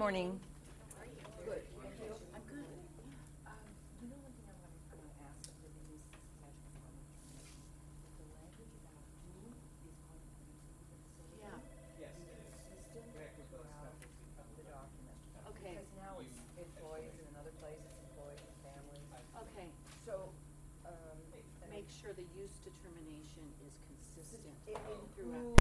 morning. Good. I'm good. You know one thing I'm going to ask of the new schedule for information. With the language about who is going to be the facilitator, Yes, be it is. consistent throughout the document. Okay. Because now it's employees, and in other places employees and families. Okay, So, make sure the use determination is consistent in throughout. who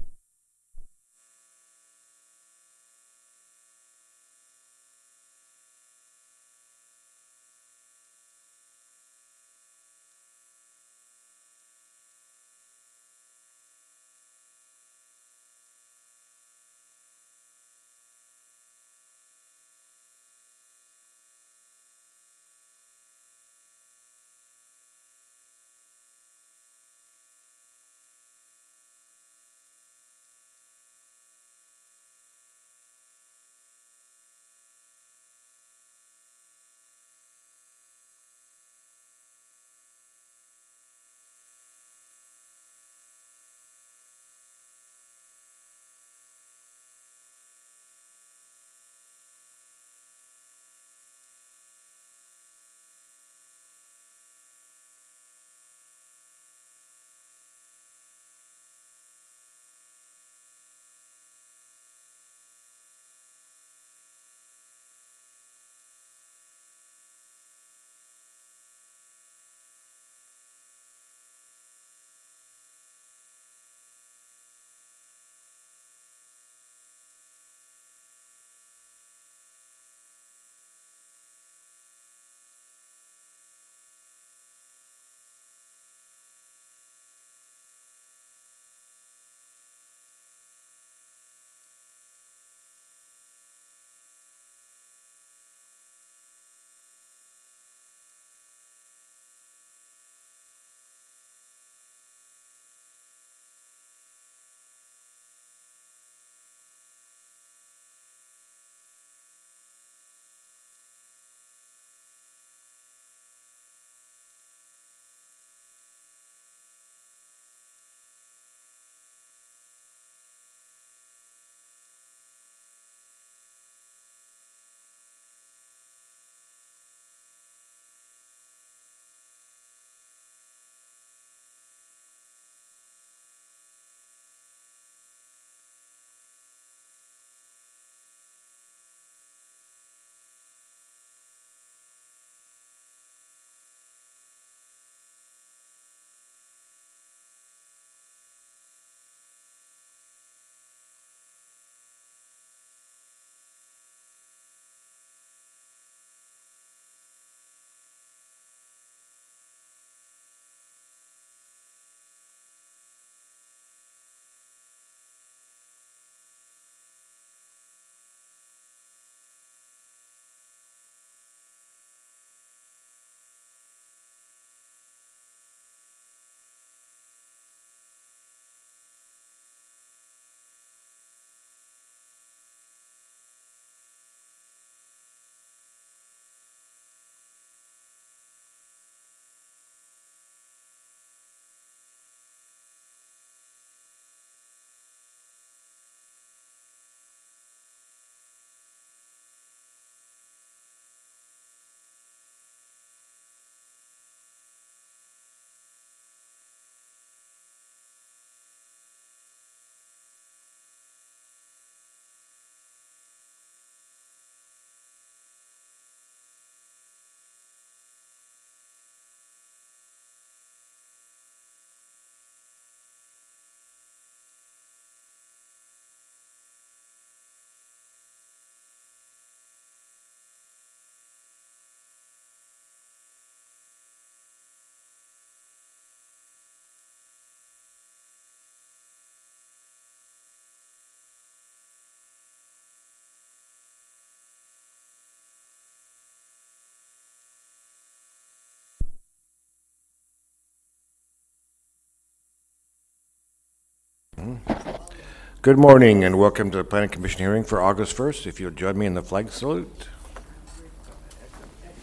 Good morning and welcome to the Planning Commission hearing for August 1st. If you'll join me in the flag salute.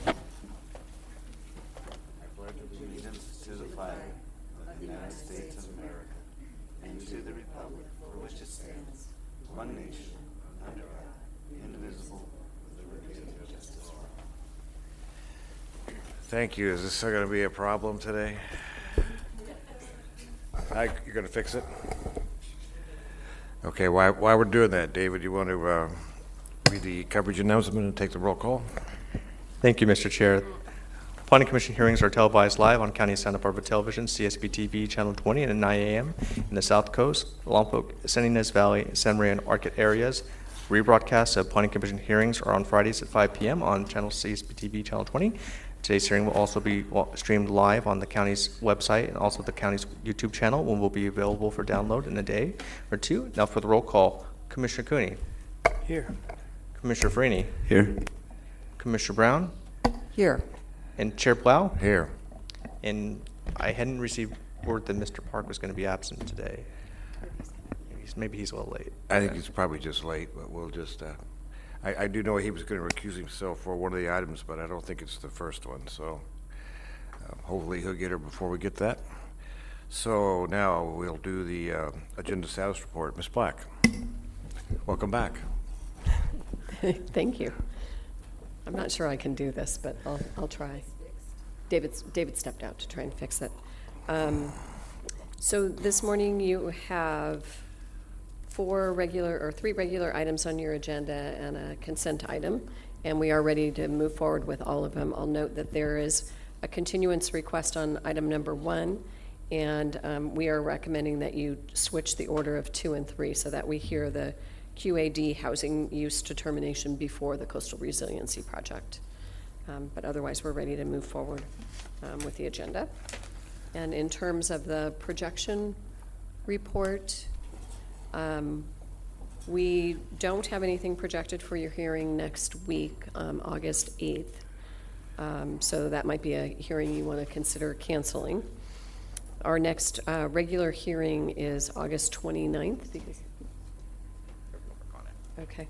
I pledge allegiance to the flag of the United States of America and to the republic for which it stands, one nation, under God, indivisible, Thank you. Is this going to be a problem today? You're going to fix it? Okay, while we're doing that, David, you want to read the coverage announcement and take the roll call? Thank you, Mr. Chair. Planning Commission hearings are televised live on County Santa Barbara Television, CSB TV, Channel 20, and at 9 a.m. in the South Coast, Lompoc, San Ynez Valley, San Maria, and Arcot areas. Rebroadcasts of Planning Commission hearings are on Fridays at 5 p.m. on Channel CSB TV, Channel 20. Today's hearing will also be streamed live on the county's website and also the county's YouTube channel, and will be available for download in a day or two. Now for the roll call, Commissioner Cooney. Here. Commissioner Freeney. Here. Commissioner Brown. Here. And Chair Plow. Here. And I hadn't received word that Mr. Park was going to be absent today. Maybe he's a little late. I think he's probably just late, but we'll just, I do know he was going to recuse himself for one of the items, but I don't think it's the first one, so hopefully he'll get her before we get that. So now we'll do the agenda status report. Ms. Black, welcome back. Thank you. I'm not sure I can do this, but I'll try. David stepped out to try and fix it. So this morning you have three regular items on your agenda and a consent item, and we are ready to move forward with all of them. I'll note that there is a continuance request on item number 1, and we are recommending that you switch the order of 2 and 3 so that we hear the QAD housing use determination before the coastal resiliency project. But otherwise, we're ready to move forward with the agenda. And in terms of the projection report, we don't have anything projected for your hearing next week, August 8th. So that might be a hearing you want to consider canceling. Our next regular hearing is August 29th. Okay.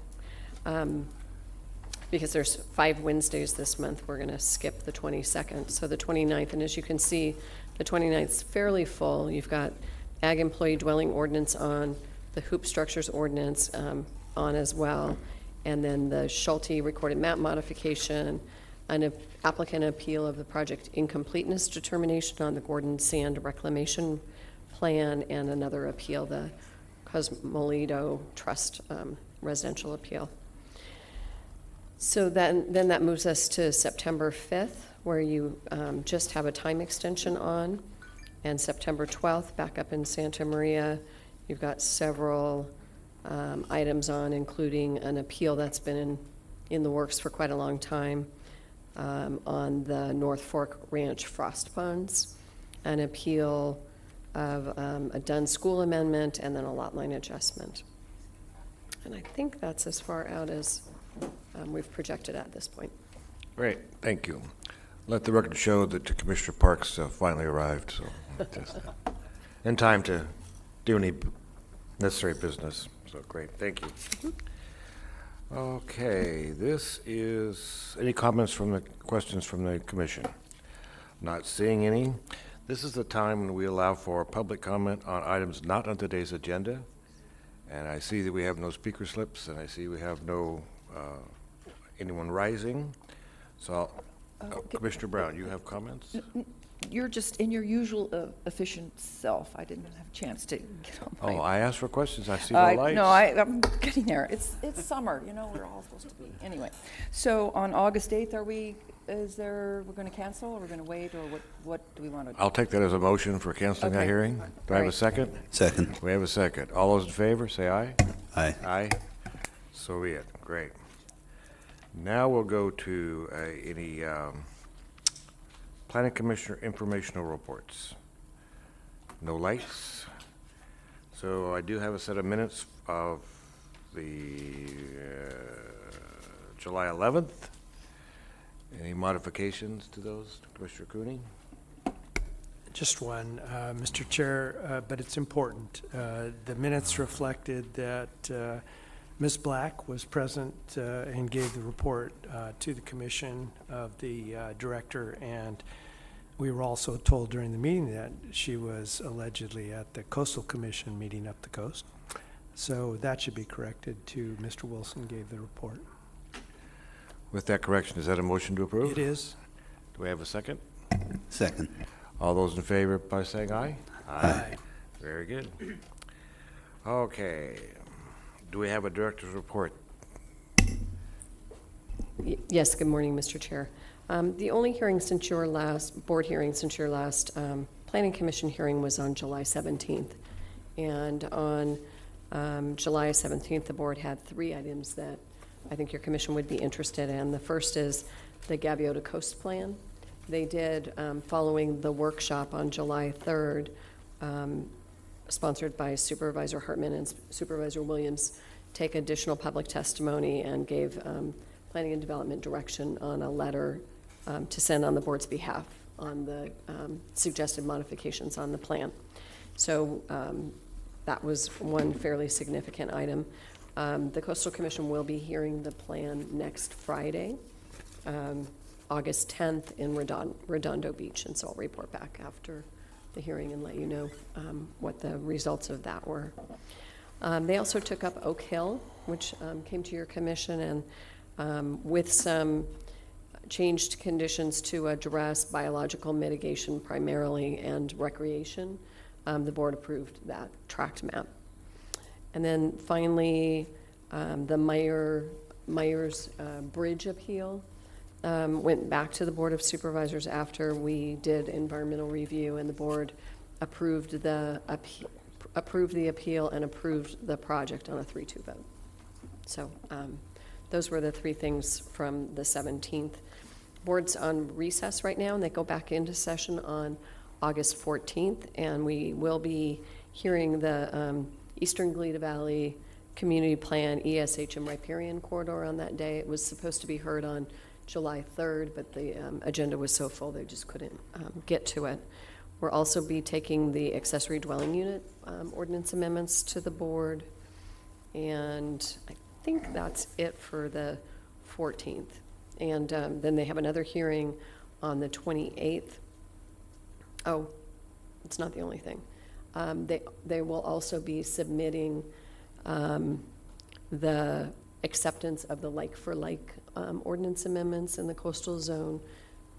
Because there's 5 Wednesdays this month, we're going to skip the 22nd. So the 29th, and as you can see, the 29th is fairly full. You've got Ag Employee Dwelling Ordinance on, the Hoop Structures Ordinance on as well, and then the Schulte Recorded Map Modification, an applicant appeal of the project incompleteness determination on the Gordon Sand Reclamation Plan, and another appeal, the Cosmolito Trust residential appeal. So then that moves us to September 5th, where you just have a time extension on, and September 12th, back up in Santa Maria, you've got several items on, including an appeal that's been in the works for quite a long time on the North Fork Ranch frost ponds, an appeal of a Dunn School amendment, and then a lot line adjustment. And I think that's as far out as we've projected at this point. Great, thank you. Let the record show that Commissioner Parks finally arrived, so just in time to do any necessary business. So great, thank you. Okay, this is, any comments from the questions from the commission? Not seeing any. This is the time when we allow for public comment on items not on today's agenda. And I see that we have no speaker slips, and I see we have no anyone rising. So, Commissioner Brown, you have comments? You're just in your usual efficient self. I didn't have a chance to get on my... Oh, I asked for questions. I see the lights. No, I'm getting there. It's summer, you know, we're all supposed to be. Anyway, so on August 8th, we're going to cancel, or we're going to wait, or what do we want to do? I'll take that as a motion for canceling that hearing. Do I have a second? Second. We have a second. All those in favor, say aye. Aye. Aye. So be it. Great. Now we'll go to any Planning Commissioner informational reports. No lights. So I do have a set of minutes of the July 11th. Any modifications to those, Commissioner Cooney? Just one, Mr. Chair, but it's important. The minutes reflected that Ms. Black was present and gave the report to the commission of the director, and we were also told during the meeting that she was allegedly at the Coastal Commission meeting up the coast. So that should be corrected to Mr. Wilson gave the report. With that correction, is that a motion to approve? It is. Do we have a second? Second. All those in favor by saying aye? Aye. Very good. Okay. Do we have a director's report? Yes, good morning, Mr. Chair. The only hearing since your last, board hearing since your last Planning Commission hearing was on July 17th. And on July 17th, the board had 3 items that I think your commission would be interested in. The first is the Gaviota Coast Plan. They did, following the workshop on July 3rd, sponsored by Supervisor Hartman and Supervisor Williams, take additional public testimony and gave Planning and Development direction on a letter to send on the board's behalf on the suggested modifications on the plan. So that was one fairly significant item. The Coastal Commission will be hearing the plan next Friday, August 10th in Redondo Beach, and so I'll report back after the hearing and let you know what the results of that were. They also took up Oak Hill, which came to your commission, and with some changed conditions to address biological mitigation primarily and recreation, the board approved that tract map. And then finally, the Myers Bridge appeal went back to the Board of Supervisors after we did environmental review, and the board approved the appeal and approved the project on a 3-2 vote. So those were the 3 things from the 17th. Board's on recess right now, and they go back into session on August 14th, and we will be hearing the Eastern Glida Valley Community Plan ESH and Riparian Corridor on that day. It was supposed to be heard on July 3rd, but the agenda was so full they just couldn't get to it. We'll also be taking the accessory dwelling unit ordinance amendments to the board, and I think that's it for the 14th. And then they have another hearing on the 28th. Oh, it's not the only thing. They will also be submitting the acceptance of the like-for-like ordinance amendments in the coastal zone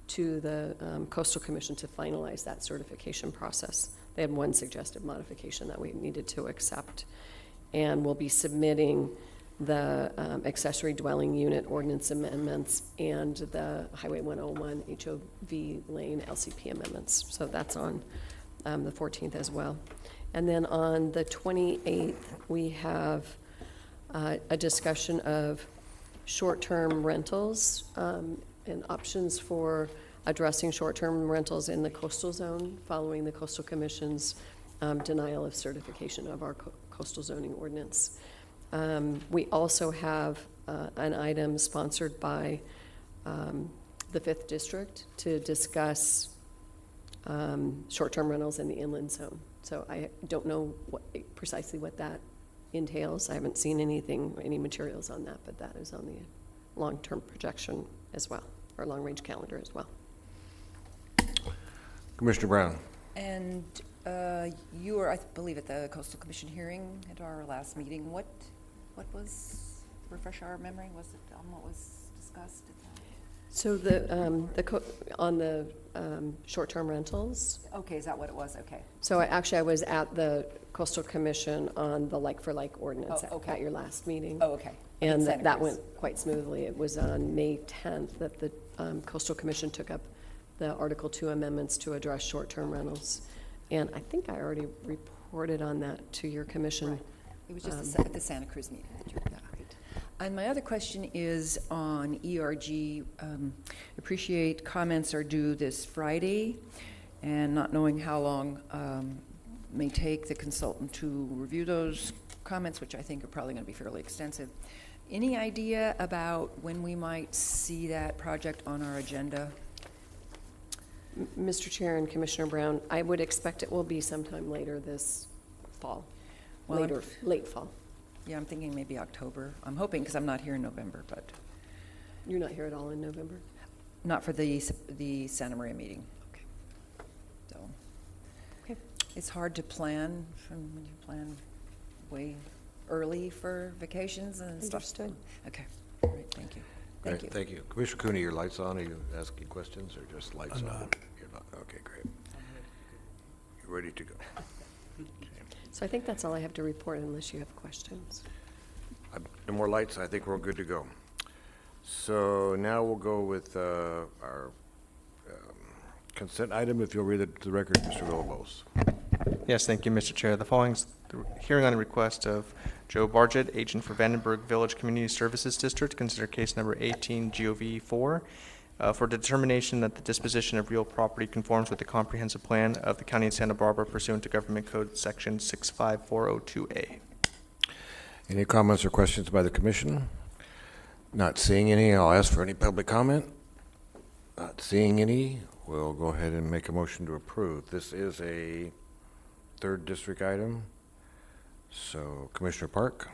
to the Coastal Commission to finalize that certification process. They had one suggested modification that we needed to accept, and we'll be submitting the accessory dwelling unit ordinance amendments and the Highway 101 HOV lane LCP amendments. So that's on the 14th as well. And then on the 28th, we have a discussion of short-term rentals and options for addressing short-term rentals in the coastal zone following the Coastal Commission's denial of certification of our coastal zoning ordinance. We also have an item sponsored by the 5th District to discuss short-term rentals in the inland zone. So I don't know precisely what that entails. I haven't seen any materials on that, but that is on the long-term projection as well, or long-range calendar as well. Commissioner Brown. And you were, I believe, at the Coastal Commission hearing at our last meeting. What was, refresh our memory, was it on what was discussed at that? So on the short-term rentals. Okay, is that what it was? Okay. So I was at the Coastal Commission on the like-for-like ordinance at your last meeting. Oh, okay. And that went quite smoothly. It was on May 10th that the Coastal Commission took up the Article 2 amendments to address short-term rentals. And I think I already reported on that to your commission. Right. It was just at the Santa Cruz meeting that you did that. And my other question is on ERG. Appreciate comments are due this Friday, and not knowing how long may take the consultant to review those comments, which I think are probably going to be fairly extensive. Any idea about when we might see that project on our agenda? Mr. Chair and Commissioner Brown, I would expect it will be sometime later this fall, late fall. Yeah, I'm thinking maybe October. I'm hoping, because I'm not here in November, but. You're not here at all in November? Not for the Santa Maria meeting. Okay. So. Okay. It's hard to plan when you plan way early for vacations and stuff. Understood. Okay, all right, thank you. Thank Great, you. thank you. Commissioner Cooney, your lights on? Are you asking questions or just lights I'm on? not. You're not. Okay, great. You're ready to go. So I think that's all I have to report unless you have questions. No more lights. I think we're good to go. So now we'll go with our consent item. If you'll read it to the record, Mr. Villalobos. Yes, thank you, Mr. Chair. The following is the hearing on the request of Joe Bargett, agent for Vandenberg Village Community Services District, consider case number 18 GOV 4 for determination that the disposition of real property conforms with the comprehensive plan of the County of Santa Barbara pursuant to Government Code Section 65402A. Any comments or questions by the commission? Not seeing any, I'll ask for any public comment. Not seeing any, we'll go ahead and make a motion to approve. This is a third district item. So Commissioner Park,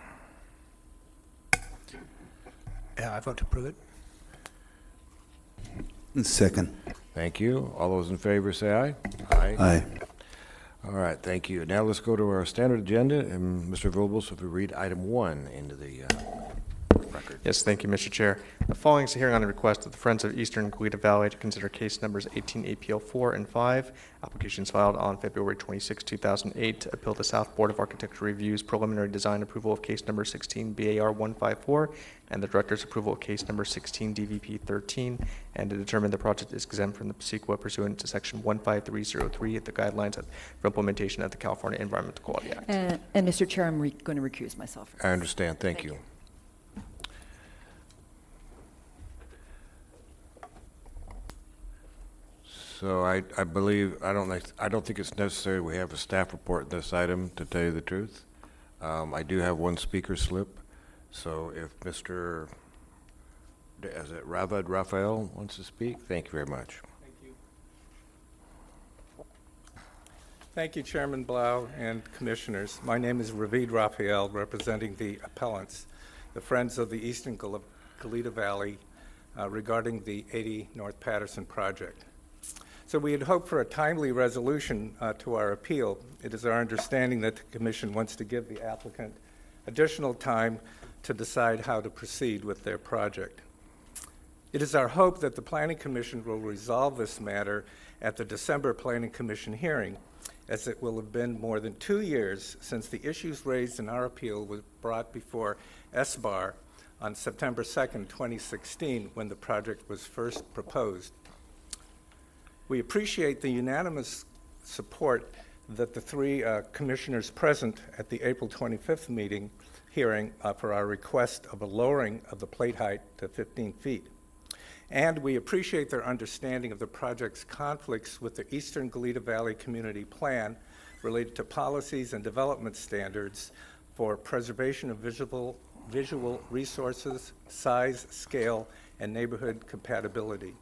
Yeah, I vote to approve it. Second. thank you. All those in favor say aye. Aye. Aye. All right, thank you. Now let's go to our standard agenda, and Mr. Villalobos, if we read item 1 into the record. Yes, thank you, Mr. Chair. The following is a hearing on the request of the Friends of Eastern Goleta Valley to consider case numbers 18 APL 4 and 5, applications filed on February 26, 2008, to appeal the South Board of Architecture Review's preliminary design approval of case number 16 BAR 154 and the Director's approval of case number 16 DVP 13, and to determine the project is exempt from the CEQA pursuant to Section 15303 of the guidelines for implementation of the California Environmental Quality Act. And Mr. Chair, I'm going to recuse myself. I understand, thank you. So I believe, I don't think it's necessary we have a staff report in this item, to tell you the truth. I do have one speaker slip, so if Mr. Is it Ravid Raphael wants to speak? Thank you very much. Thank you. Thank you, Chairman Blau and Commissioners. My name is Ravid Raphael, representing the appellants, the Friends of the Eastern Goleta Valley, regarding the 80 North Patterson project. So we had hoped for a timely resolution to our appeal. It is our understanding that the Commission wants to give the applicant additional time to decide how to proceed with their project. It is our hope that the Planning Commission will resolve this matter at the December Planning Commission hearing, as it will have been more than 2 years since the issues raised in our appeal was brought before SBAR on September 2nd, 2016, when the project was first proposed. We appreciate the unanimous support that the three commissioners present at the April 25th hearing for our request of a lowering of the plate height to 15 feet. And we appreciate their understanding of the project's conflicts with the Eastern Goleta Valley Community Plan related to policies and development standards for preservation of visual resources, size, scale, and neighborhood compatibility.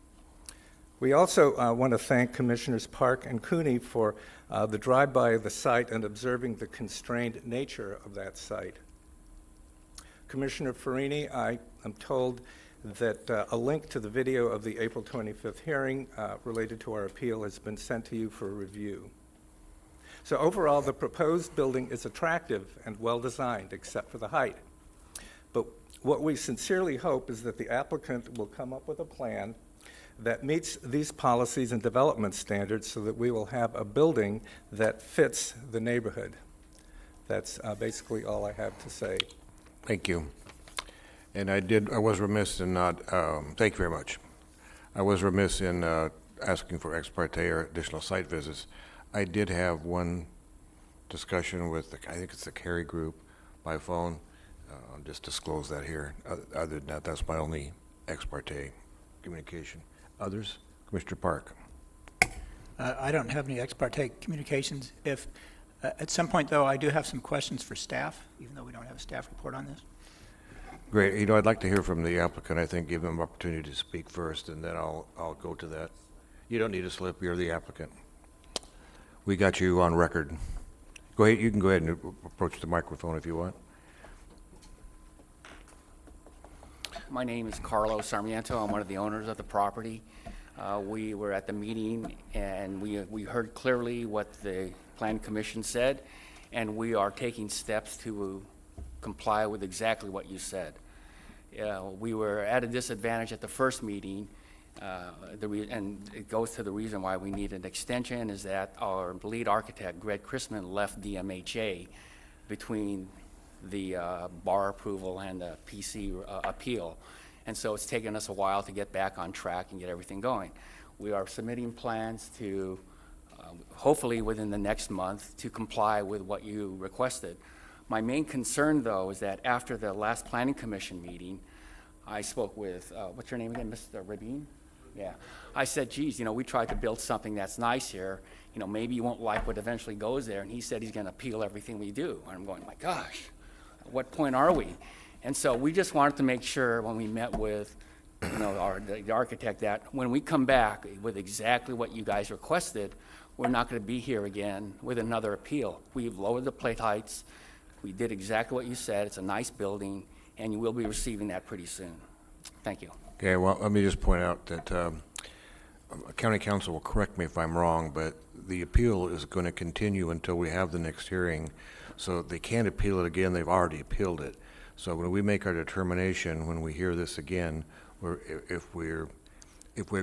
We also want to thank Commissioners Park and Cooney for the drive-by of the site and observing the constrained nature of that site. Commissioner Farini, I am told that a link to the video of the April 25th hearing related to our appeal has been sent to you for review. So overall, the proposed building is attractive and well-designed, except for the height. But what we sincerely hope is that the applicant will come up with a plan that meets these policies and development standards so that we will have a building that fits the neighborhood. That's basically all I have to say. Thank you. And I was remiss in not, thank you very much. I was remiss in asking for ex parte or additional site visits. I did have one discussion with, I think it's the Cary Group by phone. I'll just disclose that here. Other than that, that's my only ex parte communication. Others? Commissioner Park. I don't have any ex parte communications. If at some point, though, I do have some questions for staff, even though we don't have a staff report on this. Great. You know, I'd like to hear from the applicant. I think give them an opportunity to speak first, and then I'll go to that. You don't need a slip. You're the applicant. We got you on record. Go ahead. You can go ahead and approach the microphone if you want. My name is Carlos Sarmiento. I'm one of the owners of the property. We were at the meeting, and we heard clearly what the Plan Commission said, and we are taking steps to comply with exactly what you said. We were at a disadvantage at the first meeting, and it goes to the reason why we need an extension is that our lead architect, Greg Chrisman, left DMHA between the bar approval and the PC appeal. And so it's taken us a while to get back on track and get everything going. We are submitting plans to, hopefully within the next month, to comply with what you requested. My main concern, though, is that after the last Planning Commission meeting, I spoke with, what's your name again, Mr. Rabin? Yeah. I said, geez, you know, we tried to build something that's nice here. You know, maybe you won't like what eventually goes there. And he said he's going to appeal everything we do. And I'm going, my gosh, at what point are we? And so we just wanted to make sure when we met with, you know, the architect that when we come back with exactly what you guys requested, we're not going to be here again with another appeal. We've lowered the plate heights. We did exactly what you said. It's a nice building, and you will be receiving that pretty soon. Thank you. Okay, well, let me just point out that County Council will correct me if I'm wrong, but the appeal is going to continue until we have the next hearing. So they can't appeal it again. They've already appealed it. So when we make our determination, when we hear this again, if we're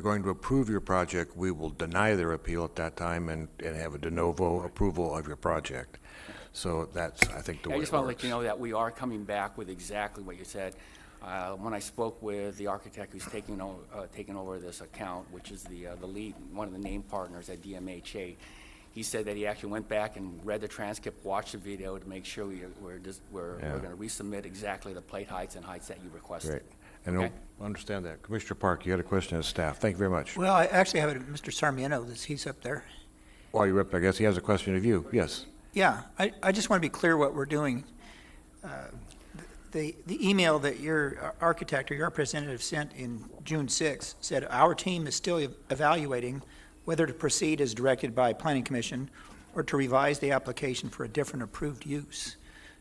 going to approve your project, we will deny their appeal at that time and have a de novo approval of your project. So that's, I think, the way it works. I just want to let you know that we are coming back with exactly what you said. When I spoke with the architect who's taking over this account, which is the lead, one of the name partners at DMHA, he said that he actually went back and read the transcript, watched the video to make sure we're going to resubmit exactly the plate heights and heights that you requested. Great. And okay? I understand that. Commissioner Park, you had a question as staff. Thank you very much. Well, I actually have Mr. Sarmiento. He's up there. While you're up there, I guess he has a question of you. Yes. Yeah, I just want to be clear what we're doing. The email that your architect or your representative sent in June 6th said, our team is still evaluating whether to proceed as directed by Planning Commission or to revise the application for a different approved use.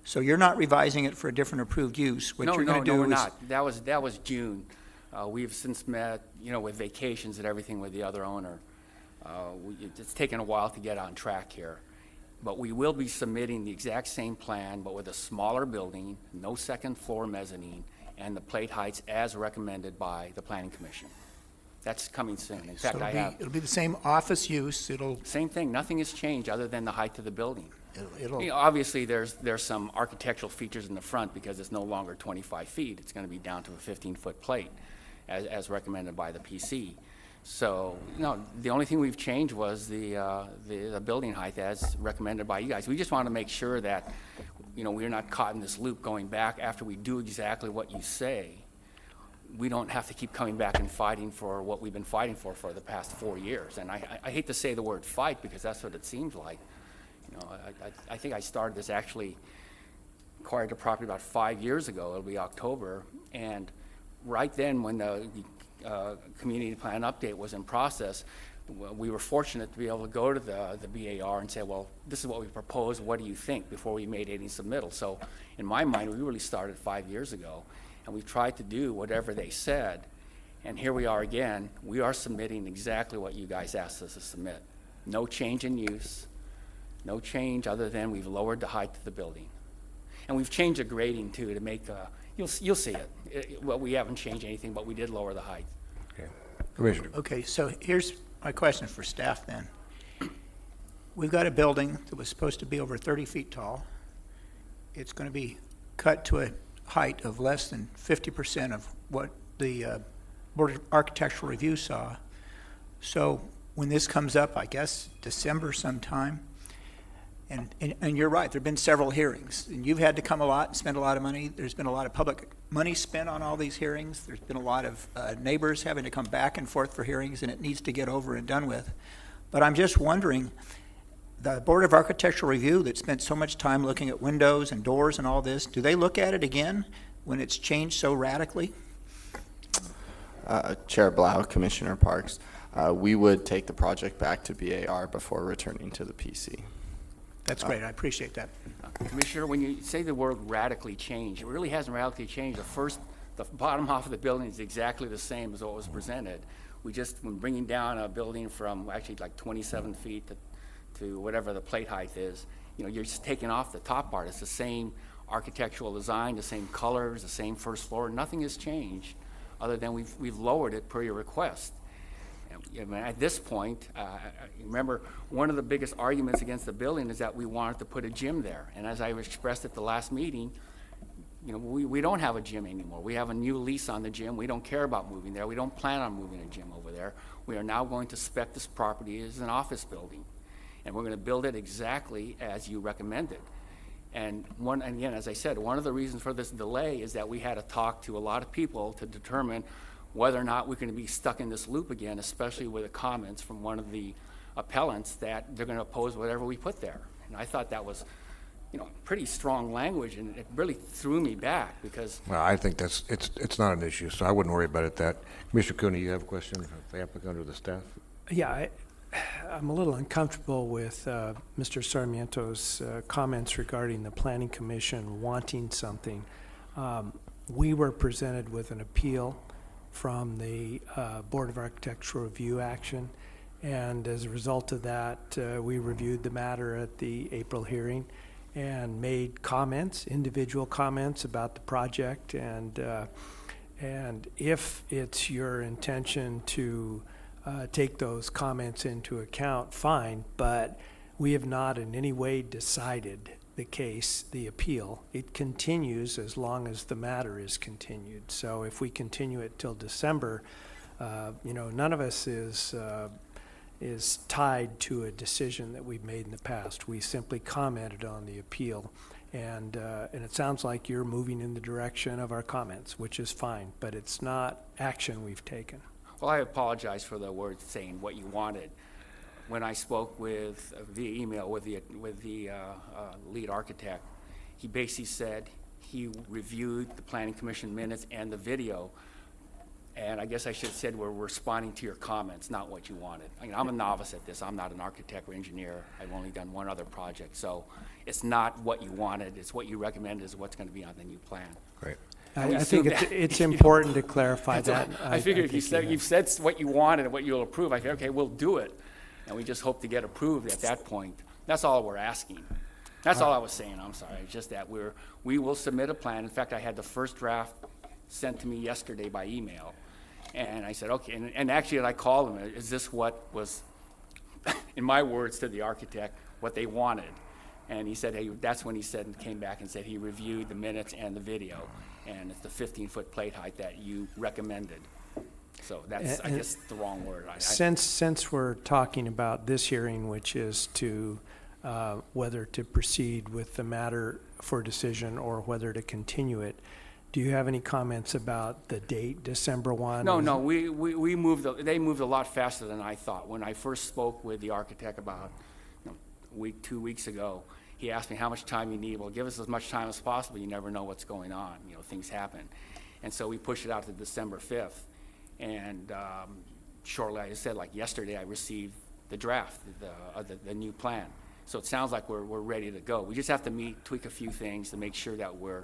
So you're not revising it for a different approved use. What you're going to do No, we're is not. That was June. We've since met, you know, with vacations and everything with the other owner. It's taken a while to get on track here. But we will be submitting the exact same plan, but with a smaller building, no second floor mezzanine, and the plate heights as recommended by the Planning Commission. That's coming soon. In fact, it'll be the same office use. Same thing. Nothing has changed other than the height of the building. You know, It'll obviously, there's some architectural features in the front because it's no longer 25 feet. It's going to be down to a 15-foot plate, as recommended by the PC. So, no, the only thing we've changed was the building height as recommended by you guys. We just want to make sure that, you know, we're not caught in this loop going back after we do exactly what you say. We don't have to keep coming back and fighting for what we've been fighting for the past 4 years. And I hate to say the word fight because that's what it seems like. You know, I think I started this actually, acquired the property about 5 years ago. It'll be October. And right then when the community plan update was in process, we were fortunate to be able to go to the BAR and say, well, this is what we propose, what do you think, before we made any submittal. So in my mind, we really started 5 years ago, and we tried to do whatever they said, and here we are again. We are submitting exactly what you guys asked us to submit. No change in use, no change other than we've lowered the height of the building. And we've changed the grading too to make you'll see it. Well, we haven't changed anything, but we did lower the height. Okay. Commissioner. Okay, so here's my question for staff then. We've got a building that was supposed to be over 30 feet tall. It's going to be cut to a height of less than 50% of what the Board of Architectural Review saw. So when this comes up, I guess December sometime, and you're right, there have been several hearings, and you've had to come a lot and spend a lot of money. There's been a lot of public money spent on all these hearings. There's been a lot of neighbors having to come back and forth for hearings, and it needs to get over and done with. But I'm just wondering, the Board of Architectural Review that spent so much time looking at windows and doors and all this, do they look at it again when it's changed so radically? Chair Blau, Commissioner Parks, we would take the project back to BAR before returning to the PC. That's great. I appreciate that. Commissioner, when you say the word radically changed, it really hasn't radically changed. The bottom half of the building is exactly the same as what was presented. When bringing down a building from actually like 27 feet to whatever the plate height is, you know, you're just taking off the top part. It's the same architectural design, the same colors, the same first floor. Nothing has changed other than we've lowered it per your request. And at this point, remember, one of the biggest arguments against the building is that we wanted to put a gym there. And as I expressed at the last meeting, you know, we don't have a gym anymore. We have a new lease on the gym. We don't care about moving there. We don't plan on moving a gym over there. We are now going to spec this property as an office building. And we're going to build it exactly as you recommended. And again, as I said, one of the reasons for this delay is that we had to talk to a lot of people to determine whether or not we're going to be stuck in this loop again, especially with the comments from one of the appellants that they're going to oppose whatever we put there. And I thought that was, you know, pretty strong language, and it really threw me back because. Well, I think it's not an issue, so I wouldn't worry about it. That Commissioner Cooney, you have a question of the applicant or the staff? Yeah, I'm a little uncomfortable with Mr. Sarmiento's comments regarding the Planning Commission wanting something. We were presented with an appeal from the Board of Architectural Review action, and as a result of that, we reviewed the matter at the April hearing and made comments, individual comments about the project, and if it's your intention to take those comments into account, fine, but we have not in any way decided the case, the appeal. It continues as long as the matter is continued. So if we continue it till December, you know, none of us is tied to a decision that we've made in the past. We simply commented on the appeal, and it sounds like you're moving in the direction of our comments, which is fine, but it's not action we've taken. Well, I apologize for the words saying what you wanted. When I spoke with via email with the lead architect, he basically said he reviewed the Planning Commission minutes and the video, and I guess I should have said we're responding to your comments, not what you wanted. I mean, I'm a novice at this. I'm not an architect or engineer. I've only done one other project, so it's not what you wanted. It's what you recommended is what's going to be on the new plan. Great. I think it's important to clarify that. I figured if you've said what you wanted and what you'll approve, I figured, okay, we'll do it. And we just hope to get approved at that point. That's all we're asking. That's all I was saying. I'm sorry. It's just that we will submit a plan. In fact, I had the first draft sent to me yesterday by email. And I said, okay. And actually, I called him. Is this what was, in my words to the architect, what they wanted? And he said, hey, that's when he said and came back and said he reviewed the minutes and the video. And it's the 15-foot plate height that you recommended. So that's, I guess, the wrong word. Since we're talking about this hearing, which is to whether to proceed with the matter for decision or whether to continue it, do you have any comments about the date, December 1? No, we moved. They moved a lot faster than I thought. When I first spoke with the architect about a week, 2 weeks ago, he asked me how much time you need. Well, give us as much time as possible. You never know what's going on. You know, things happen. And so we pushed it out to December 5th. And shortly, I said, like yesterday, I received the draft, the new plan. So it sounds like we're ready to go. We just have to tweak a few things to make sure that we're,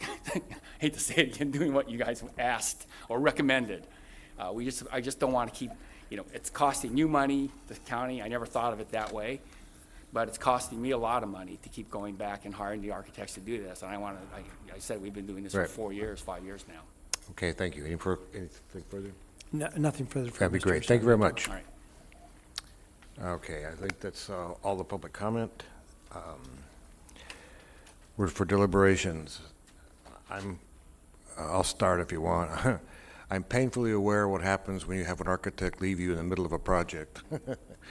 I hate to say it again, doing what you guys asked or recommended. I just don't want to keep, you know, it's costing you money, the county. I never thought of it that way. But it's costing me a lot of money to keep going back and hiring the architects to do this. And I said we've been doing this for 5 years now. Okay, thank you. Anything further? No, nothing further. That'd be great. Thank you very much. All right. Okay, I think that's all the public comment. We're for deliberations. I'll start if you want. I'm painfully aware what happens when you have an architect leave you in the middle of a project.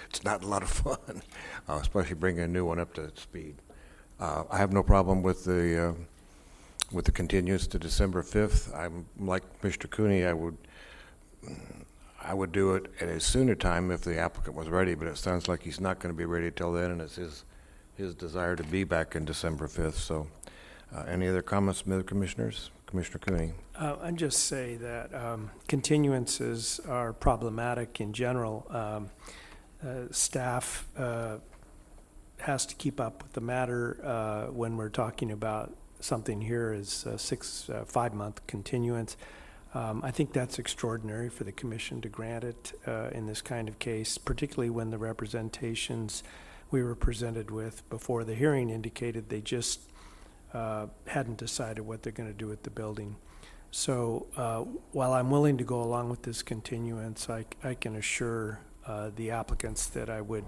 It's not a lot of fun, especially bringing a new one up to speed. I have no problem with the continuance to December 5th. I'm like Mr. Cooney. I would do it at a sooner time if the applicant was ready, but it sounds like he's not going to be ready till then, and it's his desire to be back in December 5th. So, any other comments from the other commissioners? Commissioner Cooney. I'd just say that continuances are problematic in general. Staff has to keep up with the matter when we're talking about something here is 5-month continuance. I think that's extraordinary for the commission to grant it in this kind of case, particularly when the representations we were presented with before the hearing indicated they just hadn't decided what they're going to do with the building. So while I'm willing to go along with this continuance, I can assure the applicants that I would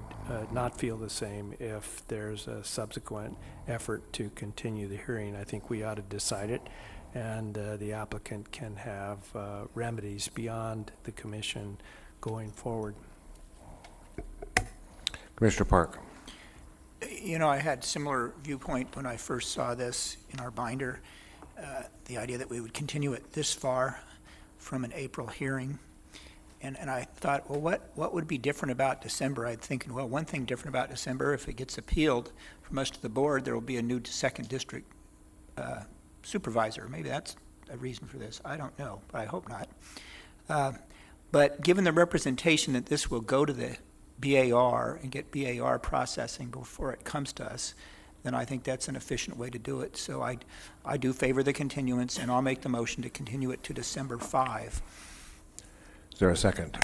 not feel the same if there's a subsequent effort to continue the hearing. I think we ought to decide it, and the applicant can have remedies beyond the commission going forward. Commissioner Park. You know, I had similar viewpoint when I first saw this in our binder. The idea that we would continue it this far from an April hearing. And I thought, well, what would be different about December? I'd thinking, well, one thing different about December, if it gets appealed from us to the board, there will be a new second district supervisor. Maybe that's a reason for this. I don't know, but I hope not. But given the representation that this will go to the BAR and get BAR processing before it comes to us, then I think that's an efficient way to do it. So I do favor the continuance, and I'll make the motion to continue it to December 5. Is there a second?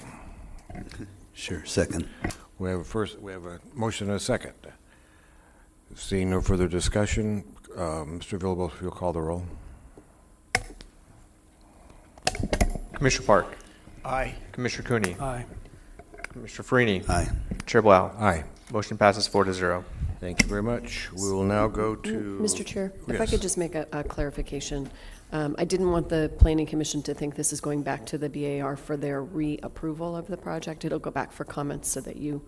Sure, second. We have a motion and a second. Seeing no further discussion, Mr. Villalobos, if you'll call the roll. Commissioner Park. Aye. Commissioner Cooney. Aye. Commissioner Farini. Aye. Chair Blau. Aye. Motion passes 4-0. Thank you very much. We will now go to... Mr. Chair, if I Yes. could just make a clarification. I didn't want the Planning Commission to think this is going back to the BAR for their reapproval of the project. It'll go back for comments so that you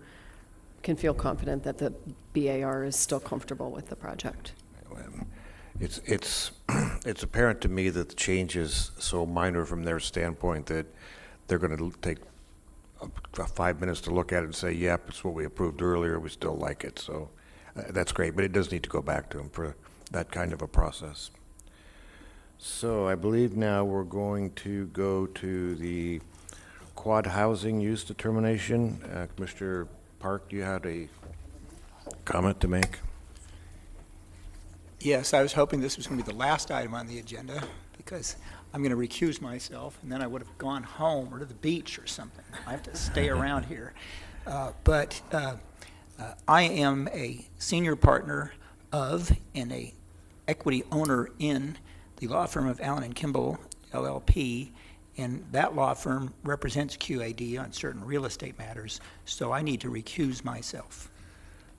can feel confident that the BAR is still comfortable with the project. It's apparent to me that the change is so minor from their standpoint that they're going to take 5 minutes to look at it and say, yep, it's what we approved earlier, we still like it. So that's great, but it does need to go back to them for that kind of a process. So I believe now we're going to go to the quad housing use determination. Commissioner Park, you had a comment to make? Yes, I was hoping this was going to be the last item on the agenda because I'm going to recuse myself, and then I would have gone home or to the beach or something. I have to stay around here. But I am a senior partner of and a equity owner in the law firm of Allen and Kimball, LLP, and that law firm represents QAD on certain real estate matters, so I need to recuse myself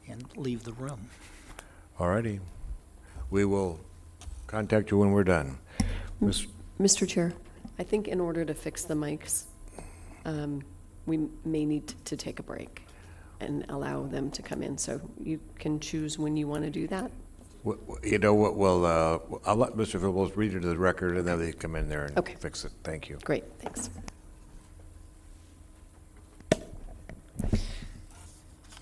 and leave the room. All righty. We will contact you when we're done. Mr. Chair, I think in order to fix the mics, we may need to take a break and allow them to come in. So you can choose when you want to do that. You know what, I'll let Mr. Villalobos read it to the record, and then they come in there and Okay. fix it. Thank you. Great, thanks.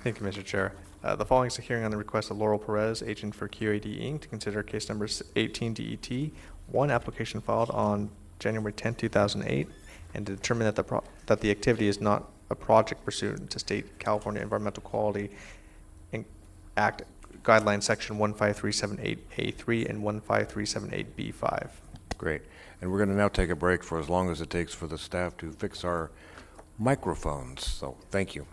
Thank you, Mr. Chair. The following is a hearing on the request of Laurel Perez, agent for QAD Inc., to consider case number 18 DET, one application filed on January 10, 2008, and to determine that the activity is not a project pursuant to state California Environmental Quality Act Guidelines Section 15378A3 and 15378B5. Great. And we're going to now take a break for as long as it takes for the staff to fix our microphones. So thank you.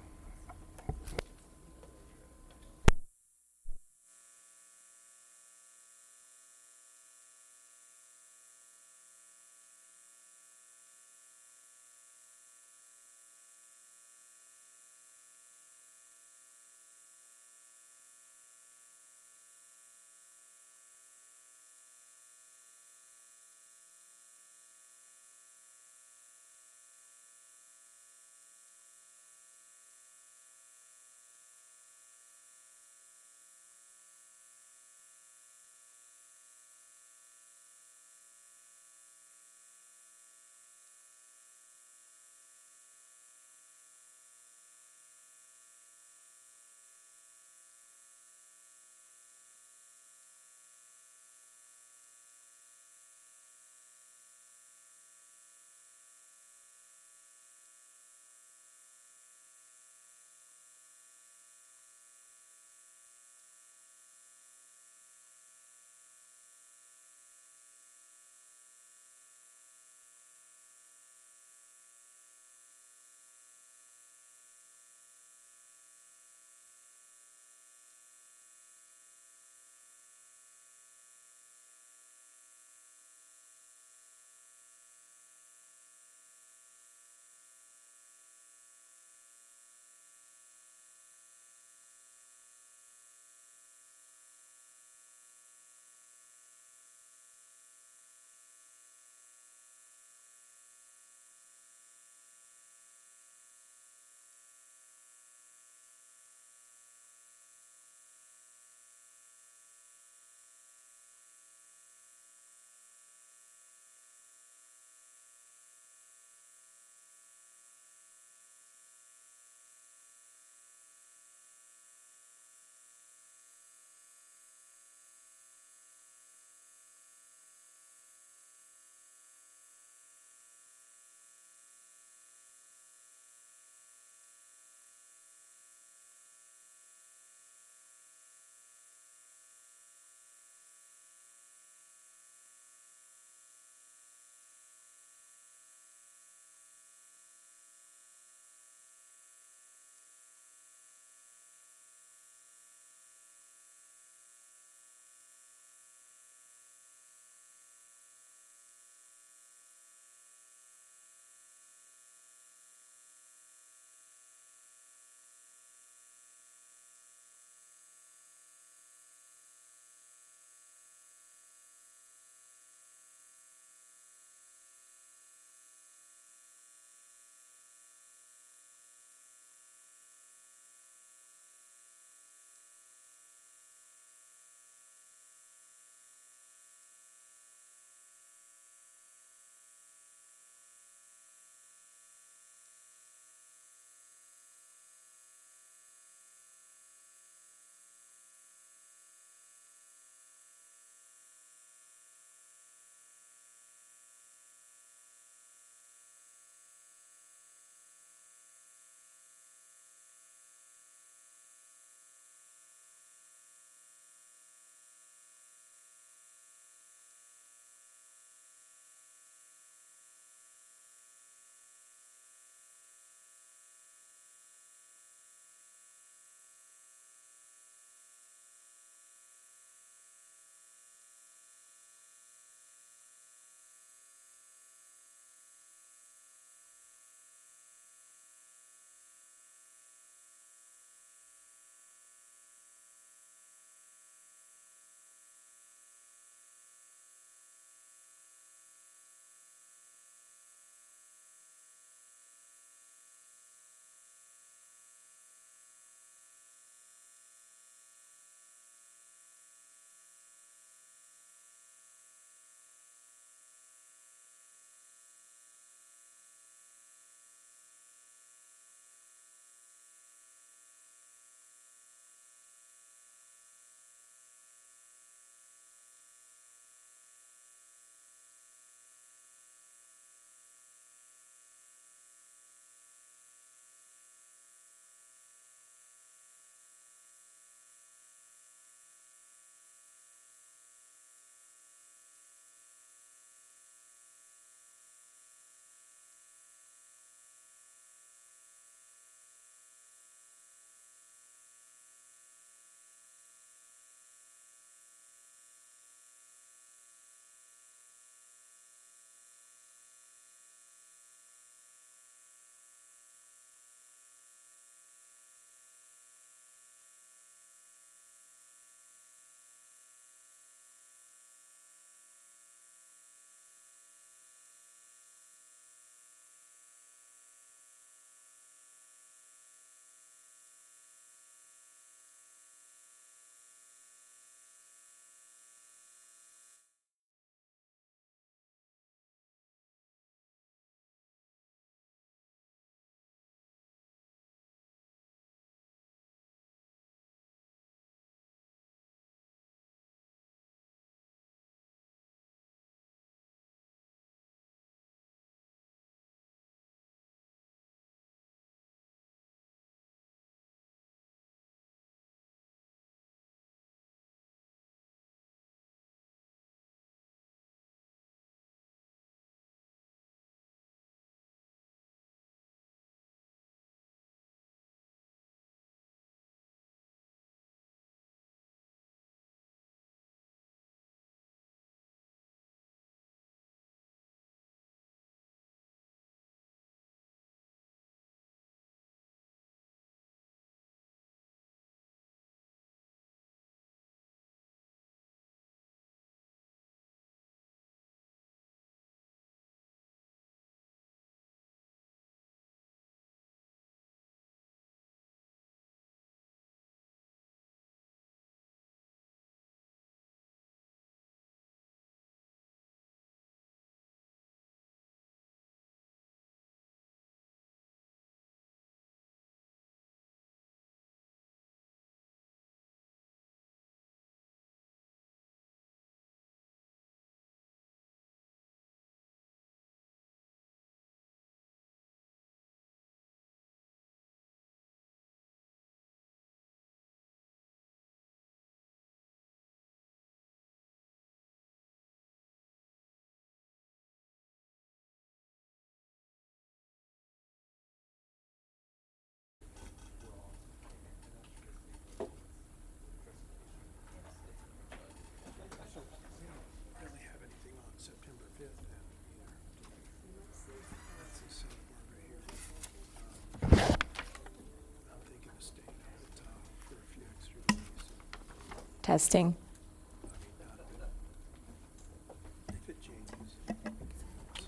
Testing.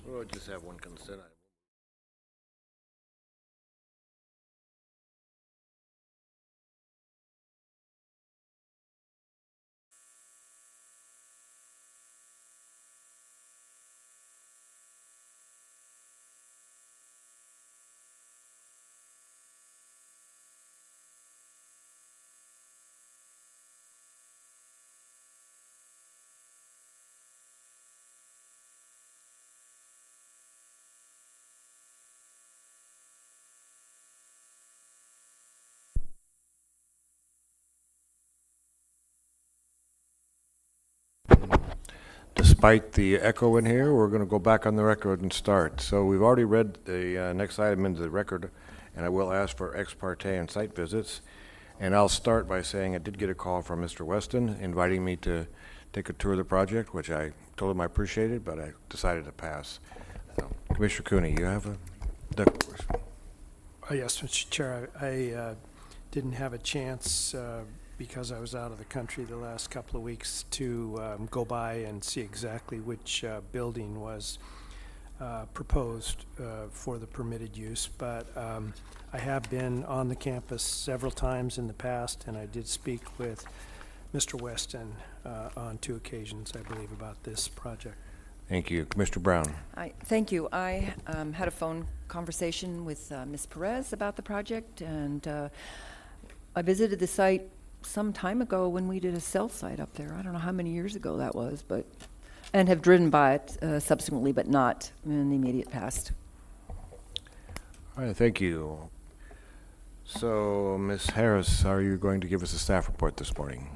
We'll just have one consent item. Despite the echo in here, we're going to go back on the record and start. So we've already read the next item into the record, and I will ask for ex parte and site visits. And I'll start by saying I did get a call from Mr. Weston inviting me to take a tour of the project, which I told him I appreciated, but I decided to pass. So, Commissioner Cooney, you have the question. Yes, Mr. Chair, I didn't have a chance because I was out of the country the last couple of weeks to go by and see exactly which building was proposed for the permitted use. But I have been on the campus several times in the past, and I did speak with Mr. Weston on 2 occasions, I believe, about this project. Thank you. Commissioner Brown. Thank you. I had a phone conversation with Ms. Perez about the project, and I visited the site some time ago when we did a cell site up there. I don't know how many years ago that was, but and have driven by it subsequently, but not in the immediate past. All right, thank you. So, Ms. Harris, are you going to give us a staff report this morning?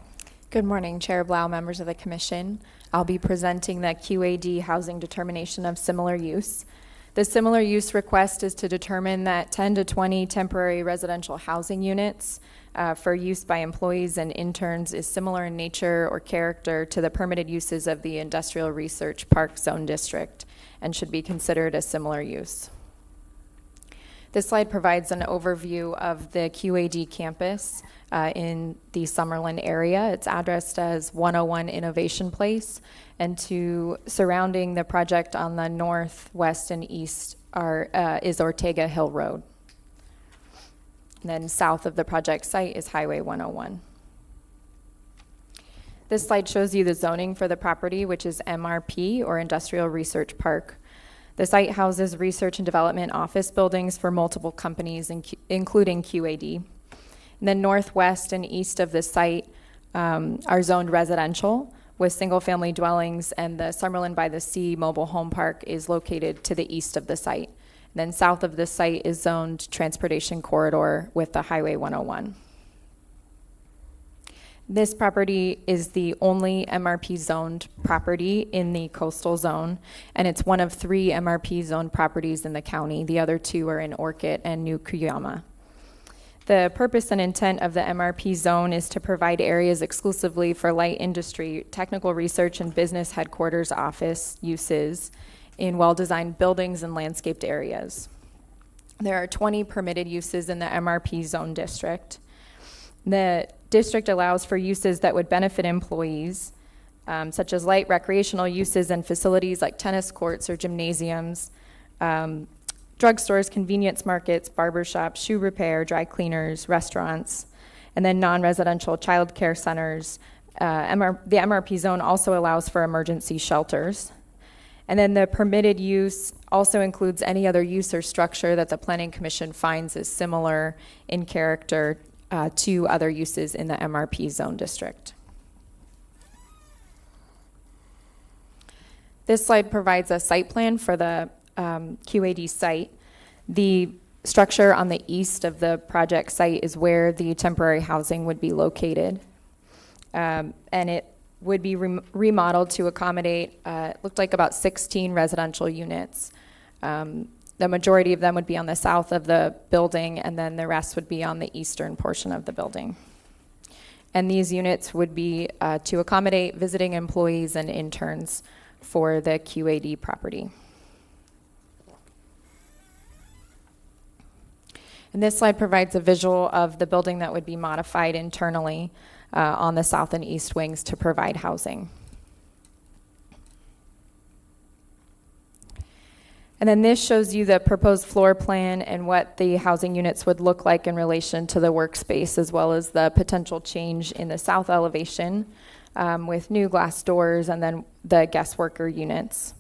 Good morning, Chair Blau, members of the Commission. I'll be presenting the QAD housing determination of similar use. The similar use request is to determine that 10 to 20 temporary residential housing units for use by employees and interns is similar in nature or character to the permitted uses of the Industrial Research Park Zone District and should be considered a similar use. This slide provides an overview of the QAD campus in the Summerlin area. It's addressed as 101 Innovation Place, and surrounding the project on the north, west, and east is Ortega Hill Road. And then south of the project site is Highway 101. This slide shows you the zoning for the property, which is MRP, or Industrial Research Park. The site houses research and development office buildings for multiple companies, including QAD. And then northwest and east of the site are zoned residential with single-family dwellings, and the Summerlin by the Sea mobile home park is located to the east of the site. And then south of the site is zoned transportation corridor with the Highway 101. This property is the only MRP zoned property in the coastal zone, and it's one of 3 MRP zoned properties in the county. The other 2 are in Orchid and New Cuyama. The purpose and intent of the MRP zone is to provide areas exclusively for light industry, technical research, and business headquarters office uses in well-designed buildings and landscaped areas. There are 20 permitted uses in the MRP zone district. The district allows for uses that would benefit employees, such as light recreational uses and facilities like tennis courts or gymnasiums, drugstores, convenience markets, barbershops, shoe repair, dry cleaners, restaurants, and then non-residential child care centers. The MRP zone also allows for emergency shelters. And then the permitted use also includes any other use or structure that the Planning Commission finds is similar in character to other uses in the MRP zone district. This slide provides a site plan for the QAD site. The structure on the east of the project site is where the temporary housing would be located. And it would be remodeled to accommodate, it looked like about 16 residential units. The majority of them would be on the south of the building, and then the rest would be on the eastern portion of the building. And these units would be to accommodate visiting employees and interns for the QAD property. And this slide provides a visual of the building that would be modified internally. on the south and east wings to provide housing. And then this shows you the proposed floor plan and what the housing units would look like in relation to the workspace, as well as the potential change in the south elevation with new glass doors and then the guest worker units.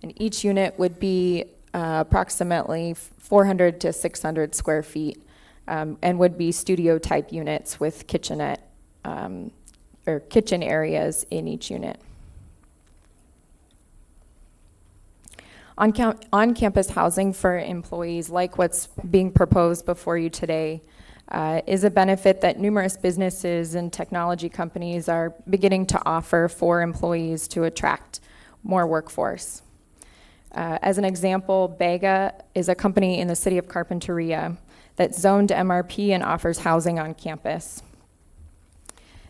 And each unit would be approximately 400 to 600 square feet and would be studio type units with kitchenette or kitchen areas in each unit. On-campus housing for employees, like what's being proposed before you today, is a benefit that numerous businesses and technology companies are beginning to offer for employees to attract more workforce. As an example, Bega is a company in the city of Carpinteria that's zoned MRP and offers housing on campus.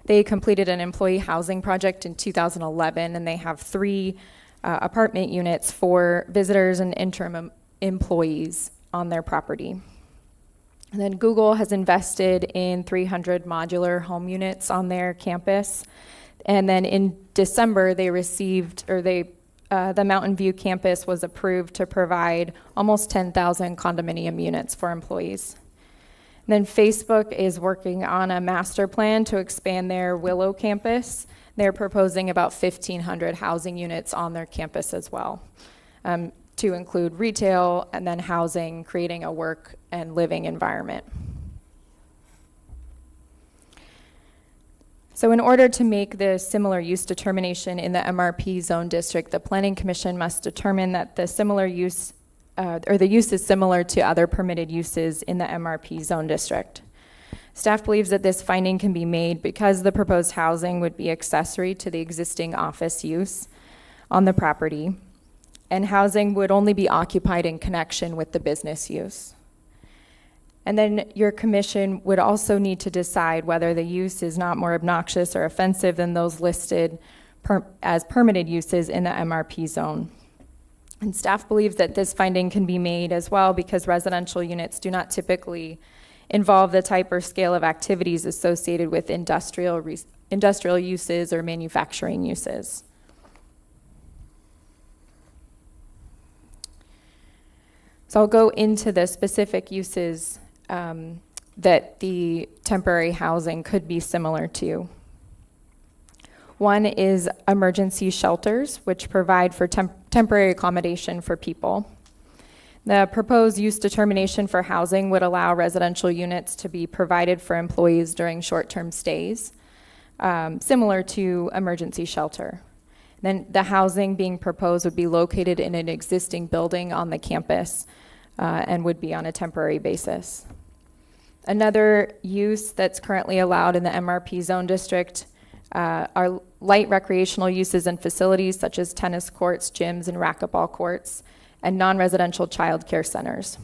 They completed an employee housing project in 2011, and they have 3 apartment units for visitors and interim employees on their property. And then Google has invested in 300 modular home units on their campus. And then in December, they received, or the Mountain View campus was approved to provide almost 10,000 condominium units for employees. And then Facebook is working on a master plan to expand their Willow campus. They're proposing about 1,500 housing units on their campus as well, to include retail and then housing, creating a work and living environment. So in order to make the similar use determination in the MRP zone district, the Planning Commission must determine that the similar use, or the use is similar to other permitted uses in the MRP zone district. Staff believes that this finding can be made because the proposed housing would be accessory to the existing office use on the property, and housing would only be occupied in connection with the business use. And then your commission would also need to decide whether the use is not more obnoxious or offensive than those listed as permitted uses in the MRP zone. And staff believes that this finding can be made as well because residential units do not typically involve the type or scale of activities associated with industrial uses or manufacturing uses. So I'll go into the specific uses that the temporary housing could be similar to. One is emergency shelters, which provide for temporary accommodation for people. The proposed use determination for housing would allow residential units to be provided for employees during short-term stays, similar to emergency shelter. Then the housing being proposed would be located in an existing building on the campus and would be on a temporary basis. Another use that's currently allowed in the MRP zone district are light recreational uses and facilities such as tennis courts, gyms, and racquetball courts, and non-residential child care centers.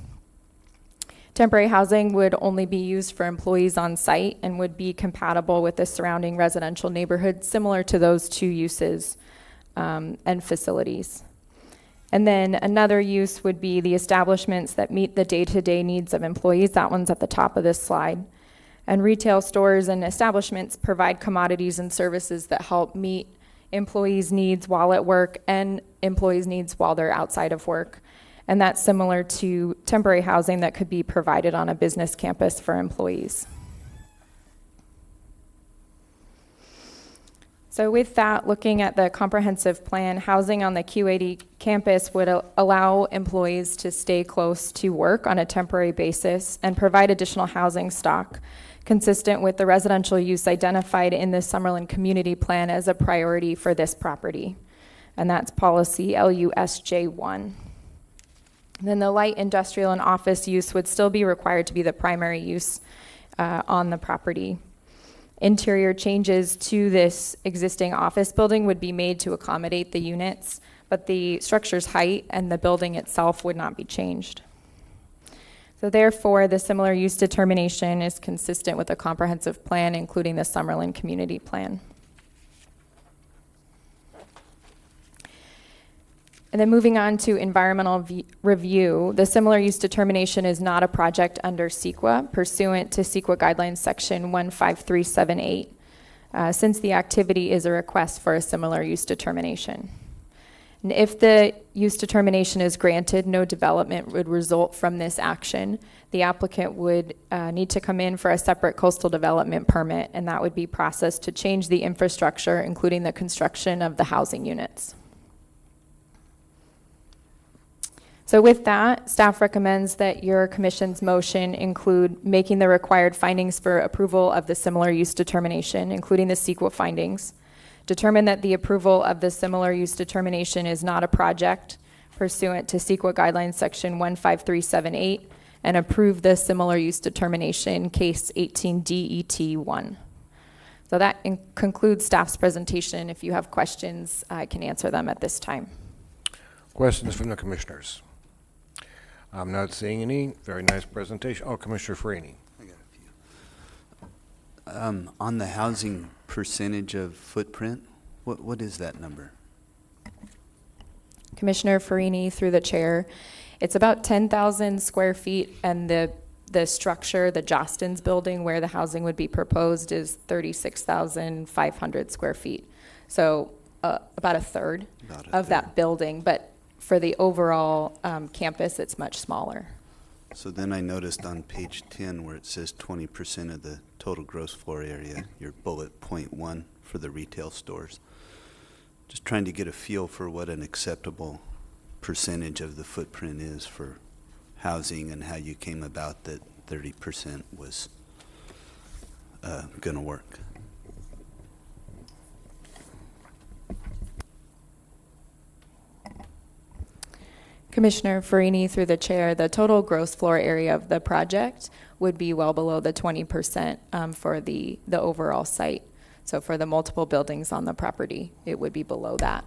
Temporary housing would only be used for employees on site and would be compatible with the surrounding residential neighborhood, similar to those 2 uses and facilities. And then another use would be the establishments that meet the day-to-day needs of employees. That one's at the top of this slide. And retail stores and establishments provide commodities and services that help meet employees' needs while at work and employees' needs while they're outside of work. And that's similar to temporary housing that could be provided on a business campus for employees. So with that, looking at the comprehensive plan, housing on the Q80 campus would allow employees to stay close to work on a temporary basis and provide additional housing stock consistent with the residential use identified in the Summerlin Community Plan as a priority for this property. And that's policy LUSJ1. Then the light industrial and office use would still be required to be the primary use on the property. Interior changes to this existing office building would be made to accommodate the units, but the structure's height and the building itself would not be changed. So therefore, the similar use determination is consistent with a comprehensive plan, including the Summerlin Community Plan. And then moving on to environmental review, the similar use determination is not a project under CEQA pursuant to CEQA guidelines section 15378. since the activity is a request for a similar use determination. And if the use determination is granted, no development would result from this action. The applicant would need to come in for a separate coastal development permit, and that would be processed to change the infrastructure, including the construction of the housing units. So with that, staff recommends that your commission's motion include making the required findings for approval of the similar use determination, including the CEQA findings. Determine that the approval of the similar use determination is not a project pursuant to CEQA guidelines section 15378, and approve the similar use determination case 18DET1. So that concludes staff's presentation. If you have questions, I can answer them at this time. Questions from the commissioners? I'm not seeing any. Very nice presentation. Oh, Commissioner Farini. I got a few. On the housing percentage of footprint, what is that number? Commissioner Farini, through the chair, it's about 10,000 square feet, and the structure, the Jostens building where the housing would be proposed, is 36,500 square feet. So about a third of that building, but for the overall campus, it's much smaller. So then I noticed on page 10 where it says 20% of the total gross floor area, your bullet point 1 for the retail stores. Just trying to get a feel for what an acceptable percentage of the footprint is for housing, and how you came about that 30% was going to work. Commissioner Farini, through the chair, the total gross floor area of the project would be well below the 20% for the overall site. So for the multiple buildings on the property, it would be below that.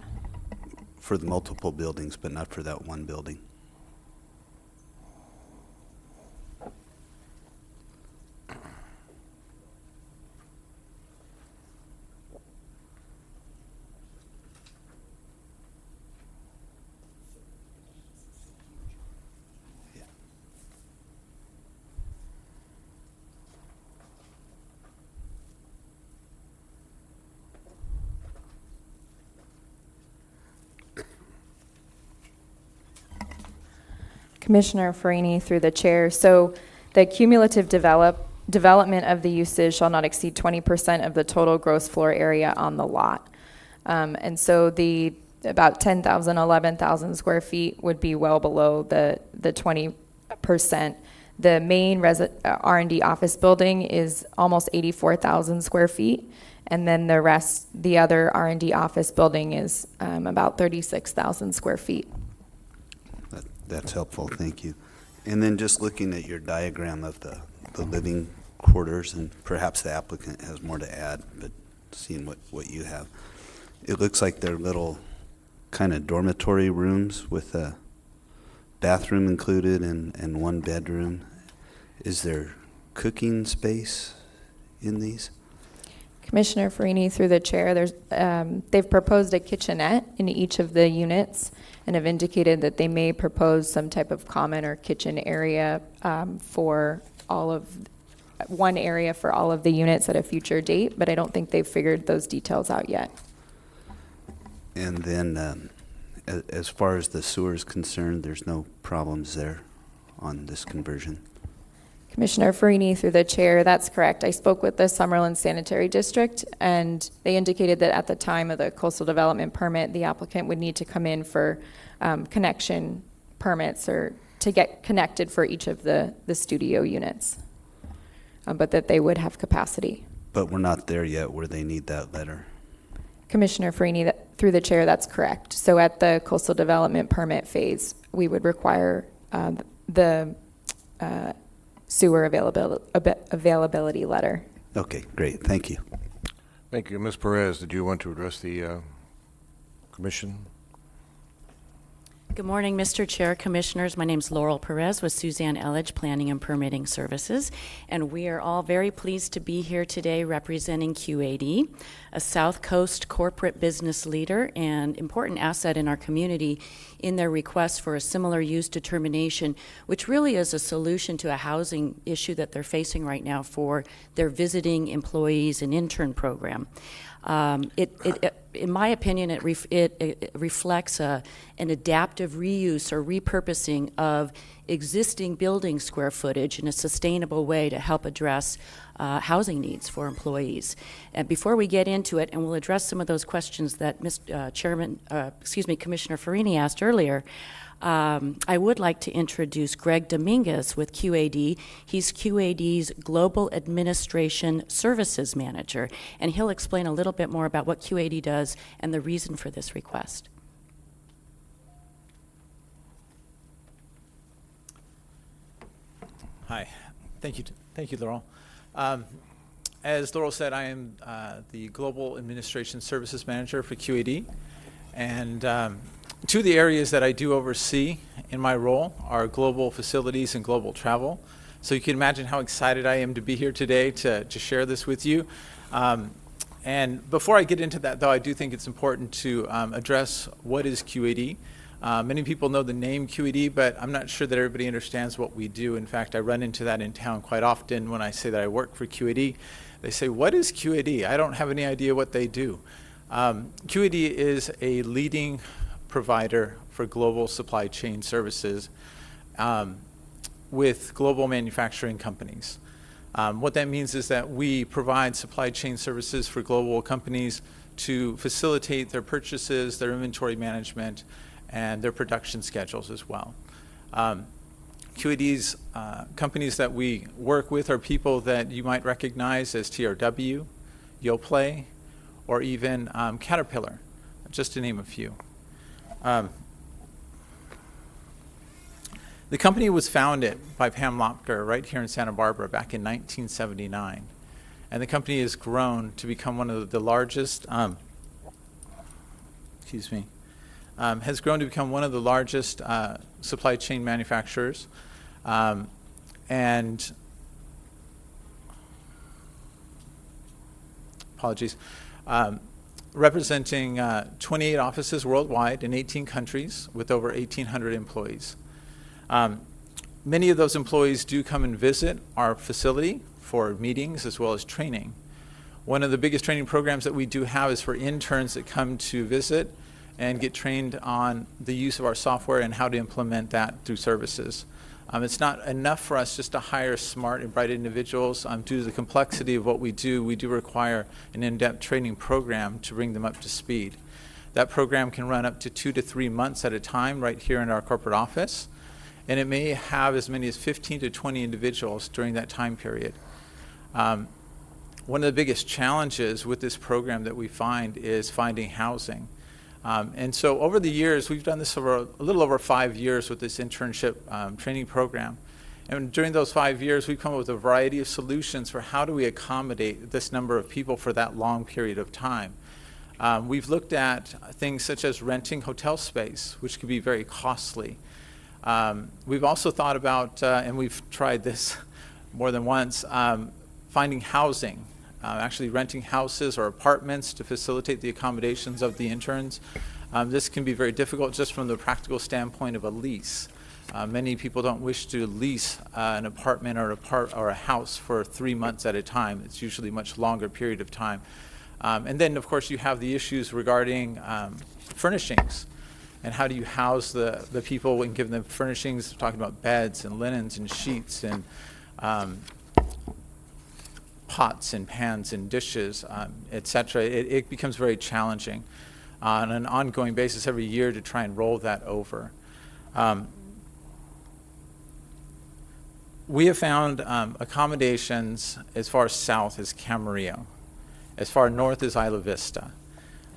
For the multiple buildings, but not for that one building. Commissioner Farini, through the chair. So the cumulative development of the usage shall not exceed 20% of the total gross floor area on the lot. And so the about 10,000, 11,000 square feet would be well below the 20%. The main R&D office building is almost 84,000 square feet. And then the other R&D office building is about 36,000 square feet. That's helpful, thank you. And then just looking at your diagram of the living quarters, and perhaps the applicant has more to add, but seeing what you have, it looks like they're little kind of dormitory rooms with a bathroom included and one bedroom. Is there cooking space in these? Commissioner Farini, through the chair, they've proposed a kitchenette in each of the units, and have indicated that they may propose some type of common or kitchen area for one area for all of the units at a future date, but I don't think they've figured those details out yet. And then as far as the sewer is concerned, there's no problems there on this conversion? Commissioner Farini, through the chair, that's correct. I spoke with the Summerlin Sanitary District, and they indicated that at the time of the coastal development permit, the applicant would need to come in for connection permits or to get connected for each of the studio units, but that they would have capacity. But we're not there yet where they need that letter. Commissioner Farini, through the chair, that's correct. So at the coastal development permit phase, we would require the sewer availability letter. Okay, great. Thank you. Thank you. Ms. Perez, did you want to address the commission? Good morning, Mr. Chair, Commissioners. My name is Laurel Perez with Suzanne Elledge, Planning and Permitting Services, and we are all very pleased to be here today representing QAD, a South Coast corporate business leader and important asset in our community in their request for a similar use determination, which really is a solution to a housing issue that they're facing right now for their visiting employees and intern program. In my opinion, it reflects an adaptive reuse or repurposing of existing building square footage in a sustainable way to help address housing needs for employees. And before we get into it, and we'll address some of those questions that Commissioner Farini asked earlier, I would like to introduce Greg Dominguez with QAD. He's QAD's Global Administration Services Manager, and he'll explain a little bit more about what QAD does and the reason for this request. Hi. Thank you, Laurel. As Laurel said, I am the Global Administration Services Manager for QAD, and two of the areas that I do oversee in my role are global facilities and global travel. So you can imagine how excited I am to be here today to share this with you. And before I get into that, though, I do think it's important to address what is QAD. Many people know the name QAD, but I'm not sure that everybody understands what we do. In fact, I run into that in town quite often when I say that I work for QAD. They say, "What is QAD?" I don't have any idea what they do. QAD is a leading provider for global supply chain services with global manufacturing companies. What that means is that we provide supply chain services for global companies to facilitate their purchases, their inventory management, and their production schedules as well. QAD's companies that we work with are people that you might recognize as TRW, Yoplait, or even Caterpillar, just to name a few. The company was founded by Pam Lopker right here in Santa Barbara back in 1979. And the company has grown to become one of the largest, has grown to become one of the largest supply chain manufacturers. And apologies. Representing 28 offices worldwide in 18 countries with over 1,800 employees. Many of those employees do come and visit our facility for meetings as well as training. One of the biggest training programs that we do have is for interns that come to visit and get trained on the use of our software and how to implement that through services. It's not enough for us just to hire smart and bright individuals. Due to the complexity of what we do require an in-depth training program to bring them up to speed. That program can run up to 2 to 3 months at a time right here in our corporate office, and it may have as many as 15 to 20 individuals during that time period. One of the biggest challenges with this program that we find is finding housing. And so over the years, we've done this over a little over 5 years with this internship training program. And during those 5 years, we've come up with a variety of solutions for how do we accommodate this number of people for that long period of time. We've looked at things such as renting hotel space, which can be very costly. We've also thought about, and we've tried this more than once, finding housing. Actually renting houses or apartments to facilitate the accommodations of the interns. This can be very difficult just from the practical standpoint of a lease. Many people don't wish to lease an apartment or a house for 3 months at a time. It's usually a much longer period of time. And then, of course, you have the issues regarding furnishings. And how do you house the people and give them furnishings? We're talking about beds and linens and sheets and pots and pans and dishes, etc. It becomes very challenging on an ongoing basis every year to try and roll that over. We have found accommodations as far south as Camarillo, as far north as Isla Vista.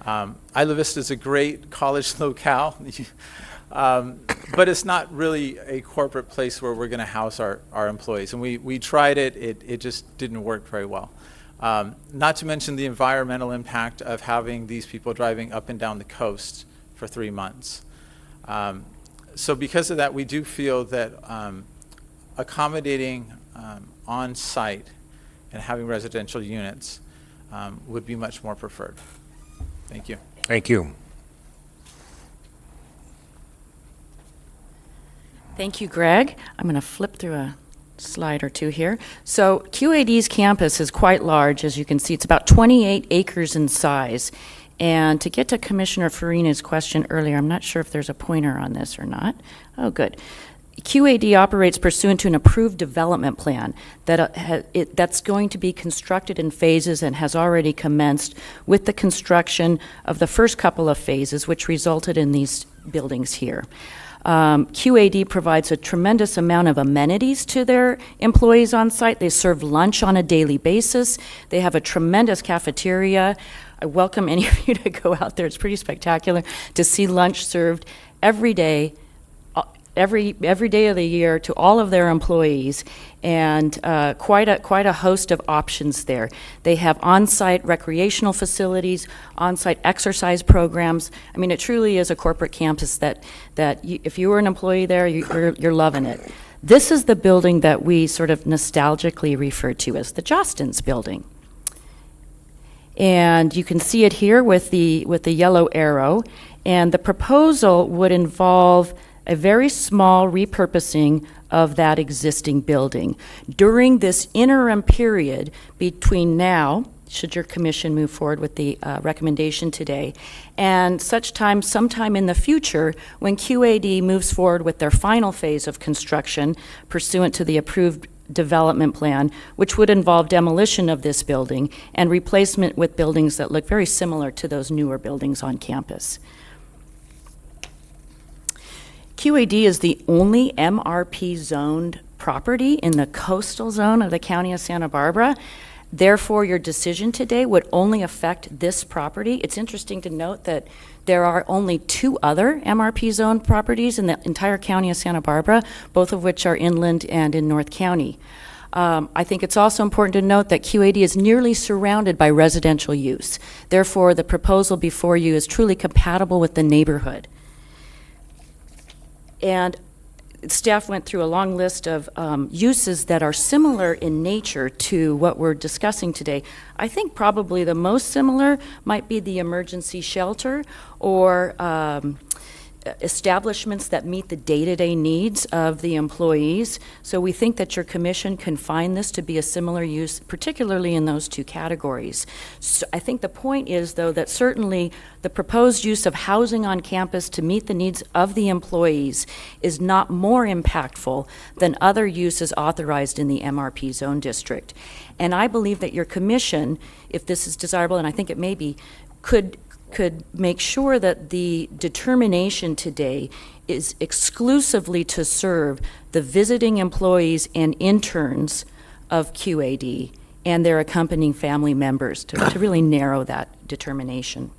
Isla Vista is a great college locale, but it's not really a corporate place where we're going to house our employees. And we tried it, it just didn't work very well. Not to mention the environmental impact of having these people driving up and down the coast for 3 months. So because of that, we do feel that accommodating on-site and having residential units would be much more preferred. Thank you. Thank you. Thank you, Greg. I'm going to flip through a slide or two here. So QAD's campus is quite large, as you can see. It's about 28 acres in size. And to get to Commissioner Farina's question earlier, I'm not sure if there's a pointer on this or not. Oh, good. QAD operates pursuant to an approved development plan that's going to be constructed in phases and has already commenced with the construction of the first couple of phases, which resulted in these buildings here. QAD provides a tremendous amount of amenities to their employees on site. They serve lunch on a daily basis. They have a tremendous cafeteria. I welcome any of you to go out there. It's pretty spectacular to see lunch served every day, every day of the year to all of their employees, and quite a host of options there. They have on-site recreational facilities, on-site exercise programs. I mean, it truly is a corporate campus that if you were an employee there, you're loving it. This is the building that we sort of nostalgically refer to as the Jostens building. And you can see it here with the yellow arrow. And the proposal would involve a very small repurposing of that existing building. During this interim period between now, should your commission move forward with the recommendation today, and sometime in the future, when QAD moves forward with their final phase of construction pursuant to the approved development plan, which would involve demolition of this building and replacement with buildings that look very similar to those newer buildings on campus. QAD is the only MRP zoned property in the coastal zone of the County of Santa Barbara. Therefore, your decision today would only affect this property. It's interesting to note that there are only 2 other MRP zoned properties in the entire County of Santa Barbara, both of which are inland and in North County. I think it's also important to note that QAD is nearly surrounded by residential use. Therefore, the proposal before you is truly compatible with the neighborhood. And staff went through a long list of uses that are similar in nature to what we're discussing today. I think probably the most similar might be the emergency shelter or establishments that meet the day-to-day needs of the employees. So we think that your commission can find this to be a similar use, particularly in those 2 categories. So I think the point is, though, that certainly the proposed use of housing on campus to meet the needs of the employees is not more impactful than other uses authorized in the MRP zone district. And I believe that your commission, if this is desirable, and I think it may be, could make sure that the determination today is exclusively to serve the visiting employees and interns of QAD and their accompanying family members to really narrow that determination.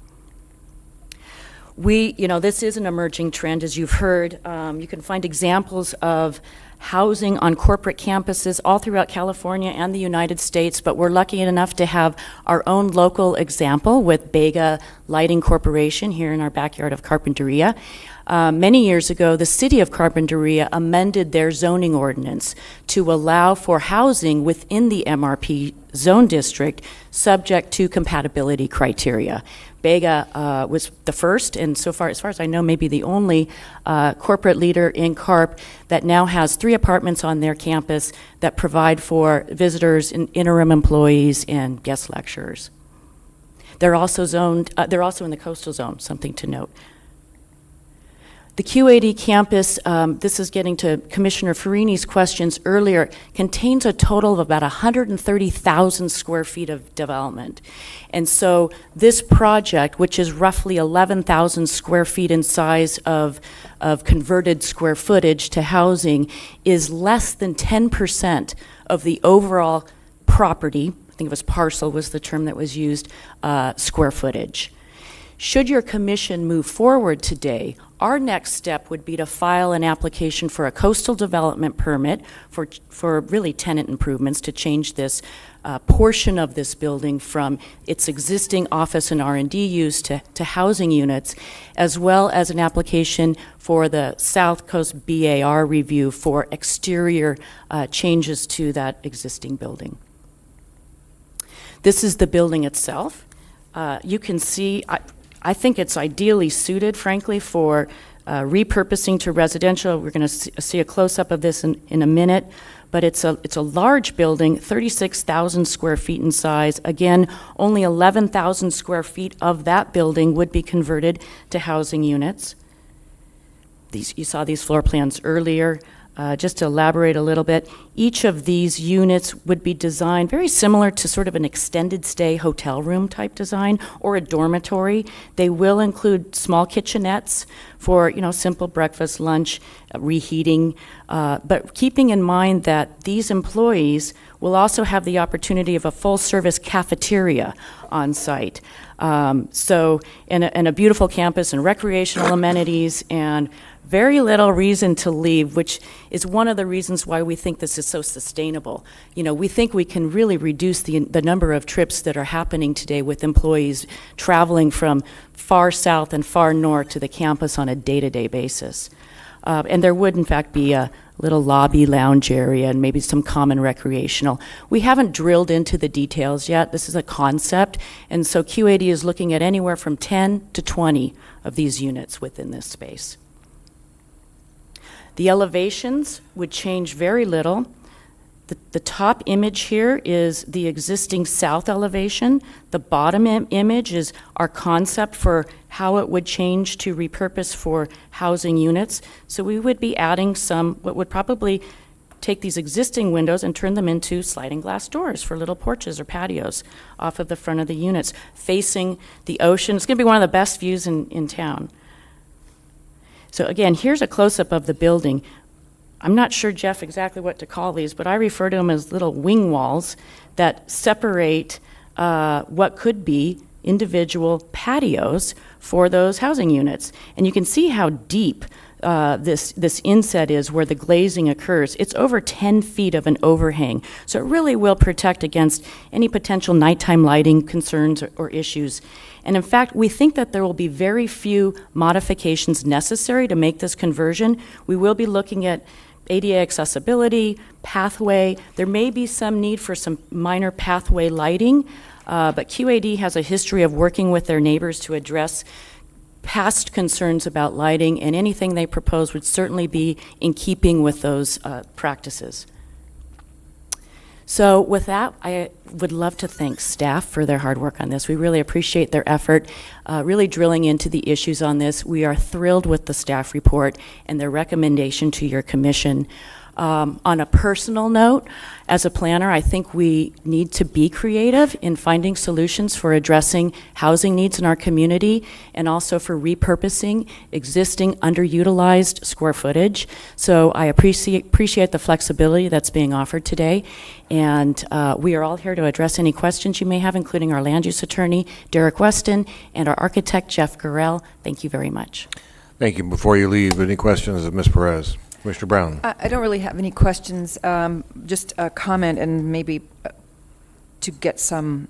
This is an emerging trend, as you've heard. You can find examples of housing on corporate campuses all throughout California and the United States, but we're lucky enough to have our own local example with Bega Lighting Corporation here in our backyard of Carpinteria. Many years ago, the city of Carpinteria amended their zoning ordinance to allow for housing within the MRP zone district subject to compatibility criteria. Bega was the first, and so far, as far as I know, maybe the only corporate leader in CARP that now has 3 apartments on their campus that provide for visitors, and interim employees, and guest lecturers. They're also zoned. They're also in the coastal zone. Something to note. The QAD campus, this is getting to Commissioner Farini's questions earlier, contains a total of about 130,000 square feet of development. And so this project, which is roughly 11,000 square feet in size of converted square footage to housing, is less than 10% of the overall property, I think it was parcel was the term that was used, square footage. Should your commission move forward today, our next step would be to file an application for a coastal development permit for really tenant improvements to change this portion of this building from its existing office and R&D use to housing units, as well as an application for the South Coast BAR review for exterior changes to that existing building. This is the building itself. You can see, I think it's ideally suited, frankly, for repurposing to residential. We're going to see a close-up of this in a minute, but it's a large building, 36,000 square feet in size. Again, only 11,000 square feet of that building would be converted to housing units. You saw these floor plans earlier. Just to elaborate a little bit, each of these units would be designed very similar to sort of an extended stay hotel room type design or a dormitory. They will include small kitchenettes for, simple breakfast, lunch, reheating, but keeping in mind that these employees will also have the opportunity of a full-service cafeteria on site. And a beautiful campus and recreational amenities and very little reason to leave, which is one of the reasons why we think this is so sustainable. We think we can really reduce the number of trips that are happening today with employees traveling from far south and far north to the campus on a day-to-day basis. And there would, in fact, be a little lobby lounge area and maybe some common recreational. We haven't drilled into the details yet. This is a concept, and so QAD is looking at anywhere from 10 to 20 of these units within this space. The elevations would change very little. The top image here is the existing south elevation. The bottom image is our concept for how it would change to repurpose for housing units. So we would be adding what would probably take these existing windows and turn them into sliding glass doors for little porches or patios off of the front of the units, facing the ocean. It's going to be one of the best views in town. So again, here's a close-up of the building. I'm not sure, Jeff, exactly what to call these, but I refer to them as little wing walls that separate what could be individual patios for those housing units. And you can see how deep this inset is where the glazing occurs. It's over 10 feet of an overhang, so it really will protect against any potential nighttime lighting concerns or issues. And in fact, we think that there will be very few modifications necessary to make this conversion. We will be looking at ADA accessibility, pathway. There may be some need for some minor pathway lighting, but QAD has a history of working with their neighbors to address past concerns about lighting, and anything they propose would certainly be in keeping with those practices. So with that, I would love to thank staff for their hard work on this. We really appreciate their effort, really drilling into the issues on this. We are thrilled with the staff report and their recommendation to your commission. On a personal note, as a planner, I think we need to be creative in finding solutions for addressing housing needs in our community and also for repurposing existing underutilized square footage. So I appreciate the flexibility that's being offered today. And we are all here to address any questions you may have, including our land use attorney, Derek Weston, and our architect, Jeff Gurrell. Thank you very much. Thank you. Before you leave, any questions of Ms. Perez? Mr. Brown. I don't really have any questions, just a comment and maybe to get some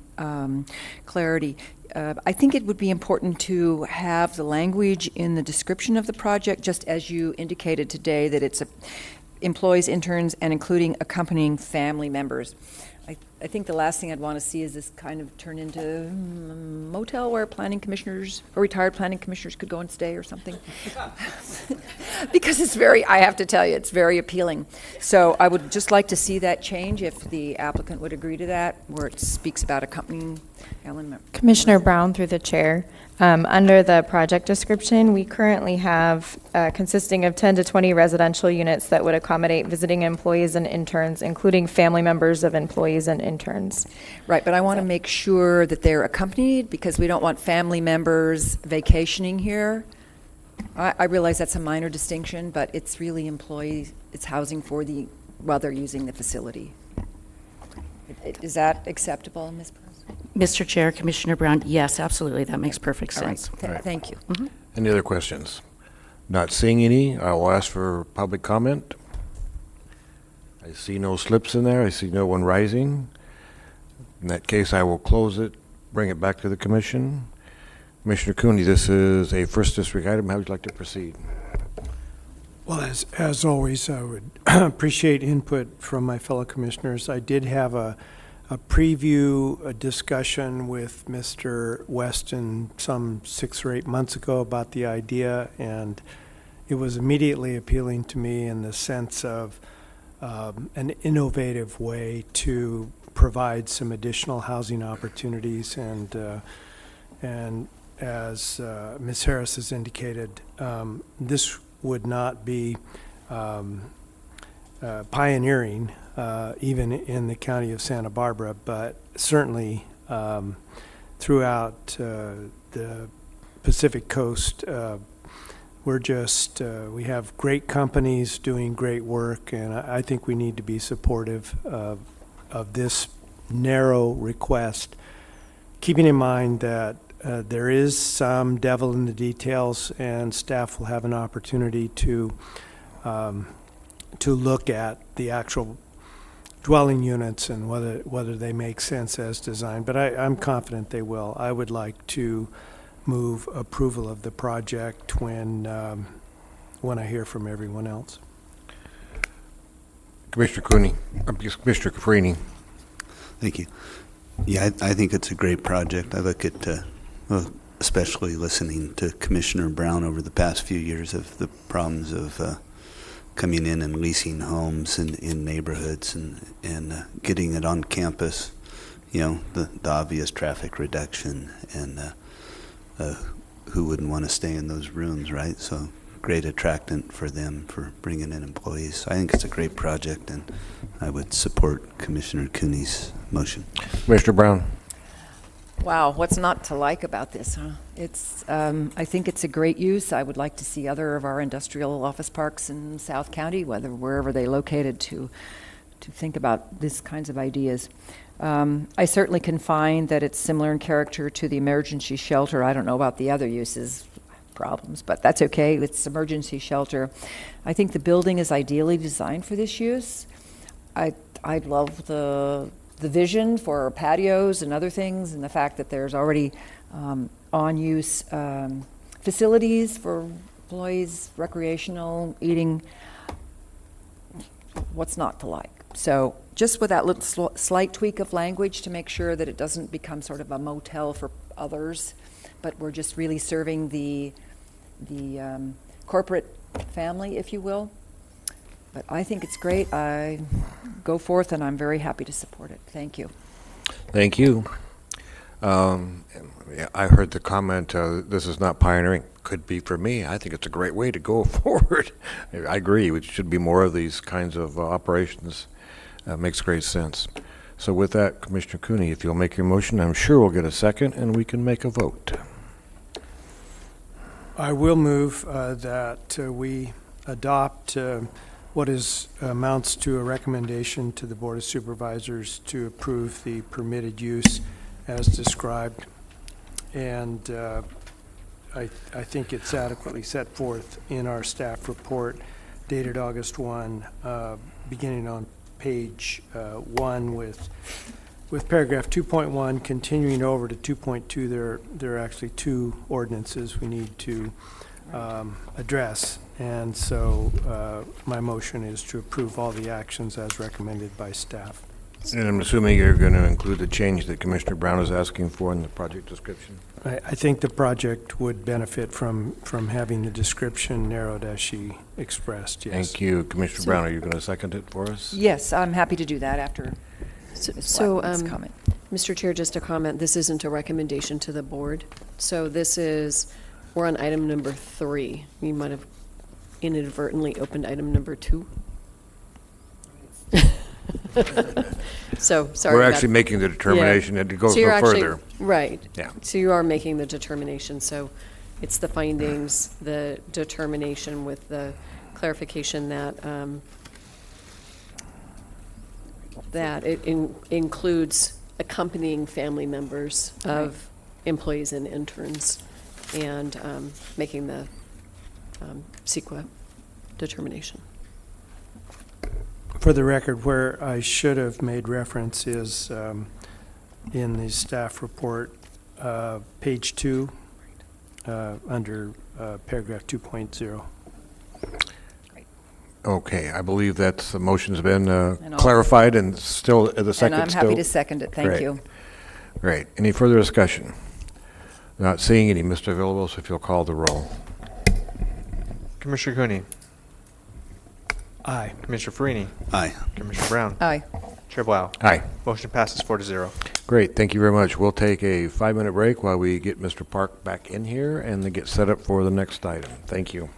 clarity. I think it would be important to have the language in the description of the project, just as you indicated today, that it's employees, interns, and including accompanying family members. I think the last thing I'd want to see is this kind of turn into a motel where planning commissioners or retired planning commissioners could go and stay or something. Because it's I have to tell you, it's very appealing. So I would just like to see that change if the applicant would agree to that, where it speaks about accompanying Ellen. Commissioner Brown, through the chair. Under the project description, we currently have consisting of 10 to 20 residential units that would accommodate visiting employees and interns, including family members of employees and interns. Right, but I want to make sure that they're accompanied because we don't want family members vacationing here. I realize that's a minor distinction, but it's really employees, it's housing for while they're using the facility. Is that acceptable, Ms. Perez? Mr. Chair, Commissioner Brown, yes, absolutely. That makes perfect All right, sense. thank you. Any other questions? Not seeing any, I will ask for public comment. I see no slips in there. I see no one rising. In that case, I will close it, bring it back to the commission. Commissioner Cooney, this is a first district item. How would you like to proceed? Well, as always, I would appreciate input from my fellow commissioners. I did have a preview, a discussion with Mr. Weston some 6 or 8 months ago about the idea, and it was immediately appealing to me in the sense of an innovative way to provide some additional housing opportunities, and as Ms. Harris has indicated, this would not be pioneering even in the county of Santa Barbara, but certainly throughout the Pacific Coast. We have great companies doing great work, and I think we need to be supportive of this narrow request, keeping in mind that there is some devil in the details, and staff will have an opportunity to look at the actual dwelling units and whether they make sense as designed. But I'm confident they will. I would like to move approval of the project when I hear from everyone else. Commissioner Cooney, Commissioner Caprini. Thank you. Yeah, I think it's a great project. I look at, especially listening to Commissioner Brown over the past few years of the problems of coming in and leasing homes in neighborhoods and getting it on campus, the obvious traffic reduction, and who wouldn't want to stay in those rooms, right? So great attractant for them for bringing in employees. I think it's a great project, and I would support Commissioner Cooney's motion. Commissioner Brown. Wow, what's not to like about this, huh? I think it's a great use. I would like to see other of our industrial office parks in South County, wherever they're located, to think about these kinds of ideas. I certainly can find that it's similar in character to the emergency shelter. I don't know about the other uses, problems, but that's okay. It's emergency shelter. I think the building is ideally designed for this use. I love the vision for patios and other things, and the fact that there's already on-use facilities for employees, recreational, eating. What's not to like? So just with that little slight tweak of language to make sure that it doesn't become sort of a motel for others, but we're just really serving the corporate family, if you will. But I think it's great. I go forth, and I'm very happy to support it. Thank you. Thank you. I heard the comment, this is not pioneering. Could be for me. I think it's a great way to go forward. I agree. It should be more of these kinds of operations. Makes great sense. So with that, Commissioner Cooney, if you'll make your motion, I'm sure we'll get a second, and we can make a vote. I will move that we adopt what amounts to a recommendation to the Board of Supervisors to approve the permitted use as described. And I think it's adequately set forth in our staff report dated August 1, beginning on page 1 with paragraph 2.1 continuing over to 2.2. There are actually 2 ordinances we need to address. And so my motion is to approve all the actions as recommended by staff. And I'm assuming you're going to include the change that Commissioner Brown is asking for in the project description? I think the project would benefit from having the description narrowed as she expressed, yes. Thank you. Commissioner Brown, are you going to second it for us? Yes, I'm happy to do that after Ms. comment. Mr. Chair, just a comment. This isn't a recommendation to the board. So we're on item number 3. You might have inadvertently opened item number 2. So, sorry. We're actually making the determination that it goes no further. Right. Yeah. So you are making the determination. So it's the findings, the determination with the clarification that that it includes accompanying family members of employees and interns, and making the CEQA determination. For the record, where I should have made reference is in the staff report, page 2, under paragraph 2.0. Okay, I believe that the motion's been I'll- clarified and still, the second And I'm still. happy to second it, thank Great. you. Great. Any further discussion? Not seeing any. Mr. Villalobos, if you'll call the roll. Commissioner Cooney. Aye. Commissioner Farini. Aye. Commissioner Brown. Aye. Chair Blau. Aye. Motion passes 4-0. Great, thank you very much. We'll take a 5-minute break while we get Mr. Park back in here and then get set up for the next item. Thank you.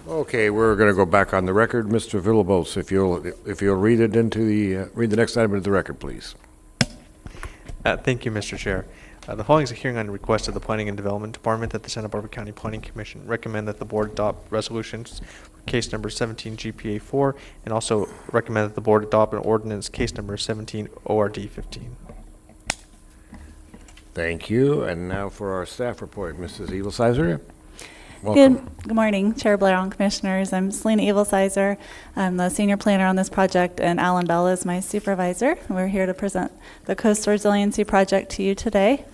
Okay, we're going to go back on the record. Mr. Villalobos, if you'll read it into the, read the next item into the record, please. Thank you, Mr. Chair. The following is a hearing on the request of the Planning and Development Department that the Santa Barbara County Planning Commission recommend that the board adopt resolutions for case number 17 GPA 4 and also recommend that the board adopt an ordinance case number 17 ORD 15. Thank you. And now for our staff report, Mrs. Evelsizer. Welcome. Good morning, Chair Blair and Commissioners. I'm Selena Evelsizer. I'm the senior planner on this project, and Alan Bell is my supervisor. We're here to present the Coastal Resiliency Project to you today.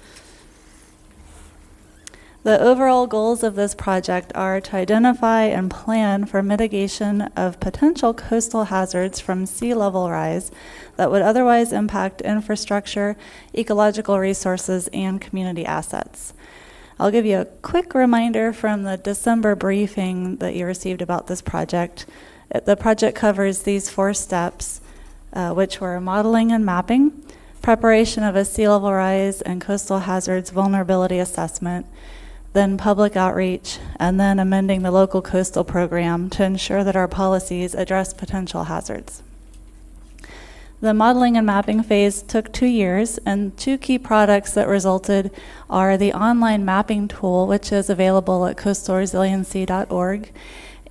The overall goals of this project are to identify and plan for mitigation of potential coastal hazards from sea level rise that would otherwise impact infrastructure, ecological resources, and community assets. I'll give you a quick reminder from the December briefing that you received about this project. The project covers these 4 steps, which were modeling and mapping, preparation of a sea level rise and coastal hazards vulnerability assessment, then public outreach, and then amending the local coastal program to ensure that our policies address potential hazards. The modeling and mapping phase took 2 years, and 2 key products that resulted are the online mapping tool, which is available at coastalresiliency.org,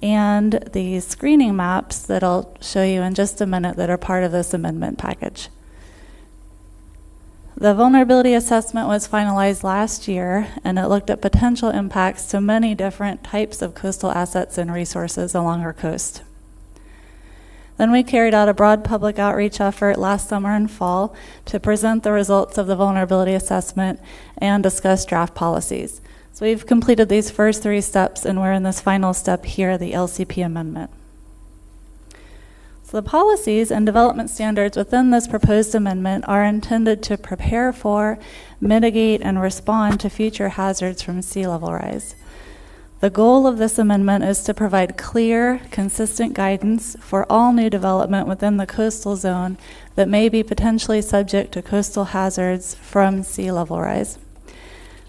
and the screening maps that I'll show you in just a minute that are part of this amendment package. The vulnerability assessment was finalized last year, and it looked at potential impacts to many different types of coastal assets and resources along our coast. Then we carried out a broad public outreach effort last summer and fall to present the results of the vulnerability assessment and discuss draft policies. So we've completed these first 3 steps, and we're in this final step here, the LCP amendment. So the policies and development standards within this proposed amendment are intended to prepare for, mitigate, and respond to future hazards from sea level rise. The goal of this amendment is to provide clear, consistent guidance for all new development within the coastal zone that may be potentially subject to coastal hazards from sea level rise.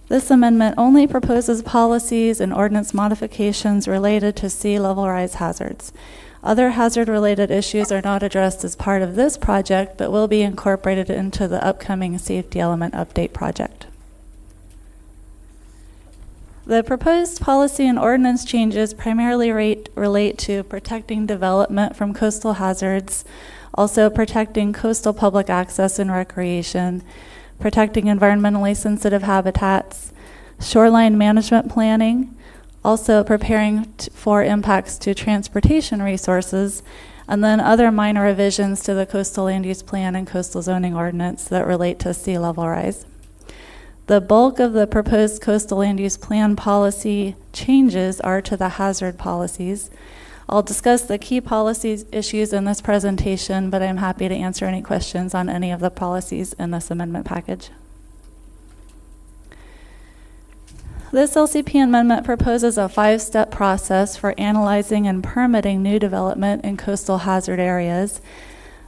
This amendment only proposes policies and ordinance modifications related to sea level rise hazards. Other hazard-related issues are not addressed as part of this project, but will be incorporated into the upcoming Safety Element Update project. The proposed policy and ordinance changes primarily relate to protecting development from coastal hazards, also protecting coastal public access and recreation, protecting environmentally sensitive habitats, shoreline management planning, also preparing for impacts to transportation resources, and then other minor revisions to the coastal land use plan and coastal zoning ordinance that relate to sea level rise. The bulk of the proposed coastal land use plan policy changes are to the hazard policies. I'll discuss the key policies issues in this presentation, but I'm happy to answer any questions on any of the policies in this amendment package. This LCP amendment proposes a 5-step process for analyzing and permitting new development in coastal hazard areas.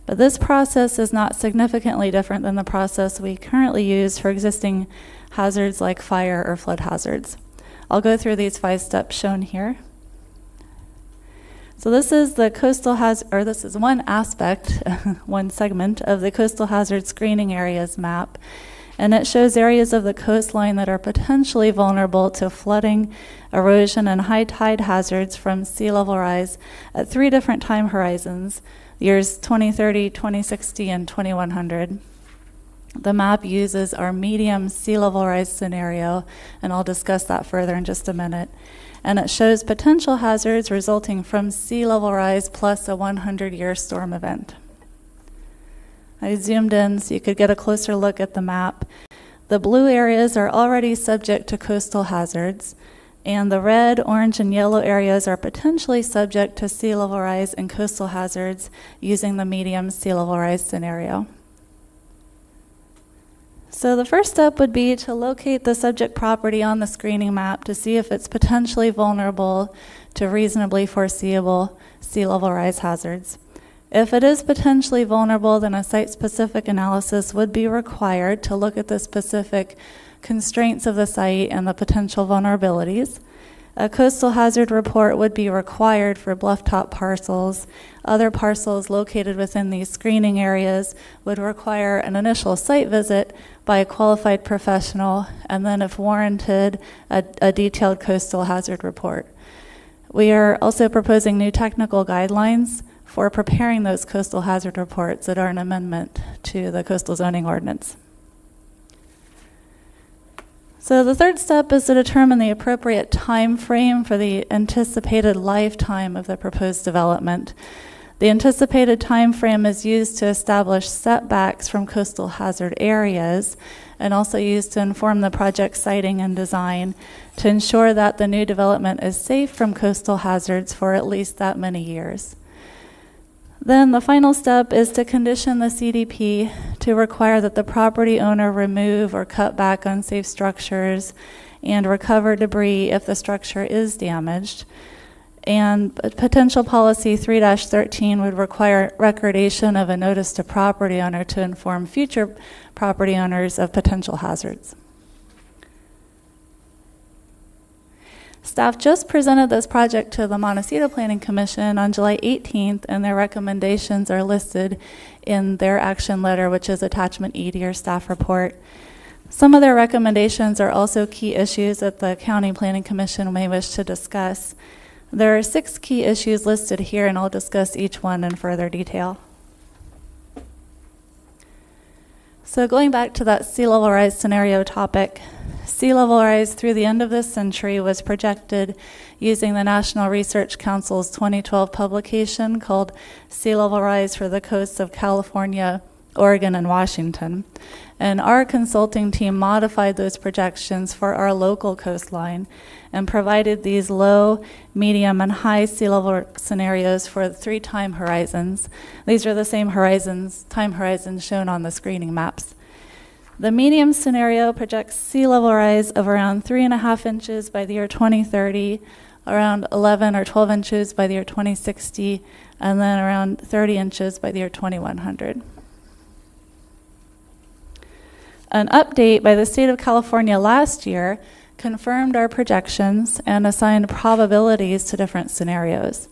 But this process is not significantly different than the process we currently use for existing hazards like fire or flood hazards. I'll go through these 5 steps shown here. So this is the coastal hazard, or this is one aspect, one segment of the coastal hazard screening areas map. And it shows areas of the coastline that are potentially vulnerable to flooding, erosion, and high tide hazards from sea level rise at 3 different time horizons, years 2030, 2060, and 2100. The map uses our medium sea level rise scenario, and I'll discuss that further in just a minute. And it shows potential hazards resulting from sea level rise plus a 100-year storm event. I zoomed in so you could get a closer look at the map. The blue areas are already subject to coastal hazards, and the red, orange, and yellow areas are potentially subject to sea level rise and coastal hazards using the medium sea level rise scenario. So the first step would be to locate the subject property on the screening map to see if it's potentially vulnerable to reasonably foreseeable sea level rise hazards. If it is potentially vulnerable, then a site-specific analysis would be required to look at the specific constraints of the site and the potential vulnerabilities. A coastal hazard report would be required for bluff-top parcels. Other parcels located within these screening areas would require an initial site visit by a qualified professional, and then, if warranted, a detailed coastal hazard report. We are also proposing new technical guidelines for preparing those coastal hazard reports that are an amendment to the coastal zoning ordinance. So the third step is to determine the appropriate time frame for the anticipated lifetime of the proposed development. The anticipated time frame is used to establish setbacks from coastal hazard areas and also used to inform the project siting and design to ensure that the new development is safe from coastal hazards for at least that many years. Then the final step is to condition the CDP to require that the property owner remove or cut back unsafe structures and recover debris if the structure is damaged. And potential policy 3-13 would require recordation of a notice to property owner to inform future property owners of potential hazards. Staff just presented this project to the Montecito Planning Commission on July 18th, and their recommendations are listed in their action letter, which is attachment E to your staff report. Some of their recommendations are also key issues that the County Planning Commission may wish to discuss. There are 6 key issues listed here, and I'll discuss each one in further detail. So going back to that sea level rise scenario topic, sea level rise through the end of this century was projected using the National Research Council's 2012 publication called Sea Level Rise for the Coasts of California, Oregon, and Washington. And our consulting team modified those projections for our local coastline and provided these low, medium, and high sea level scenarios for the 3 time horizons. These are the same time horizons shown on the screening maps. The medium scenario projects sea level rise of around 3.5 inches by the year 2030, around 11 or 12 inches by the year 2060, and then around 30 inches by the year 2100. An update by the state of California last year confirmed our projections and assigned probabilities to different scenarios.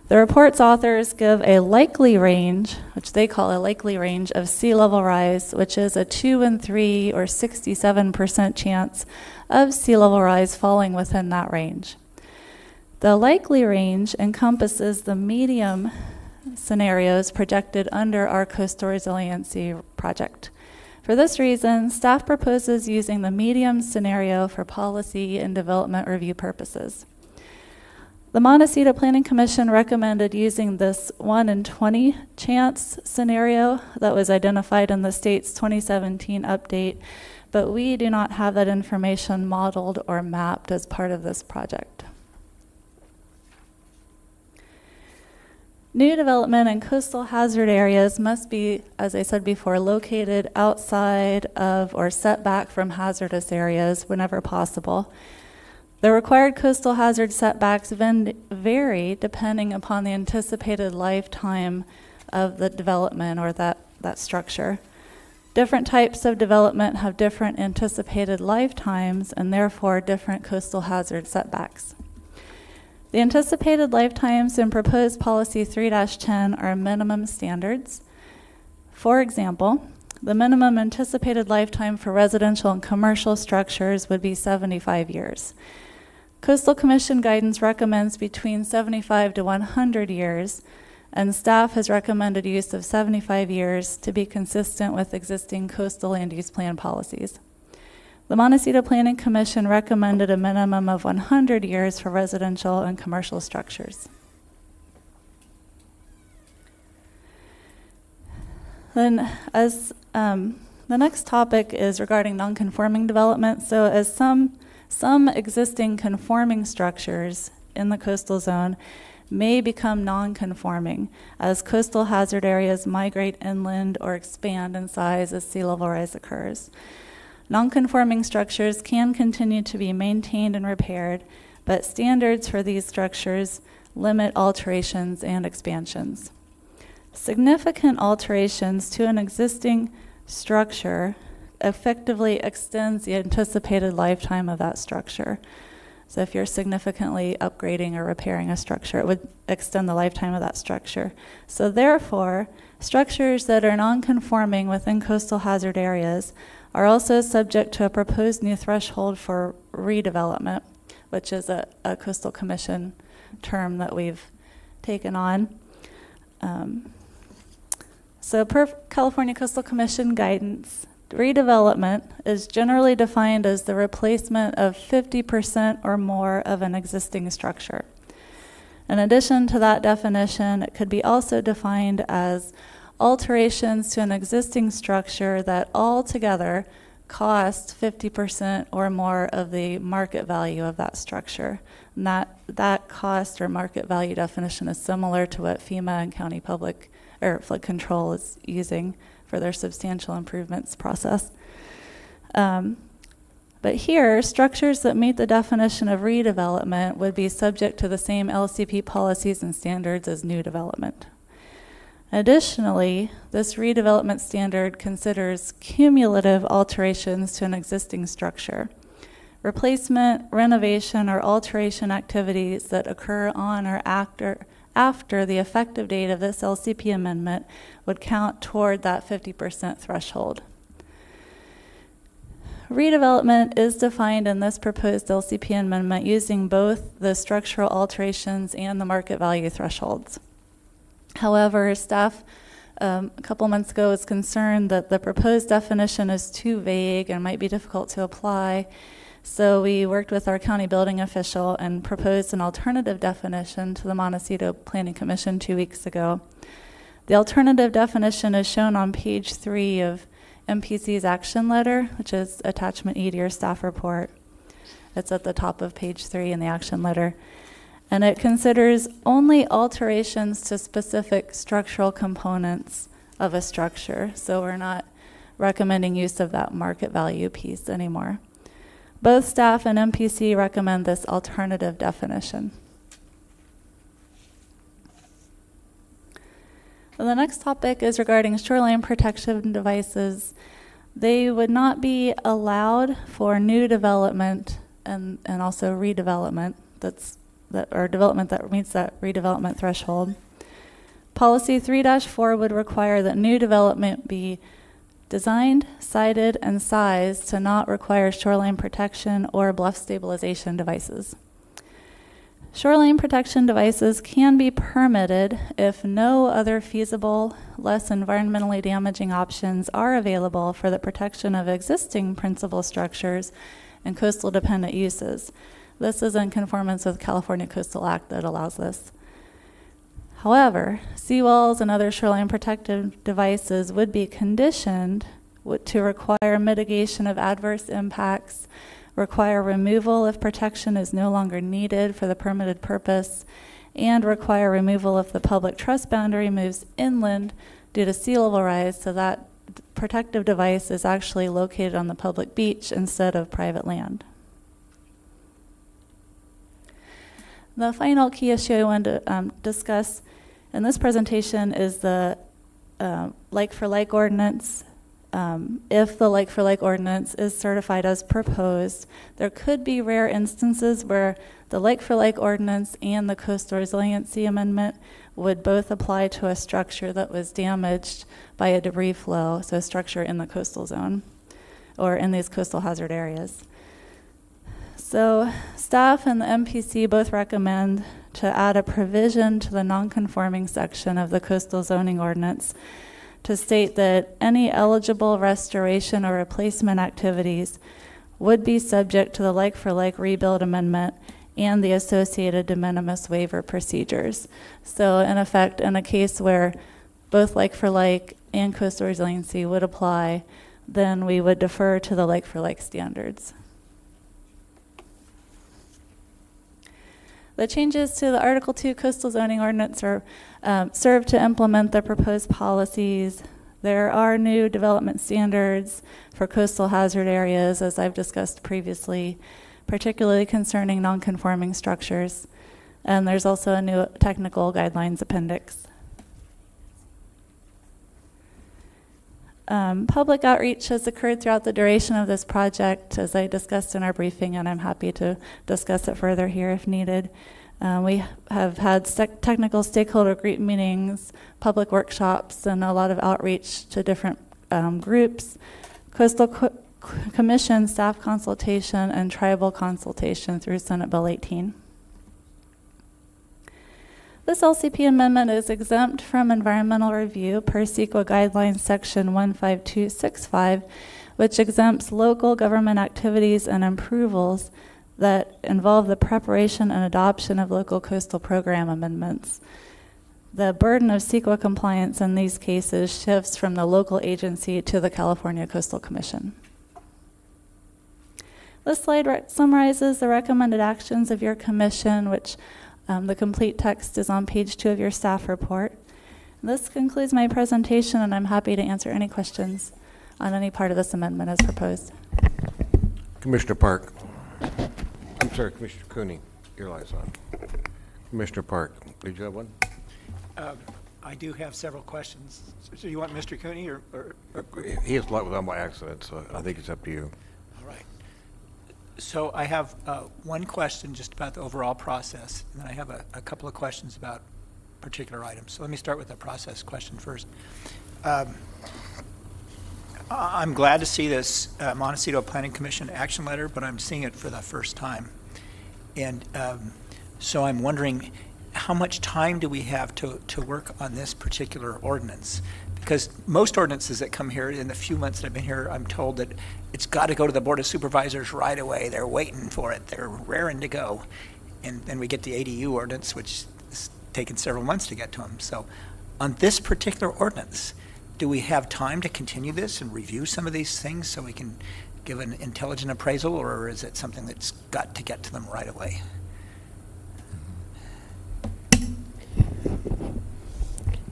The report's authors give a likely range, which they call a likely range, of sea level rise, which is a 2 in 3 or 67% chance of sea level rise falling within that range. The likely range encompasses the medium scenarios projected under our coastal resiliency project. For this reason, staff proposes using the medium scenario for policy and development review purposes. The Montecito Planning Commission recommended using this 1 in 20 chance scenario that was identified in the state's 2017 update, but we do not have that information modeled or mapped as part of this project. New development in coastal hazard areas must be, as I said before, located outside of or set back from hazardous areas whenever possible. The required coastal hazard setbacks vary depending upon the anticipated lifetime of the development or that structure. Different types of development have different anticipated lifetimes and therefore different coastal hazard setbacks. The anticipated lifetimes in proposed policy 3-10 are minimum standards. For example, the minimum anticipated lifetime for residential and commercial structures would be 75 years. Coastal Commission guidance recommends between 75 to 100 years, and staff has recommended use of 75 years to be consistent with existing coastal land use plan policies. The Montecito Planning Commission recommended a minimum of 100 years for residential and commercial structures. Then, as the next topic is regarding non-conforming development. So as some existing conforming structures in the coastal zone may become non-conforming as coastal hazard areas migrate inland or expand in size as sea level rise occurs. Non-conforming structures can continue to be maintained and repaired, but standards for these structures limit alterations and expansions. Significant alterations to an existing structure effectively extends the anticipated lifetime of that structure. So if you're significantly upgrading or repairing a structure, it would extend the lifetime of that structure. So therefore, structures that are non-conforming within coastal hazard areas are also subject to a proposed new threshold for redevelopment, which is a Coastal Commission term that we've taken on. So per California Coastal Commission guidance, redevelopment is generally defined as the replacement of 50% or more of an existing structure. In addition to that definition, it could be also defined as alterations to an existing structure that altogether cost 50% or more of the market value of that structure. And that cost or market value definition is similar to what FEMA and County Public or Flood Control is using for their substantial improvements process. But here, structures that meet the definition of redevelopment would be subject to the same LCP policies and standards as new development. Additionally, this redevelopment standard considers cumulative alterations to an existing structure. Replacement, renovation, or alteration activities that occur on or after the effective date of this LCP amendment would count toward that 50% threshold. Redevelopment is defined in this proposed LCP amendment using both the structural alterations and the market value thresholds. However, staff a couple months ago was concerned that the proposed definition is too vague and might be difficult to apply. So we worked with our county building official and proposed an alternative definition to the Montecito Planning Commission 2 weeks ago. The alternative definition is shown on page 3 of MPC's action letter, which is attachment E to your staff report. It's at the top of page 3 in the action letter. And it considers only alterations to specific structural components of a structure. So we're not recommending use of that market value piece anymore. Both staff and MPC recommend this alternative definition. The next topic is regarding shoreline protection devices. They would not be allowed for new development and also redevelopment or development that meets that redevelopment threshold. Policy 3-4 would require that new development be designed, sited, and sized to not require shoreline protection or bluff stabilization devices. Shoreline protection devices can be permitted if no other feasible, less environmentally damaging options are available for the protection of existing principal structures and coastal dependent uses. This is in conformance with the California Coastal Act that allows this. However, seawalls and other shoreline protective devices would be conditioned to require mitigation of adverse impacts, require removal if protection is no longer needed for the permitted purpose, and require removal if the public trust boundary moves inland due to sea level rise, so that protective device is actually located on the public beach instead of private land. The final key issue I wanted to discuss in this presentation is the like-for-like ordinance. If the like-for-like ordinance is certified as proposed, there could be rare instances where the like-for-like ordinance and the coastal resiliency amendment would both apply to a structure that was damaged by a debris flow, so a structure in the coastal zone or in these coastal hazard areas. So staff and the MPC both recommend to add a provision to the non-conforming section of the coastal zoning ordinance to state that any eligible restoration or replacement activities would be subject to the like-for-like rebuild amendment and the associated de minimis waiver procedures. So in effect, in a case where both like-for-like and coastal resiliency would apply, then we would defer to the like-for-like standards. The changes to the Article 2 Coastal Zoning Ordinance are serve to implement the proposed policies. There are new development standards for coastal hazard areas, as I've discussed previously, particularly concerning non-conforming structures. And there's also a new technical guidelines appendix. Public outreach has occurred throughout the duration of this project, as I discussed in our briefing, and I'm happy to discuss it further here if needed. We have had technical stakeholder group meetings, public workshops, and a lot of outreach to different groups, Coastal Commission staff consultation, and tribal consultation through Senate Bill 18. This LCP amendment is exempt from environmental review per CEQA guidelines section 15265, which exempts local government activities and approvals that involve the preparation and adoption of local coastal program amendments. The burden of CEQA compliance in these cases shifts from the local agency to the California Coastal Commission. This slide summarizes the recommended actions of your commission, which the complete text is on page 2 of your staff report. This concludes my presentation, and I'm happy to answer any questions on any part of this amendment as proposed. Commissioner Park. I'm sorry, Commissioner Cooney, your light's on. Commissioner Park, did you have one? I do have several questions. So you want Mr. Cooney or? He has light without my accident, so I think it's up to you. All right. So I have one question just about the overall process, and then I have a couple of questions about particular items. So let me start with the process question first. I'm glad to see this Montecito Planning Commission action letter, but I'm seeing it for the first time. And so I'm wondering, how much time do we have to work on this particular ordinance? Because most ordinances that come here, in the few months that I've been here, I'm told that it's got to go to the Board of Supervisors right away. They're waiting for it. They're raring to go. And then we get the ADU ordinance, which has taken several months to get to them. So on this particular ordinance, do we have time to continue this and review some of these things so we can give an intelligent appraisal, or is it something that's got to get to them right away?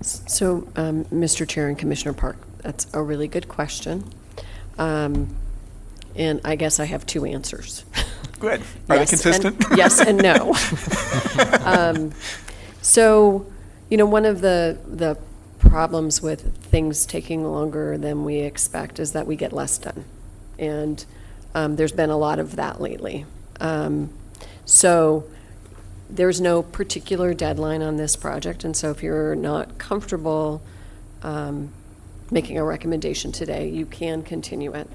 So, Mr. Chair and Commissioner Park, that's a really good question. And I guess I have two answers. Good. Are they consistent? Yes and no. So, you know, one of the problems with things taking longer than we expect is that we get less done. And there's been a lot of that lately. So there's no particular deadline on this project, and so if you're not comfortable making a recommendation today, you can continue it.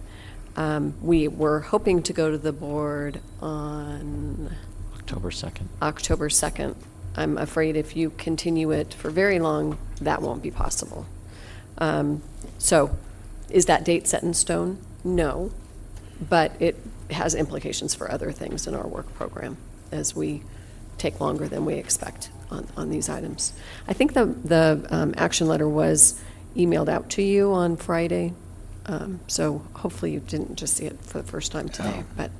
We were hoping to go to the board on October 2nd. October 2nd. I'm afraid if you continue it for very long, that won't be possible. So is that date set in stone? No, but it has implications for other things in our work program as we take longer than we expect on these items. I think the action letter was emailed out to you on Friday, so hopefully you didn't just see it for the first time today, but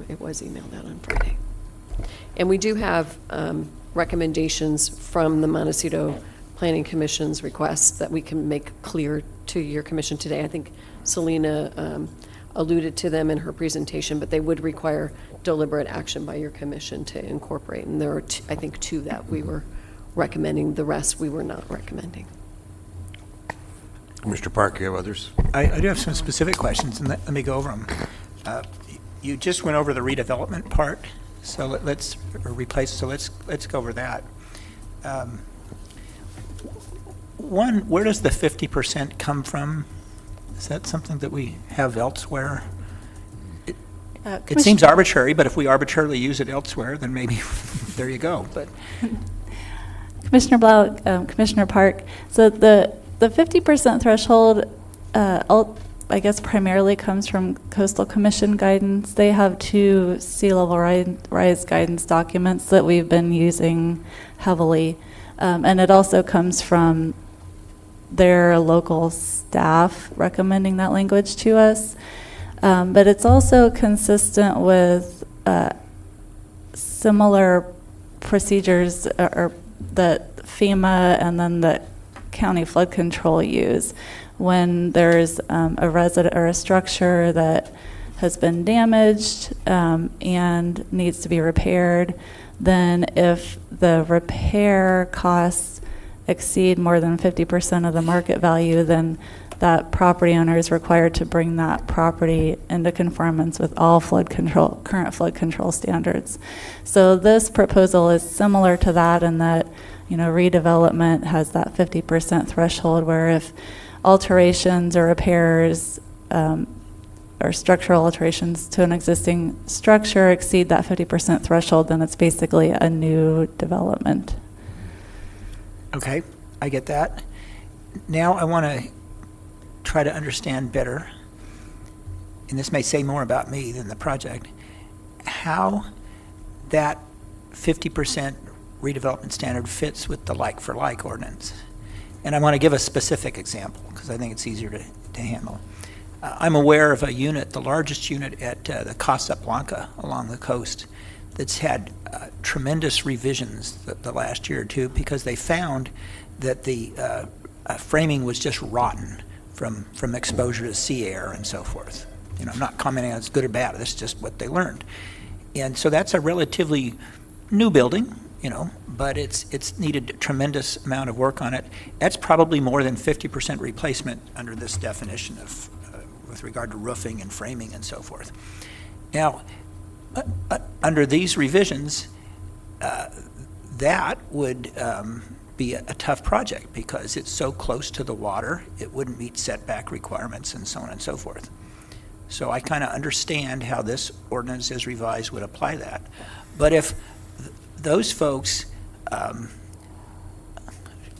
it was emailed out on Friday. And we do have recommendations from the Montecito Planning Commission's requests that we can make clear to your commission today. I think Selena alluded to them in her presentation, but they would require deliberate action by your commission to incorporate. And there are, I think, two that we were recommending. The rest we were not recommending. Mr. Park, you have others? I do have some specific questions, and let me go over them. You just went over the redevelopment part, so let's go over that. One, where does the 50% come from? Is that something that we have elsewhere? It seems arbitrary, but if we arbitrarily use it elsewhere, then maybe there you go. But Commissioner Blau, Commissioner Park, so the 50% threshold, I guess primarily comes from Coastal Commission guidance. They have two sea level rise guidance documents that we've been using heavily. And it also comes from their local staff recommending that language to us. But it's also consistent with similar procedures that FEMA and then the county flood control use when there's a resident or a structure that has been damaged and needs to be repaired. Then if the repair costs exceed more than 50% of the market value, then that property owner is required to bring that property into conformance with all current flood control standards. So this proposal is similar to that in that, redevelopment has that 50% threshold where if alterations or repairs or structural alterations to an existing structure exceed that 50% threshold, then it's basically a new development. Okay, I get that. Now I want to try to understand better, and this may say more about me than the project, how that 50% redevelopment standard fits with the like-for-like ordinance. And I want to give a specific example because I think it's easier to handle. I'm aware of a unit, the largest unit at the Casa Blanca along the coast, that's had tremendous revisions the last year or two because they found that the framing was just rotten from exposure to sea air and so forth. I'm not commenting on it's good or bad. This is just what they learned. And so that's a relatively new building, but it's needed a tremendous amount of work on it. That's probably more than 50% replacement under this definition of with regard to roofing and framing and so forth. Now, under these revisions, that would be a tough project because it's so close to the water, it wouldn't meet setback requirements and so on and so forth. So I kind of understand how this ordinance as revised would apply that. But if those folks, I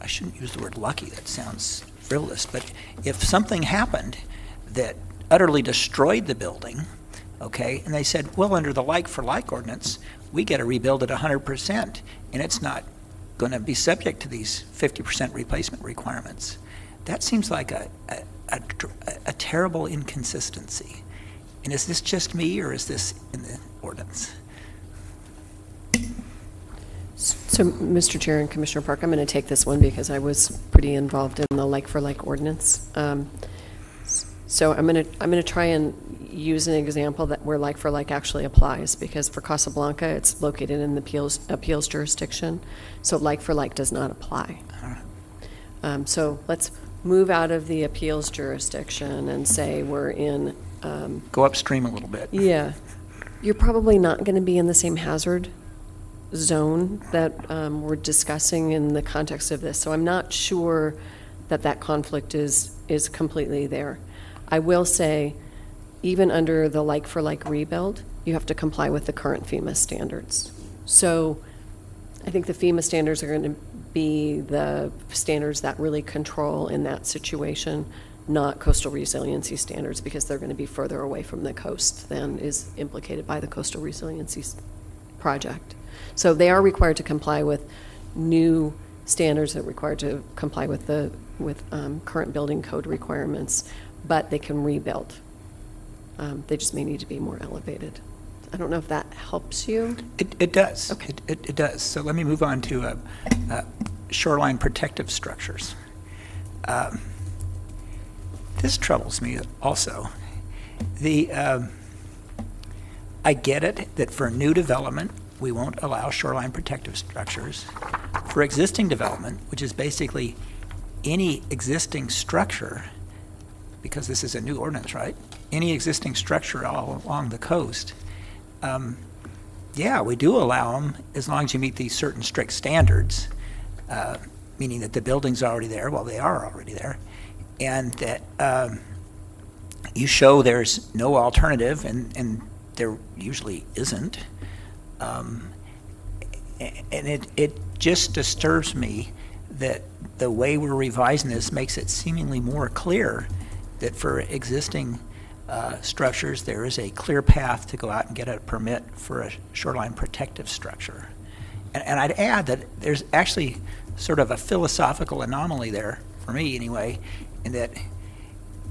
shouldn't use the word lucky, that sounds frivolous, but if something happened that utterly destroyed the building, okay, and they said, well, under the like-for-like ordinance, we get to rebuild at 100%, and it's not going to be subject to these 50% replacement requirements. That seems like a terrible inconsistency. And is this just me, or is this in the ordinance? So, Mr. Chair and Commissioner Park, I'm going to take this one because I was pretty involved in the like-for-like ordinance. So I'm going to try and use an example that where like-for-like actually applies, because for Casablanca, it's located in the appeals jurisdiction, so like-for-like does not apply. So let's move out of the appeals jurisdiction and say we're in... Go upstream a little bit. Yeah. You're probably not going to be in the same hazard zone that we're discussing in the context of this, so I'm not sure that conflict is completely there. I will say, even under the like-for-like rebuild, you have to comply with the current FEMA standards. So I think the FEMA standards are going to be the standards that really control in that situation, not coastal resiliency standards, because they're going to be further away from the coast than is implicated by the coastal resiliency project. So they are required to comply with new standards that are required to comply with current building code requirements, but they can rebuild. They just may need to be more elevated. I don't know if that helps you. It does. Okay. It does. So let me move on to shoreline protective structures. This troubles me also. I get it that for new development, we won't allow shoreline protective structures. For existing development, which is basically any existing structure, because this is a new ordinance, right? Any existing structure all along the coast, yeah, we do allow them as long as you meet these certain strict standards, meaning that the building's already there, well, they are already there, and that you show there's no alternative, and there usually isn't. And it just disturbs me that the way we're revising this makes it seemingly more clear that for existing structures, there is a clear path to go out and get a permit for a shoreline protective structure. And I'd add that there's actually sort of a philosophical anomaly there, for me anyway, in that,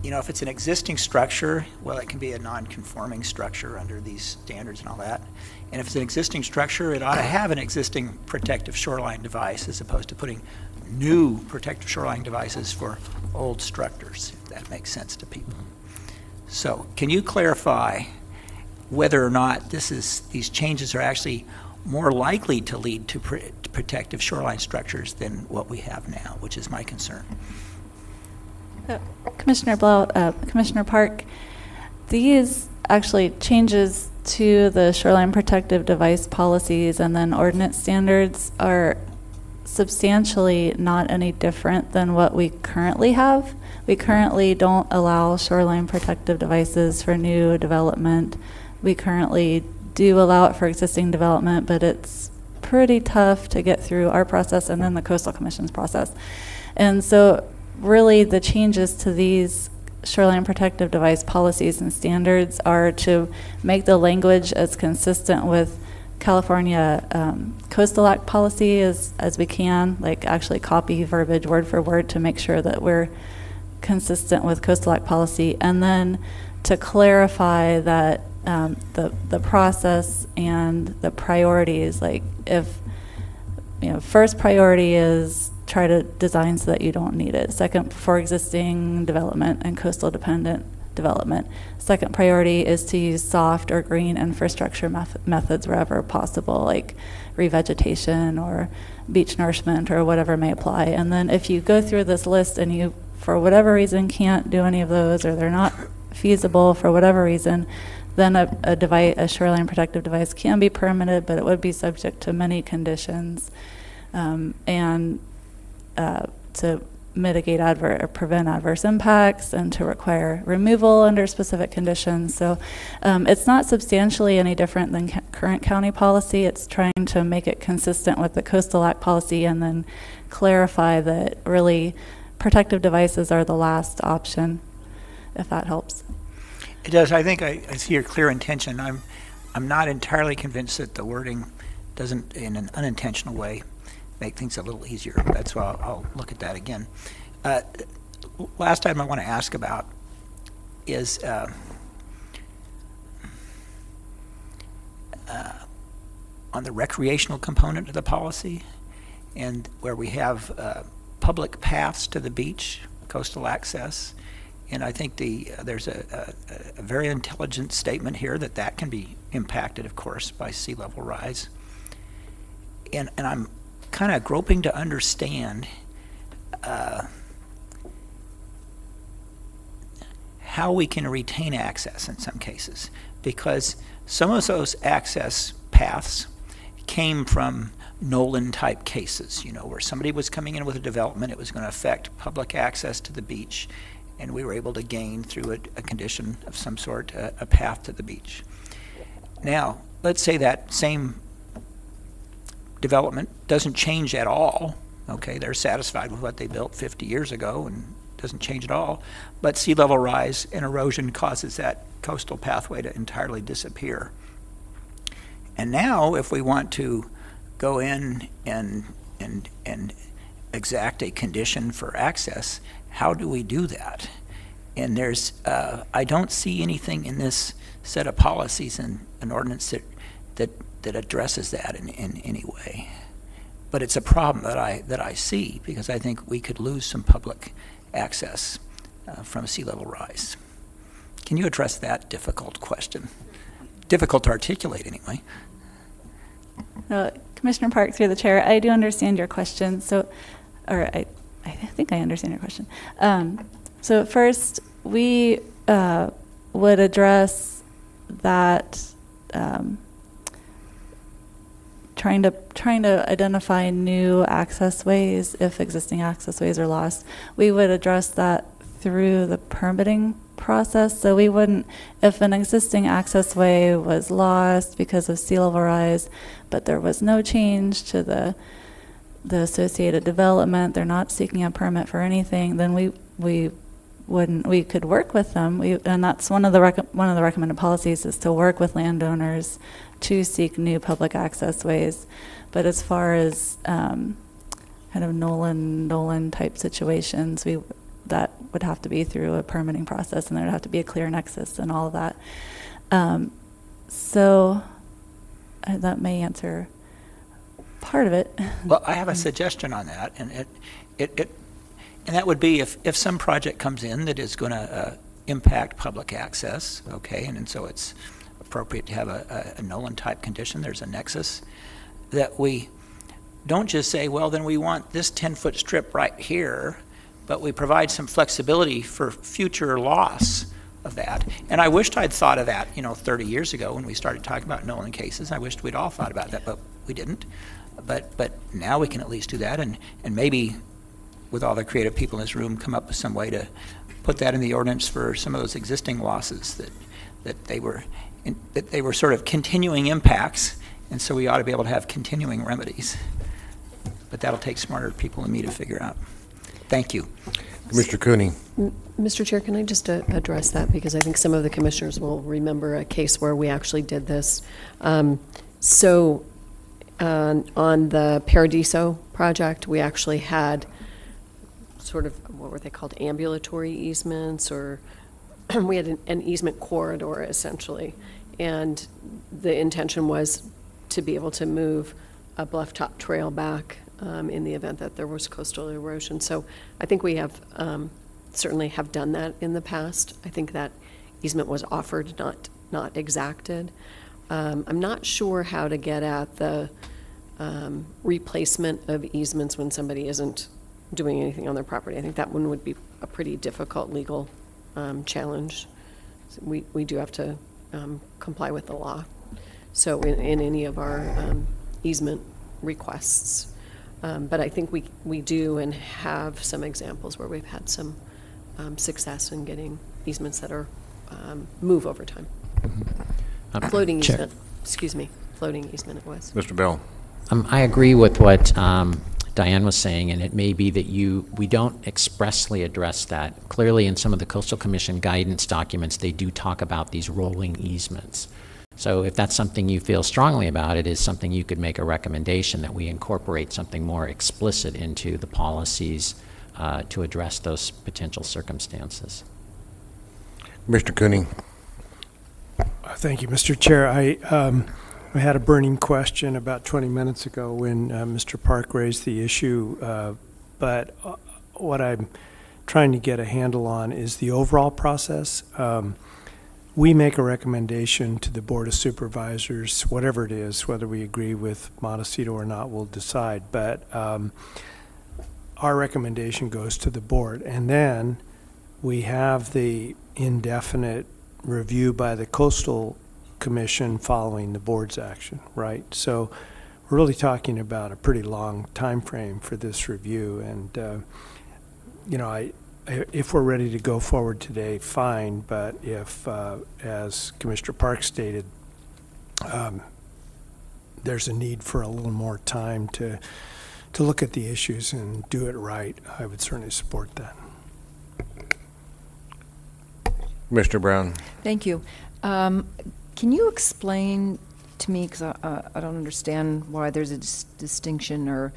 if it's an existing structure, well, it can be a non-conforming structure under these standards and all that. And if it's an existing structure, it ought to have an existing protective shoreline device as opposed to putting new protective shoreline devices for old structures, if that makes sense to people. So can you clarify whether or not these changes are actually more likely to lead to protective shoreline structures than what we have now, which is my concern? Commissioner Blau, Commissioner Park, these actually changes to the shoreline protective device policies and then ordinance standards are substantially not any different than what we currently have. We currently don't allow shoreline protective devices for new development. We currently do allow it for existing development, but it's pretty tough to get through our process and then the Coastal Commission's process. And so really the changes to these shoreline protective device policies and standards are to make the language as consistent with California Coastal Act policy as we can, like actually copy verbiage word for word to make sure that we're consistent with Coastal Act policy, and then to clarify that the process and the priorities, like if, first priority is try to design so that you don't need it. Second, for existing development and coastal dependent development. Second priority is to use soft or green infrastructure methods wherever possible, like revegetation or beach nourishment or whatever may apply. And then if you go through this list and you, for whatever reason, can't do any of those, or they're not feasible for whatever reason, then a shoreline protective device can be permitted, but it would be subject to many conditions and to mitigate or prevent adverse impacts and to require removal under specific conditions. So it's not substantially any different than current county policy. It's trying to make it consistent with the Coastal Act policy and then clarify that really protective devices are the last option, if that helps. It does. I think I see your clear intention. I'm not entirely convinced that the wording doesn't, in an unintentional way, make things a little easier. That's why I'll look at that again. Last item I want to ask about is on the recreational component of the policy, and where we have public paths to the beach, coastal access. And I think there's a very intelligent statement here that can be impacted, of course, by sea level rise. And I'm kind of groping to understand how we can retain access in some cases, because some of those access paths came from Nolan-type cases, where somebody was coming in with a development, it was going to affect public access to the beach, and we were able to gain through a condition of some sort a path to the beach. Now, let's say that same development doesn't change at all. Okay, they're satisfied with what they built 50 years ago and doesn't change at all, but sea level rise and erosion causes that coastal pathway to entirely disappear. And now if we want to go in and exact a condition for access, how do we do that? And there's, I don't see anything in this set of policies and an ordinance that addresses that in any way. But it's a problem that I see, because I think we could lose some public access from sea level rise. Can you address that difficult question? Difficult to articulate anyway. Commissioner Park, through the chair, I do understand your question. So, or I think I understand your question. So first, we would address that trying to identify new access ways if existing access ways are lost. We would address that through the permitting process. So we wouldn't, if an existing access way was lost because of sea level rise, but there was no change to the associated development, they're not seeking a permit for anything, then we could work with them. And that's one of the recommended policies, is to work with landowners to seek new public access ways. But as far as kind of Nolan type situations, that would have to be through a permitting process, and there would have to be a clear nexus and all of that. So that may answer part of it. Well, I have a suggestion on that, and and that would be if some project comes in that is going to impact public access, okay, and so it's appropriate to have a Nolan type condition, there's a nexus, that we don't just say, well, then we want this 10-foot strip right here, but we provide some flexibility for future loss of that. And I wished I'd thought of that, 30 years ago when we started talking about Nolan cases. I wished we'd all thought about that, but we didn't. But now we can at least do that, and maybe with all the creative people in this room, come up with some way to put that in the ordinance for some of those existing losses that they were sort of continuing impacts, and so we ought to be able to have continuing remedies. But that'll take smarter people than me to figure out. Thank you. Mr. Cooney. Mr. Chair, can I just address that, because I think some of the commissioners will remember a case where we actually did this. On the Paradiso project, we actually had sort of, what were they called, ambulatory easements, or we had an easement corridor essentially, and the intention was to be able to move a bluff top trail back in the event that there was coastal erosion. So I think we have certainly have done that in the past. I think that easement was offered, not exacted. I'm not sure how to get at the replacement of easements when somebody isn't doing anything on their property. I think that one would be a pretty difficult legal challenge. So we do have to comply with the law. So in any of our easement requests. But I think we do and have some examples where we've had some success in getting easements that are move over time. Floating easement, excuse me, floating easement it was. Mr. Bell. I agree with what Diane was saying, and it may be that we don't expressly address that. Clearly in some of the Coastal Commission guidance documents, they do talk about these rolling easements. So if that's something you feel strongly about, it is something you could make a recommendation that we incorporate something more explicit into the policies to address those potential circumstances. Mr. Cooney. Thank you, Mr. Chair. I had a burning question about 20 minutes ago when Mr. Park raised the issue, but what I'm trying to get a handle on is the overall process. We make a recommendation to the Board of Supervisors, whatever it is, whether we agree with Montecito or not, we'll decide. But our recommendation goes to the board. And then we have the indefinite review by the Coastal Commission following the board's action, right? So we're really talking about a pretty long time frame for this review. And, if we're ready to go forward today, fine, but if, as Commissioner Park stated, there's a need for a little more time to look at the issues and do it right, I would certainly support that. Mr. Brown. Thank you. Can you explain to me, because I don't understand why there's a distinction or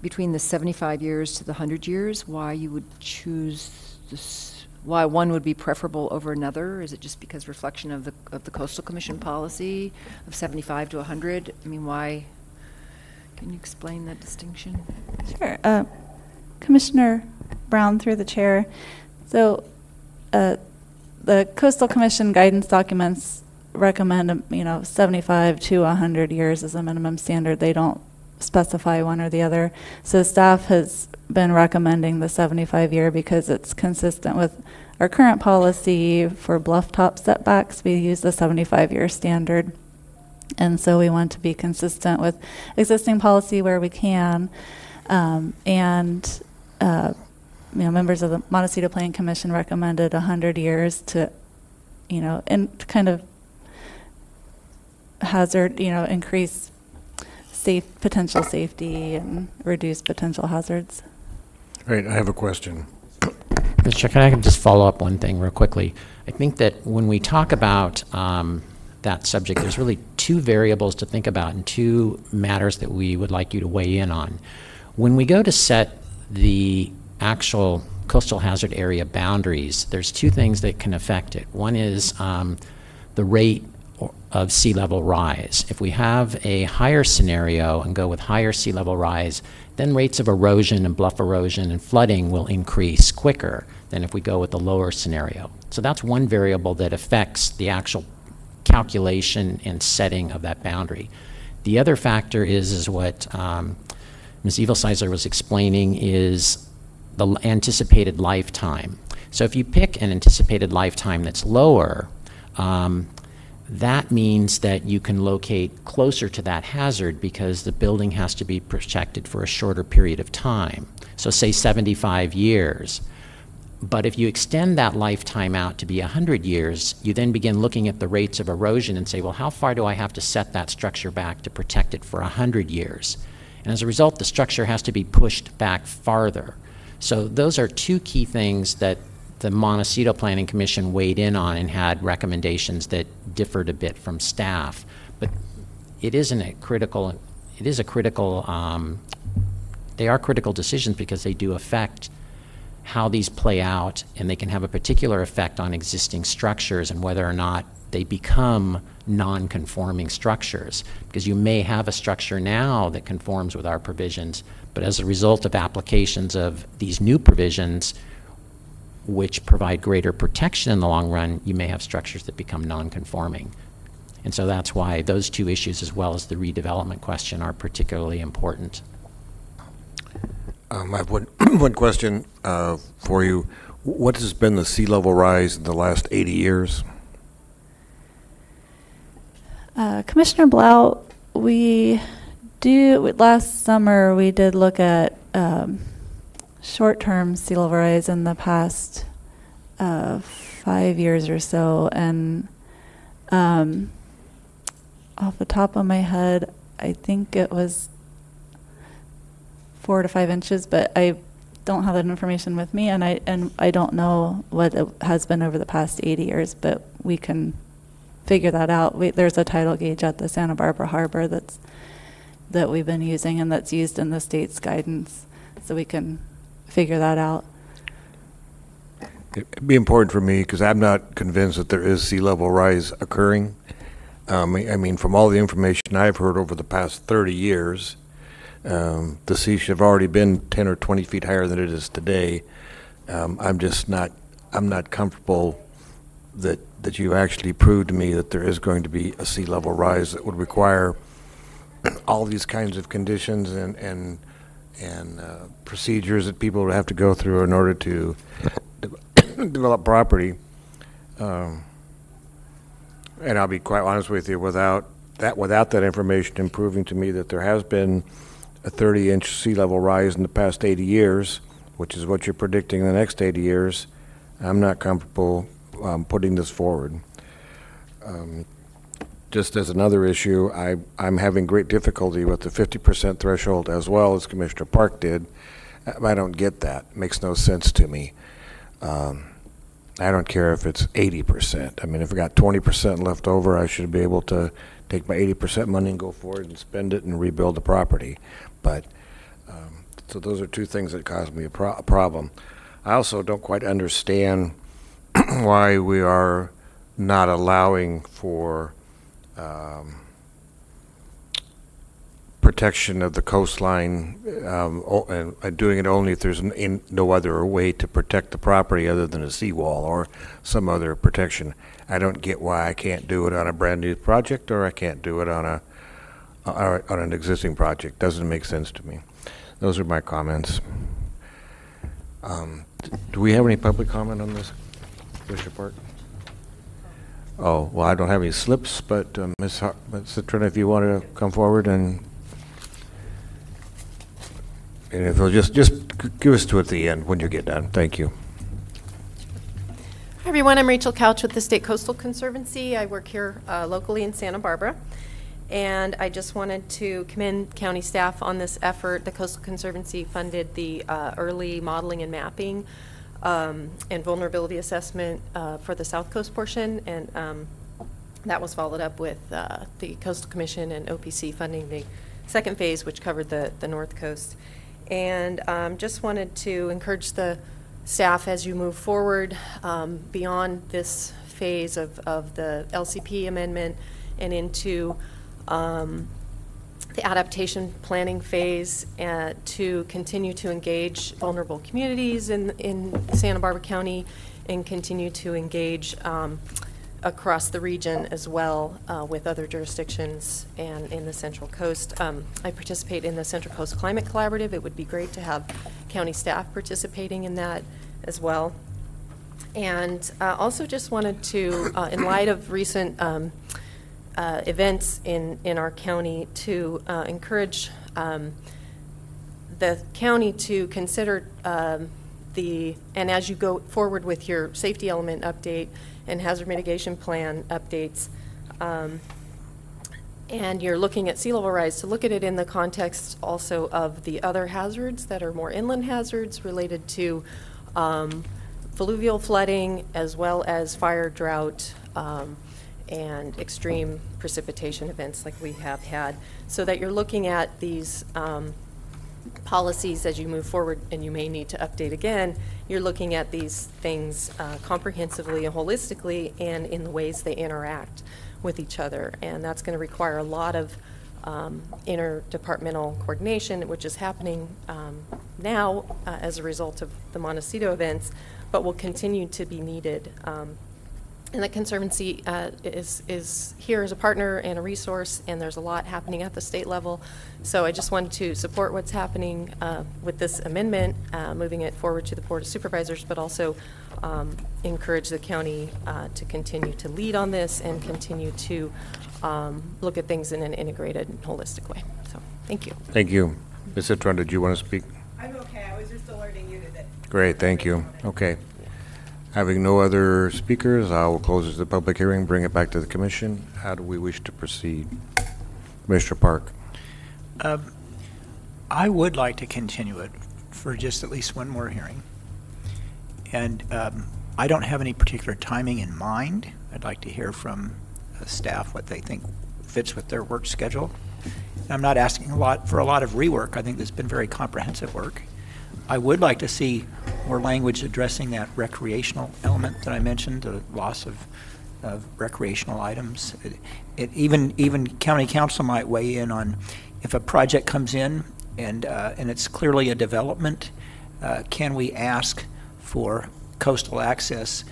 between the 75 years to the 100 years, why you would choose this, why one would be preferable over another? Is it just because reflection of the Coastal Commission policy of 75 to 100? I mean, why? Can you explain that distinction? Sure. Commissioner Brown, through the chair. So the Coastal Commission guidance documents recommend, 75 to 100 years as a minimum standard. They don't specify one or the other. So staff has been recommending the 75-year because it's consistent with our current policy for bluff top setbacks. We use the 75-year standard. And so we want to be consistent with existing policy where we can. Members of the Montecito Planning Commission recommended 100 years to, and kind of hazard, increase potential safety and reduce potential hazards. Right, I have a question. Mr. Chair, can I just follow up one thing real quickly? I think that when we talk about that subject, there's really two variables to think about and two matters that we would like you to weigh in on. When we go to set the actual coastal hazard area boundaries, there's two things that can affect it. One is the rate of sea level rise. If we have a higher scenario and go with higher sea level rise, then rates of erosion and bluff erosion and flooding will increase quicker than if we go with the lower scenario. So that's one variable that affects the actual calculation and setting of that boundary. The other factor is what Ms. Evelsizer was explaining, is the anticipated lifetime. So if you pick an anticipated lifetime that's lower, that means that you can locate closer to that hazard because the building has to be protected for a shorter period of time. So say 75 years. But if you extend that lifetime out to be 100 years, you then begin looking at the rates of erosion and say, well, how far do I have to set that structure back to protect it for 100 years? And as a result, the structure has to be pushed back farther. So those are two key things that the Montecito Planning Commission weighed in on and had recommendations that differed a bit from staff. But it is a critical, they are critical decisions because they do affect how these play out, and they can have a particular effect on existing structures and whether or not they become non-conforming structures. Because you may have a structure now that conforms with our provisions, but as a result of applications of these new provisions, which provide greater protection in the long run, you may have structures that become non-conforming. And so that's why those two issues, as well as the redevelopment question, are particularly important. I have one question for you. What has been the sea level rise in the last 80 years? Commissioner Blau, last summer we did look at short-term sea level rise in the past 5 years or so, and off the top of my head, I think it was 4 to 5 inches, but I don't have that information with me, and I don't know what it has been over the past 80 years, but we can figure that out. There's a tidal gauge at the Santa Barbara Harbor that we've been using and that's used in the state's guidance, so we can figure that out. It'd be important for me because I'm not convinced that there is sea level rise occurring. I mean, from all the information I've heard over the past 30 years, the sea should have already been 10 or 20 feet higher than it is today. I'm not comfortable that you actually proved to me that there is going to be a sea level rise that would require all these kinds of conditions and procedures that people would have to go through in order to develop property. And I'll be quite honest with you, without that information and proving to me that there has been a 30-inch sea level rise in the past 80 years, which is what you're predicting in the next 80 years, I'm not comfortable putting this forward. Just as another issue, I'm having great difficulty with the 50% threshold as well as Commissioner Park did. I don't get that. It makes no sense to me. I don't care if it's 80%. I mean, if I got 20% left over, I should be able to take my 80% money and go forward and spend it and rebuild the property. But so those are two things that cause me a problem. I also don't quite understand why we are not allowing for protection of the coastline and doing it only if there's no other way to protect the property other than a seawall or some other protection. I don't get why I can't do it on a brand new project or I can't do it on an existing project. Doesn't make sense to me. Those are my comments. Do we have any public comment on this, Commissioner Park? Oh, well, I don't have any slips, but Ms. Citrona, if you want to come forward and if you'll just give us to at the end when you get done. Thank you. Hi, everyone. I'm Rachel Couch with the State Coastal Conservancy. I work here locally in Santa Barbara. And I just wanted to commend county staff on this effort. The Coastal Conservancy funded the early modeling and mapping and vulnerability assessment for the South Coast portion. And that was followed up with the Coastal Commission and OPC funding the second phase, which covered the North Coast. And just wanted to encourage the staff as you move forward beyond this phase of the LCP amendment and into the adaptation planning phase to continue to engage vulnerable communities in Santa Barbara County and continue to engage across the region as well with other jurisdictions and in the Central Coast. I participate in the Central Coast Climate Collaborative. It would be great to have county staff participating in that as well. And also just wanted to, in light of recent events in our county, to encourage the county to consider and as you go forward with your safety element update and hazard mitigation plan updates, and you're looking at sea level rise, to look at it in the context also of the other hazards that are more inland hazards related to fluvial flooding, as well as fire, drought, and extreme precipitation events like we have had, so that you're looking at these policies as you move forward, and you may need to update again. You're looking at these things comprehensively and holistically, and in the ways they interact with each other, and that's going to require a lot of interdepartmental coordination, which is happening now as a result of the Montecito events, but will continue to be needed. And the Conservancy is here as a partner and a resource, and there's a lot happening at the state level. So I just wanted to support what's happening with this amendment, moving it forward to the Board of Supervisors, but also encourage the county to continue to lead on this and continue to look at things in an integrated and holistic way. So thank you. Thank you. Ms. Citron, did you want to speak? I'm okay. I was just alerting you to that. Great, thank you. Okay. Having no other speakers, I will close the public hearing, bring it back to the commission. How do we wish to proceed? Commissioner Park. I would like to continue it for just at least one more hearing. And I don't have any particular timing in mind. I'd like to hear from staff what they think fits with their work schedule. I'm not asking for a lot of rework. I think there's been very comprehensive work. I would like to see more language addressing that recreational element that I mentioned, the loss of recreational items. Even county council might weigh in on if a project comes in and it's clearly a development, can we ask for coastal access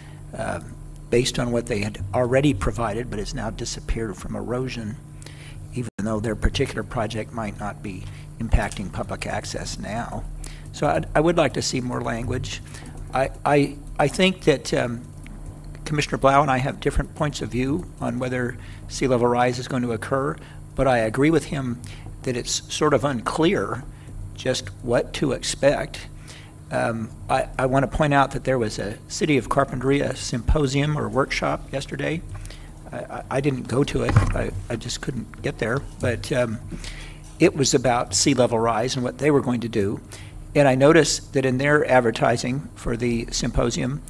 based on what they had already provided but has now disappeared from erosion, even though their particular project might not be impacting public access now. So I would like to see more language. I think that Commissioner Blau and I have different points of view on whether sea level rise is going to occur, but I agree with him that it's sort of unclear just what to expect. I want to point out that there was a City of Carpinteria symposium or workshop yesterday. I didn't go to it. I just couldn't get there, but it was about sea level rise and what they were going to do. And I noticed that in their advertising for the symposium,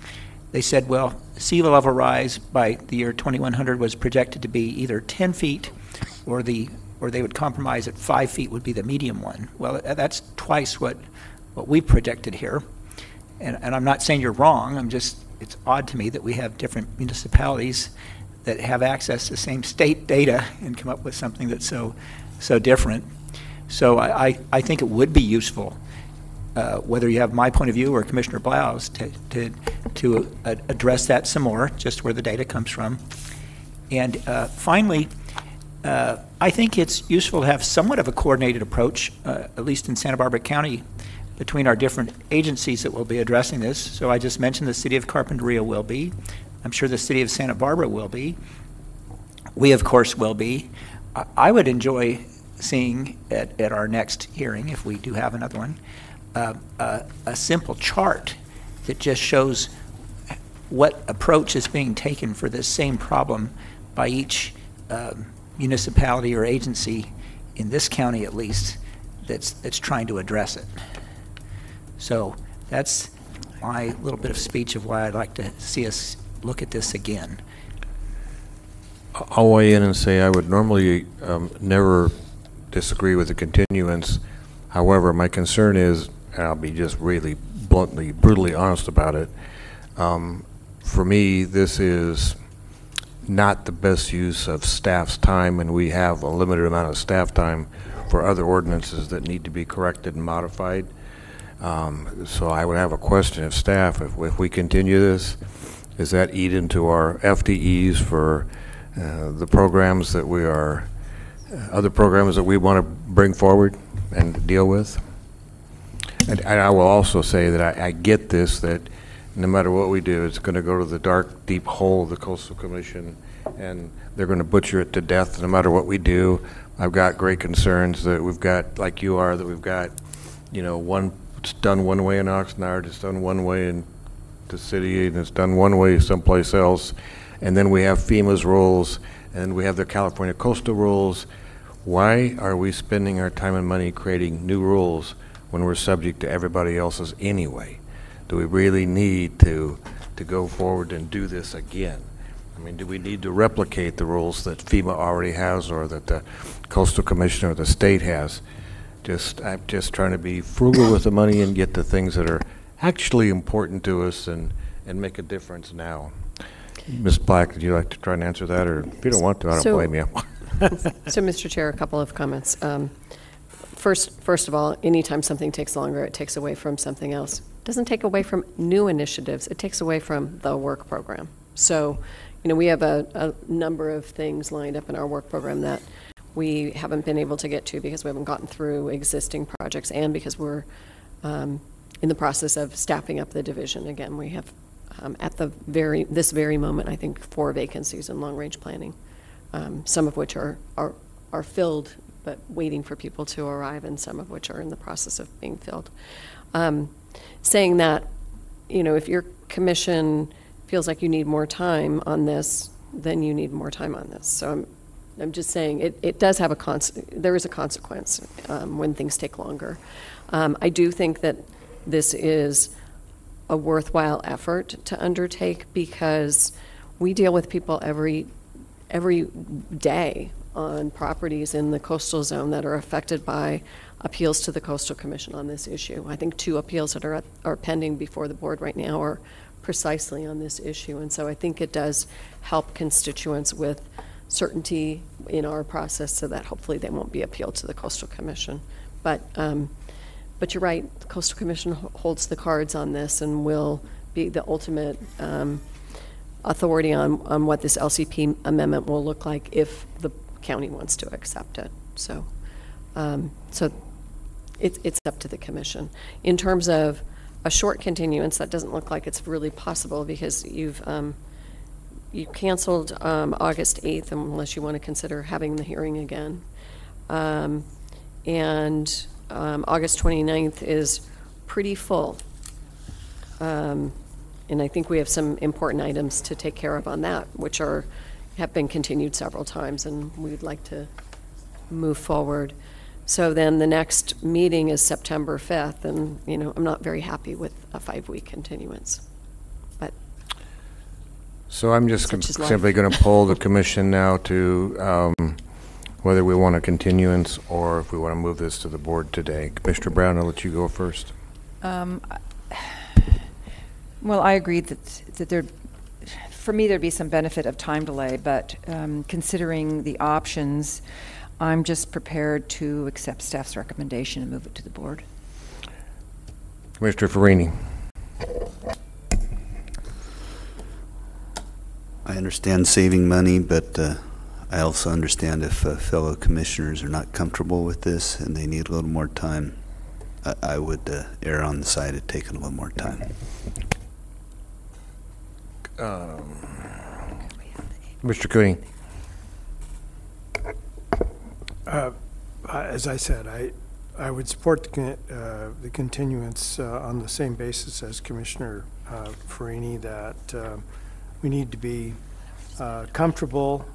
they said, well, sea level rise by the year 2100 was projected to be either 10 feet or they would compromise at 5 feet would be the medium one. Well, that's twice what we projected here. And I'm not saying you're wrong. It's odd to me that we have different municipalities that have access to the same state data and come up with something that's so different. So I think it would be useful, whether you have my point of view or Commissioner Blau's, to address that some more, just where the data comes from. And finally, I think it's useful to have somewhat of a coordinated approach, at least in Santa Barbara County, between our different agencies that will be addressing this. So I just mentioned the City of Carpinteria will be. I'm sure the City of Santa Barbara will be. We, of course, will be. I would enjoy seeing at our next hearing, if we do have another one, a simple chart that just shows what approach is being taken for this same problem by each municipality or agency in this county, at least, that's trying to address it. So that's my little bit of speech of why I'd like to see us look at this again. I'll weigh in and say I would normally never disagree with the continuance. However, my concern is, and I'll be just really bluntly, brutally honest about it, for me, this is not the best use of staff's time, and we have a limited amount of staff time for other ordinances that need to be corrected and modified. So I would have a question of staff, if we continue this, does that eat into our FTEs for the programs that we are, other programs that we want to bring forward and deal with? And I will also say that I get this, that no matter what we do, it's going to go to the dark, deep hole of the Coastal Commission, and they're going to butcher it to death no matter what we do. I've got great concerns that we've got, like you are, that we've got, you know, it's done one way in Oxnard, it's done one way in the city, and it's done one way someplace else. And then we have FEMA's rules, and we have the California coastal rules. Why are we spending our time and money creating new rules when we're subject to everybody else's anyway? Do we really need to go forward and do this again? I mean, do we need to replicate the rules that FEMA already has, or that the Coastal Commission or the state has? I'm just trying to be frugal with the money and get the things that are actually important to us and make a difference now. Ms. Black, would you like to try and answer that? Or if you don't want to, I don't blame you. So, Mr. Chair, a couple of comments. First of all, anytime something takes longer, it takes away from something else. It doesn't take away from new initiatives. It takes away from the work program. So, you know, we have a number of things lined up in our work program that we haven't been able to get to because we haven't gotten through existing projects, and because we're in the process of staffing up the division. Again, we have at this very moment, I think 4 vacancies in long-range planning, some of which are filled but waiting for people to arrive, and some of which are in the process of being filled. Saying that, you know, if your commission feels like you need more time on this, then you need more time on this. So I'm just saying it does have there is a consequence when things take longer. I do think that this is a worthwhile effort to undertake, because we deal with people every day on properties in the coastal zone that are affected by appeals to the Coastal Commission on this issue. I think 2 appeals that are pending before the board right now are precisely on this issue, and so I think it does help constituents with certainty in our process, so that hopefully they won't be appealed to the Coastal Commission. But you're right, the Coastal Commission holds the cards on this and will be the ultimate authority on what this LCP amendment will look like if the county wants to accept it. So it's up to the commission. In terms of a short continuance, that doesn't look like it's really possible, because you canceled August 8th, unless you want to consider having the hearing again. And August 29th is pretty full. And I think we have some important items to take care of on that, which have been continued several times, and we'd like to move forward. So then the next meeting is September 5th, and, you know, I'm not very happy with a 5-week continuance. But so I'm just simply going to poll the commission now to whether we want a continuance or if we want to move this to the board today. Commissioner Brown, I'll let you go first. Well, I agree that for me, there'd be some benefit of time delay, but considering the options, I'm just prepared to accept staff's recommendation and move it to the board. Commissioner Farini. I understand saving money, but I also understand if fellow commissioners are not comfortable with this and they need a little more time, I would err on the side of taking a little more time. Mr. Cooney. As I said, I would support the continuance on the same basis as Commissioner Farini, that we need to be comfortable.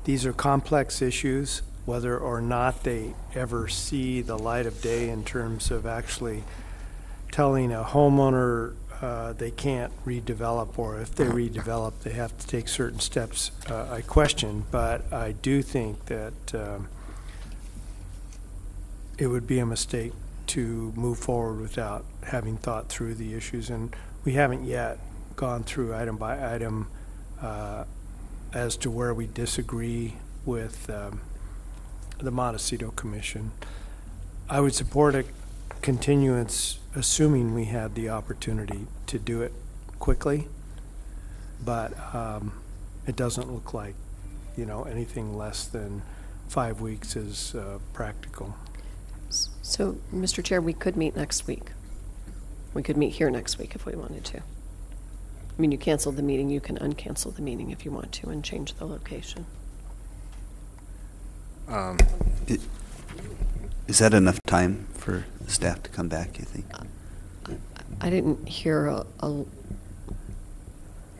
These are complex issues, whether or not they ever see the light of day in terms of actually telling a homeowner they can't redevelop, or if they redevelop, they have to take certain steps. I question, but I do think that it would be a mistake to move forward without having thought through the issues, and we haven't yet gone through item by item as to where we disagree with the Montecito Commission. I would support a continuance, assuming we had the opportunity to do it quickly, but it doesn't look like, you know, anything less than 5 weeks is practical. So, Mr. Chair, we could meet next week. We could meet here next week if we wanted to. I mean, you canceled the meeting, you can uncancel the meeting if you want to and change the location. Is that enough time for staff to come back, you think? I didn't hear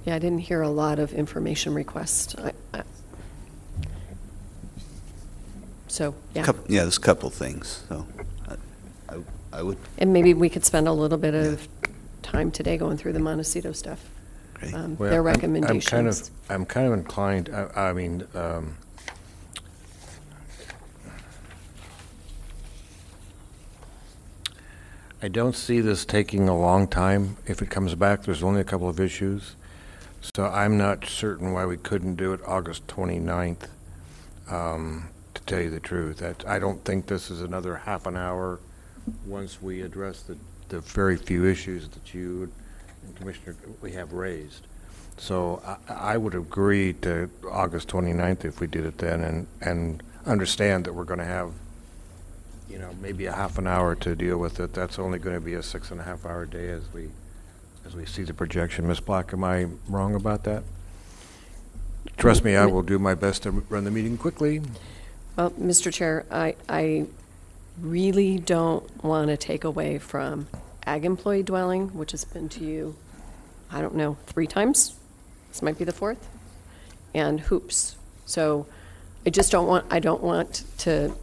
I didn't hear a lot of information requests. So, yeah. Yeah, there's a couple things, so I would. And maybe we could spend a little bit of time today going through the Montecito stuff. Well, Their recommendations. I'm kind of inclined, I mean, I don't see this taking a long time. If it comes back, there's only a couple of issues. So I'm not certain why we couldn't do it August 29th, to tell you the truth. I don't think this is another half an hour once we address the very few issues that you and Commissioner we have raised. So I would agree to August 29th if we did it then, and understand that we're going to have, you know, maybe a half an hour to deal with it. That's only going to be a 6.5-hour day as we see the projection. Ms. Black, am I wrong about that? Trust me, I will do my best to run the meeting quickly. Well, Mr. Chair, I really don't want to take away from ag employee dwelling, which has been to you, I don't know, 3 times. This might be the 4th, and hoops. So I don't want to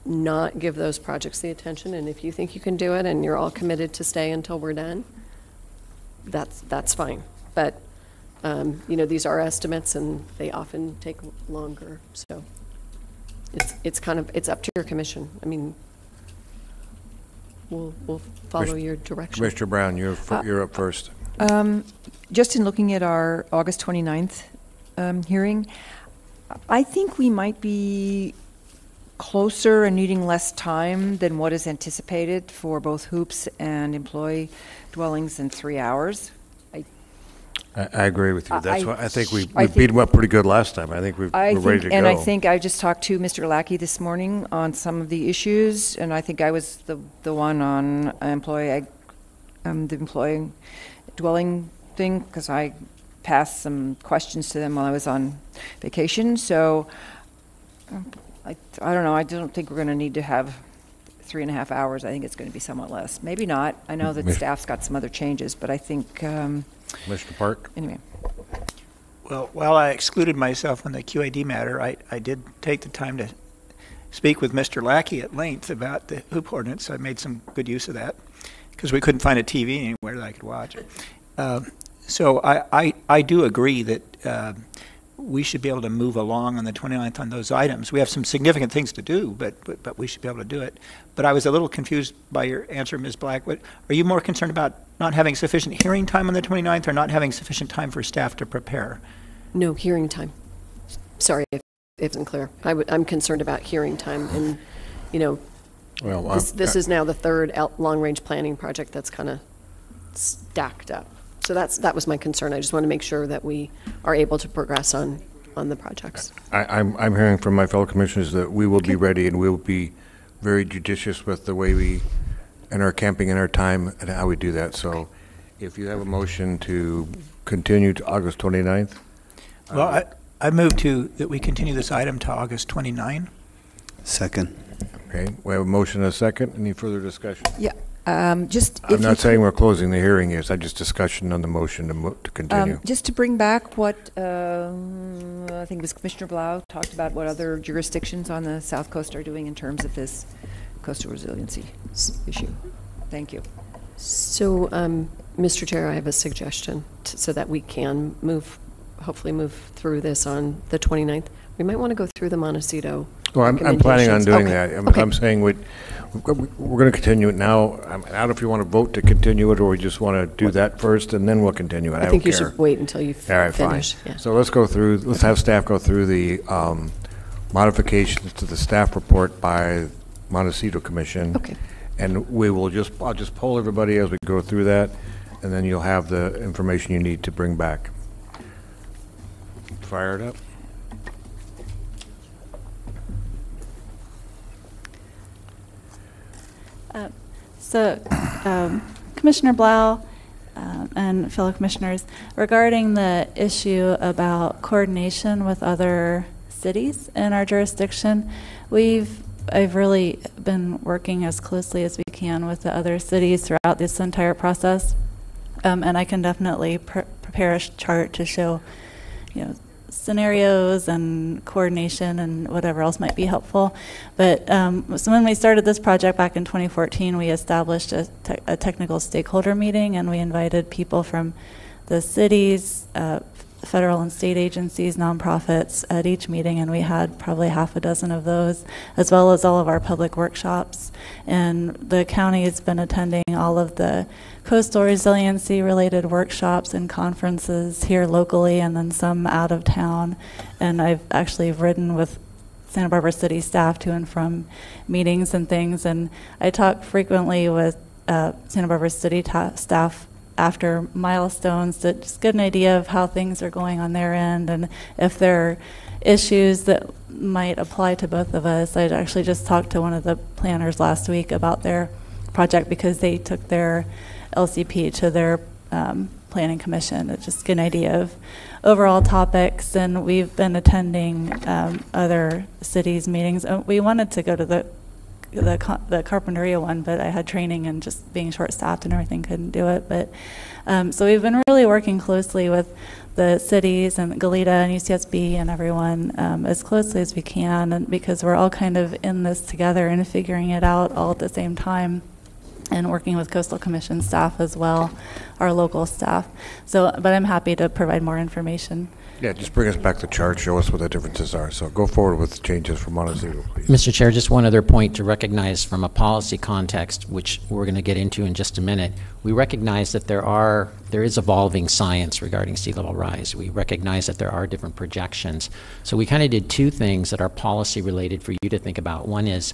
not give those projects the attention. And if you think you can do it and you're all committed to stay until we're done, that's fine. But you know, these are estimates and they often take longer. So it's up to your commission. I mean, we'll follow your direction. Mr. Brown, you're up first. Just in looking at our August 29th hearing, I think we might be closer and needing less time than what is anticipated for both hoops and employee dwellings in 3 hours. I agree with you. That's why I think we beat them up pretty good last time. I think we're ready to go. And I think I just talked to Mr. Lackey this morning on some of the issues, and I think I was the one on the employee dwelling thing, because I passed some questions to them while I was on vacation. So I don't know. I don't think we're going to need to have 3.5 hours. I think it's going to be somewhat less. Maybe not. I know that staff's got some other changes, but I think. Mr. Park? Anyway. Well, while I excluded myself on the QAD matter, I did take the time to speak with Mr. Lackey at length about the hoop ordinance. I made some good use of that because we couldn't find a TV anywhere that I could watch. So I do agree that we should be able to move along on the 29th on those items. We have some significant things to do, but we should be able to do it. But I was a little confused by your answer, Ms. Black. Are you more concerned about not having sufficient hearing time on the 29th or not having sufficient time for staff to prepare? No, hearing time. Sorry if it isn't clear. I'm concerned about hearing time. And, you know, this is now the 3rd long-range planning project that's kind of stacked up. So that was my concern. I just want to make sure that we are able to progress on the projects. I'm hearing from my fellow commissioners that we will be ready and we'll be very judicious with the way we and our camping and our time and how we do that. So if you have a motion to continue to August 29th. Well, I move that we continue this item to August 29. Second. Okay, we have a motion and a second. Any further discussion? Yeah. I'm not saying we're closing the hearing. It's just discussion on the motion to continue. Just to bring back what I think it was Commissioner Blau talked about, what other jurisdictions on the South Coast are doing in terms of this coastal resiliency issue. Thank you. So, Mr. Chair, I have a suggestion so that we can hopefully move through this on the 29th. We might want to go through the Montecito. Well, I'm planning on doing that. I'm saying we're going to continue it now. I don't know if you want to vote to continue it or we just want to do that first and then we'll continue it. I think you should wait until you finish. All right, fine. Yeah. So let's have staff go through the modifications to the staff report by Montecito Commission. Okay. And I'll just poll everybody as we go through that, and then you'll have the information you need to bring back. Fire it up. Commissioner Blau and fellow commissioners, regarding the issue about coordination with other cities in our jurisdiction, I've really been working as closely as we can with the other cities throughout this entire process, and I can definitely prepare a chart to show, scenarios and coordination and whatever else might be helpful. But so when we started this project back in 2014, we established a technical stakeholder meeting, and we invited people from the cities, federal and state agencies, nonprofits at each meeting, and we had probably half a dozen of those, as well as all of our public workshops. And the county has been attending all of the coastal resiliency related workshops and conferences here locally, and then some out of town. And I've actually ridden with Santa Barbara City staff to and from meetings and things, and I talk frequently with Santa Barbara City staff after milestones to just get an idea of how things are going on their end, and if there are issues that might apply to both of us. I'd actually just talked to one of the planners last week about their project because they took their LCP to their planning commission to just get an idea of overall topics, and we've been attending other cities' meetings. We wanted to go to the Carpinteria one, but I had training and just being short-staffed and everything couldn't do it. But so we've been really working closely with the cities and Goleta and UCSB and everyone as closely as we can, and because we're all kind of in this together and figuring it out all at the same time, and working with Coastal Commission staff as well, our local staff. So, but I'm happy to provide more information. Yeah, just bring us back the chart, show us what the differences are. So go forward with changes for Montecito, please. Mr. Chair, just one other point to recognize from a policy context, which we're going to get into in just a minute. We recognize that there is evolving science regarding sea level rise. We recognize that there are different projections. So we kind of did two things that are policy related for you to think about. One is,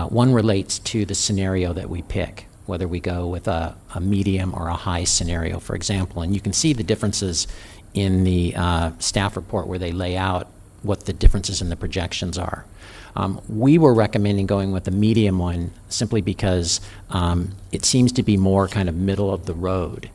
one relates to the scenario that we pick, whether we go with a medium or a high scenario, for example. And you can see the differences in the staff report where they lay out what the differences in the projections are. We were recommending going with the medium one simply because it seems to be more kind of middle of the road.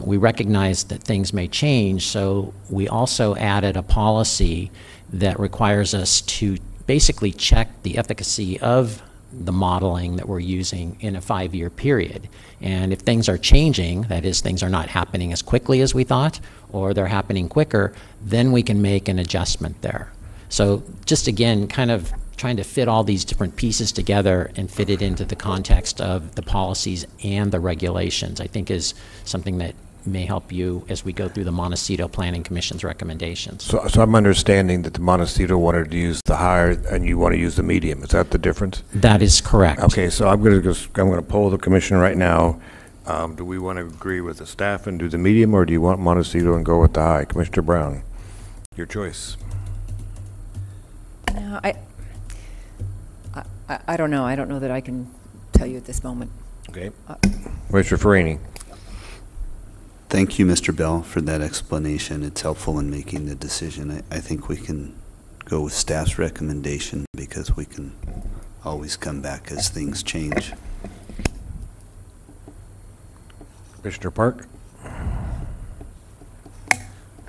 We recognize that things may change, so we also added a policy that requires us to basically check the efficacy of the modeling that we're using in a 5-year period. And if things are changing, that is, things are not happening as quickly as we thought, or they're happening quicker, then we can make an adjustment there. So just again, kind of trying to fit all these different pieces together and fit it into the context of the policies and the regulations, I think is something that may help you as we go through the Montecito Planning Commission's recommendations. So I'm understanding that the Montecito wanted to use the higher and you want to use the medium. Is that the difference? That is correct. Okay, so I'm going to poll the commission right now. Do we want to agree with the staff and do the medium, or do you want Montecito and go with the high? Commissioner Brown, your choice. No, I don't know. I don't know that I can tell you at this moment. Okay. Commissioner Farini. Thank you, Mr. Bell, for that explanation. It's helpful in making the decision. I think we can go with staff's recommendation because we can always come back as things change. Commissioner Park?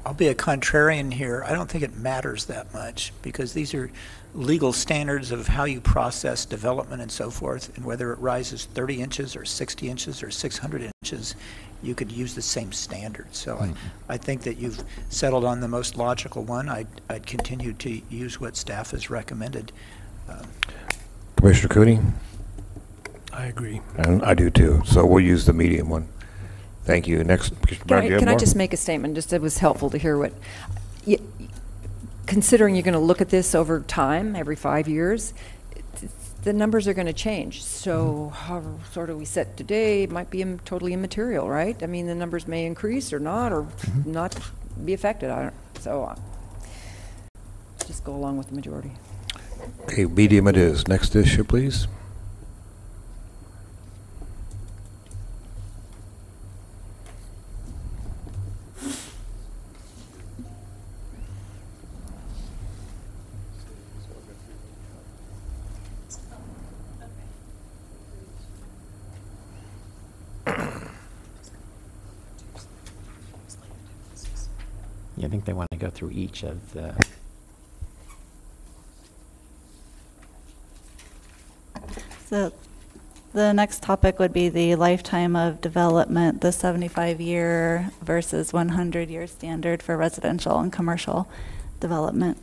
I'll be a contrarian here. I don't think it matters that much because these are legal standards of how you process development and so forth, and whether it rises 30 inches or 60 inches or 600 inches, you could use the same standard. So I think that you've settled on the most logical one. I'd continue to use what staff has recommended. Commissioner Cooney? I agree. And I do too. So we'll use the medium one. Thank you. Next, Commissioner Brown, do you have Can I more? just make a statement? Just it was helpful to hear what, considering you're going to look at this over time, every 5 years, the numbers are going to change. So how sort of we set today might be totally immaterial, right? I mean, the numbers may increase or not be affected. So just go along with the majority. Okay, medium it is. Next issue, please. Yeah, I think they want to go through each of the. So the next topic would be the lifetime of development, the 75-year versus 100-year standard for residential and commercial development.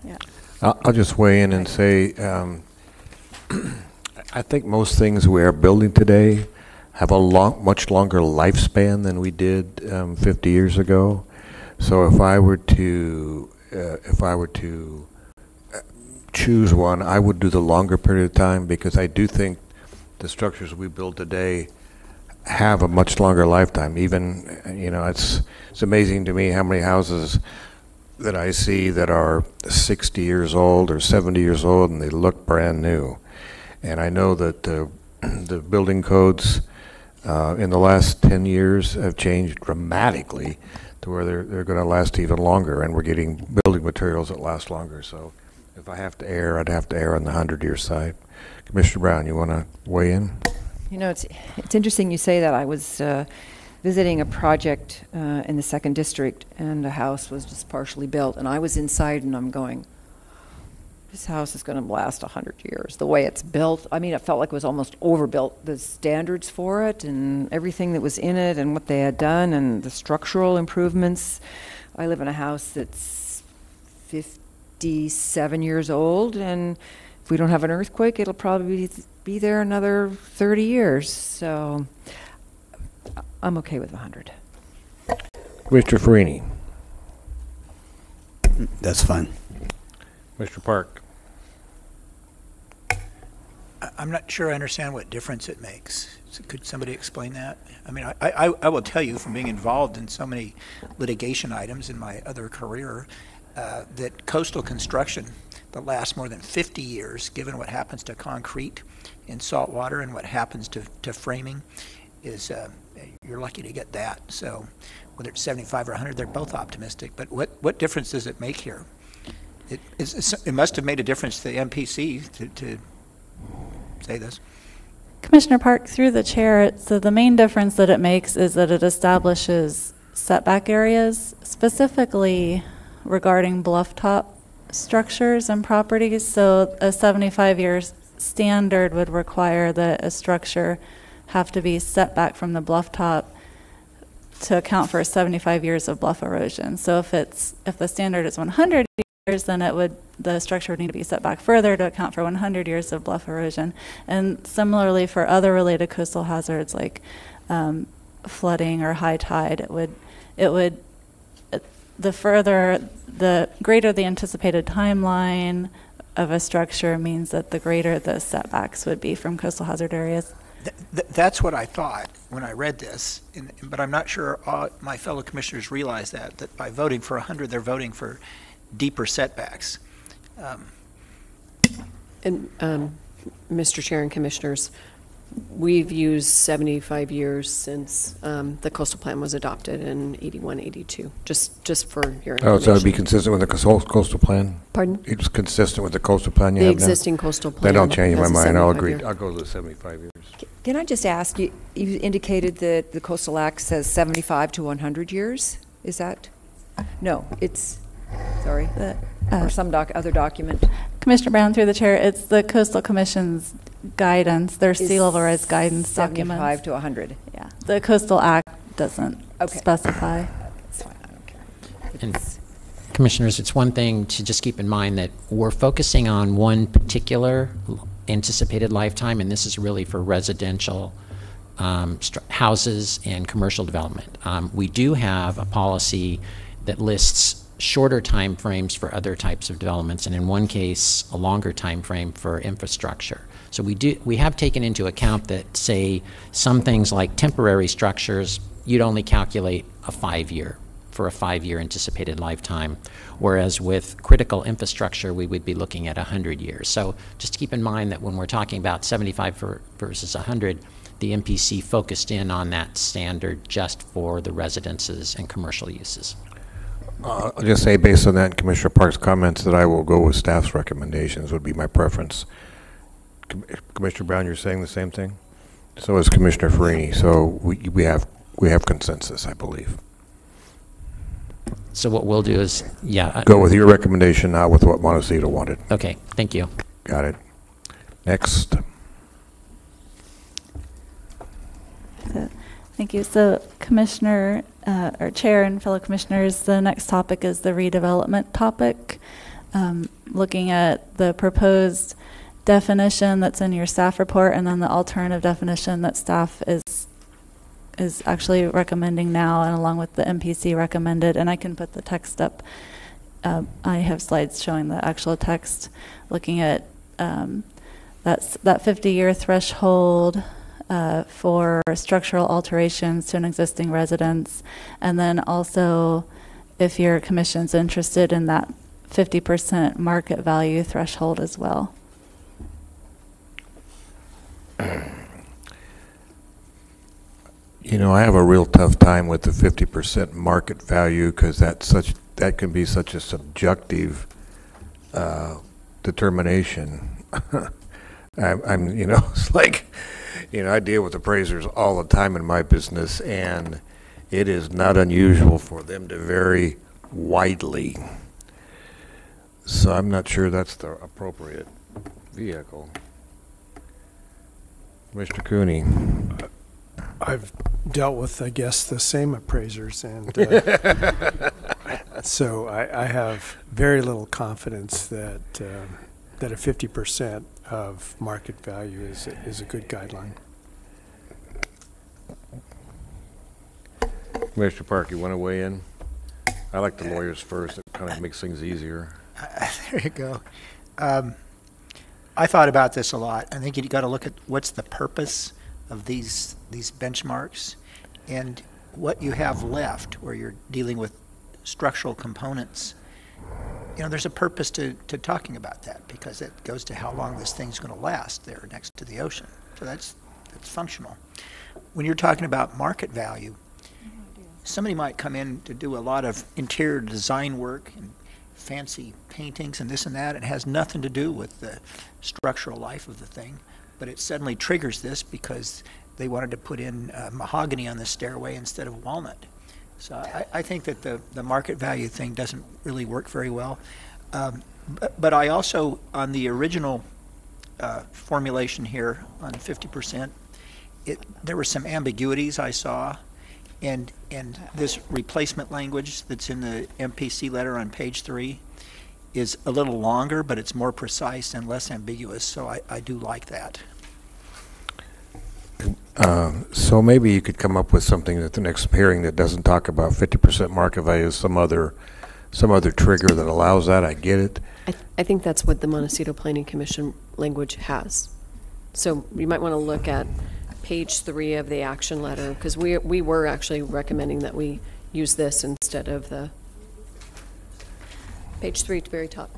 Yeah. I'll just weigh in and say, I think most things we are building today have a much longer lifespan than we did 50 years ago. So if I were to choose one, I would do the longer period of time, because I do think the structures we build today have a much longer lifetime. Even, you know, it's amazing to me how many houses that I see that are 60 years old or 70 years old and they look brand new. And I know that the building codes in the last 10 years have changed dramatically to where they're going to last even longer, and we're getting building materials that last longer. So if I have to err, I'd have to err on the 100-year side. Commissioner Brown, you want to weigh in? You know, it's interesting you say that. I was visiting a project in the 2nd District, and the house was just partially built, and I was inside, and I'm going, this house is going to last 100 years. The way it's built, I mean, it felt like it was almost overbuilt. The standards for it and everything that was in it and what they had done and the structural improvements. I live in a house that's 57 years old, and if we don't have an earthquake, it'll probably be there another 30 years. So I'm okay with 100. Mr. Farini. That's fine. Mr. Park. I'm not sure I understand what difference it makes. So could somebody explain that? I mean, I will tell you from being involved in so many litigation items in my other career that coastal construction that lasts more than 50 years, given what happens to concrete in salt water and what happens to framing, is you're lucky to get that. So whether it's 75 or 100, they're both optimistic. But what difference does it make here? It must have made a difference to the MPC to say this. Commissioner Park, through the chair, so the main difference that it makes is that it establishes setback areas, specifically regarding bluff top structures and properties. So a 75-year standard would require that a structure have to be set back from the bluff top to account for 75 years of bluff erosion. So if the standard is 100 years, then the structure would need to be set back further to account for 100 years of bluff erosion. And similarly for other related coastal hazards like flooding or high tide, the greater the anticipated timeline of a structure means that the greater the setbacks would be from coastal hazard areas. That's what I thought when I read this, but I'm not sure my fellow commissioners realize that by voting for 100, they're voting for deeper setbacks. And Mr. Chair and Commissioners, we've used 75 years since the coastal plan was adopted in 81, 82, just for your information. Oh, so it would be consistent with the coastal plan? Pardon? It's consistent with the coastal plan you The have now? existing coastal plan. Then I'll change my has a mind. I'll 75 agree. year. I'll go to the 75 years. Can I just ask, you indicated that the Coastal Act says 75 to 100 years? Is that? No, it's, sorry, or some other document. Commissioner Brown, through the chair, it's the Coastal Commission's guidance, their sea level rise guidance 75 documents. to 100. Yeah, the Coastal Act doesn't specify. That's fine, I don't care. And Commissioners, it's one thing to just keep in mind that we're focusing on one particular anticipated lifetime, and this is really for residential houses and commercial development. We do have a policy that lists shorter time frames for other types of developments, and in one case, a longer time frame for infrastructure. So we have taken into account that, say, some things like temporary structures, you'd only calculate a 5-year for a 5-year anticipated lifetime, whereas with critical infrastructure, we would be looking at 100 years. So just keep in mind that when we're talking about 75 versus 100, the MPC focused in on that standard just for the residences and commercial uses. I'll just say, based on that, Commissioner Park's comments, that I will go with staff's recommendations would be my preference. Commissioner Brown, you're saying the same thing? So is Commissioner Farini. So we have consensus, I believe. So what we'll do is, yeah. Go with your recommendation, not with what Montecito wanted. Okay, thank you. Got it. Next. Thank you. So Commissioner, or Chair and fellow commissioners, the next topic is the redevelopment topic. Looking at the proposed definition that's in your staff report and then the alternative definition that staff is actually recommending now, and along with the MPC recommended, and I can put the text up. I have slides showing the actual text, looking at that 50-year threshold for structural alterations to an existing residence, and then also, if your commission's interested in that 50% market value threshold as well. You know, I have a real tough time with the 50% market value because that can be such a subjective determination. I'm you know, it's like, you know, I deal with appraisers all the time in my business, and it is not unusual for them to vary widely. So I'm not sure that's the appropriate vehicle. Mr. Cooney. I've dealt with, I guess, the same appraisers, and so I have very little confidence that that a 50% of market value is a good guideline. Mr. Park, you want to weigh in? I like the lawyers first. It kind of makes things easier. There you go. I thought about this a lot. I think you've got to look at what's the purpose of these benchmarks and what you have left where you're dealing with structural components. You know, there's a purpose to talking about that, because it goes to how long this thing's going to last there next to the ocean. So that's functional. When you're talking about market value, somebody might come in to do a lot of interior design work and fancy paintings and this and that. It has nothing to do with the structural life of the thing, but it suddenly triggers this because they wanted to put in mahogany on the stairway instead of walnut. So I think that the market value thing doesn't really work very well. But I also, on the original formulation here on 50%, there were some ambiguities I saw. And this replacement language that's in the MPC letter on page 3 is a little longer, but it's more precise and less ambiguous, so I do like that. So maybe you could come up with something at the next hearing that doesn't talk about 50% market value, some other trigger that allows that. I get it. I think that's what the Montecito Planning Commission language has. So you might want to look at page 3 of the action letter, because we were actually recommending that we use this instead of the page 3 at the very top,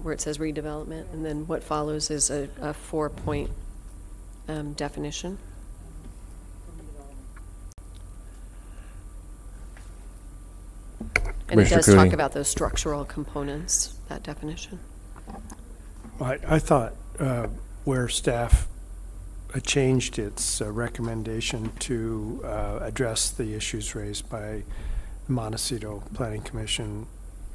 where it says redevelopment, and then what follows is a 4-point definition. And it does talk about those structural components, that definition. I thought where staff changed its recommendation to address the issues raised by the Montecito Planning Commission,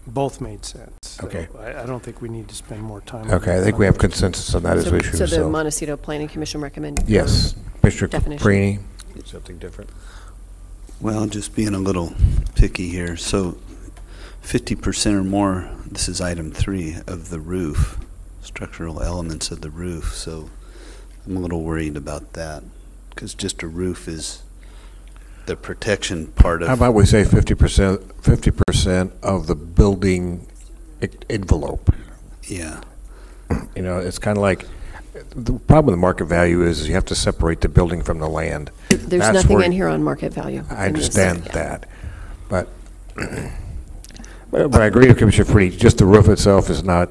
both made sense. So okay. I don't think we need to spend more time. Okay, I think we have consensus on that as issue. So the Montecito Planning Commission recommended. Yes, Mr. Definition. Caprini, something different. Well, just being a little picky here. So 50% or more, this is item 3 of the roof, structural elements of the roof. So I'm a little worried about that, because just a roof is the protection part of. How about we say 50% of the building envelope? Yeah. You know, it's kind of like, the problem with the market value is you have to separate the building from the land. There's nothing in here on market value. I understand that, but I agree with Commissioner Freedy, just the roof itself is not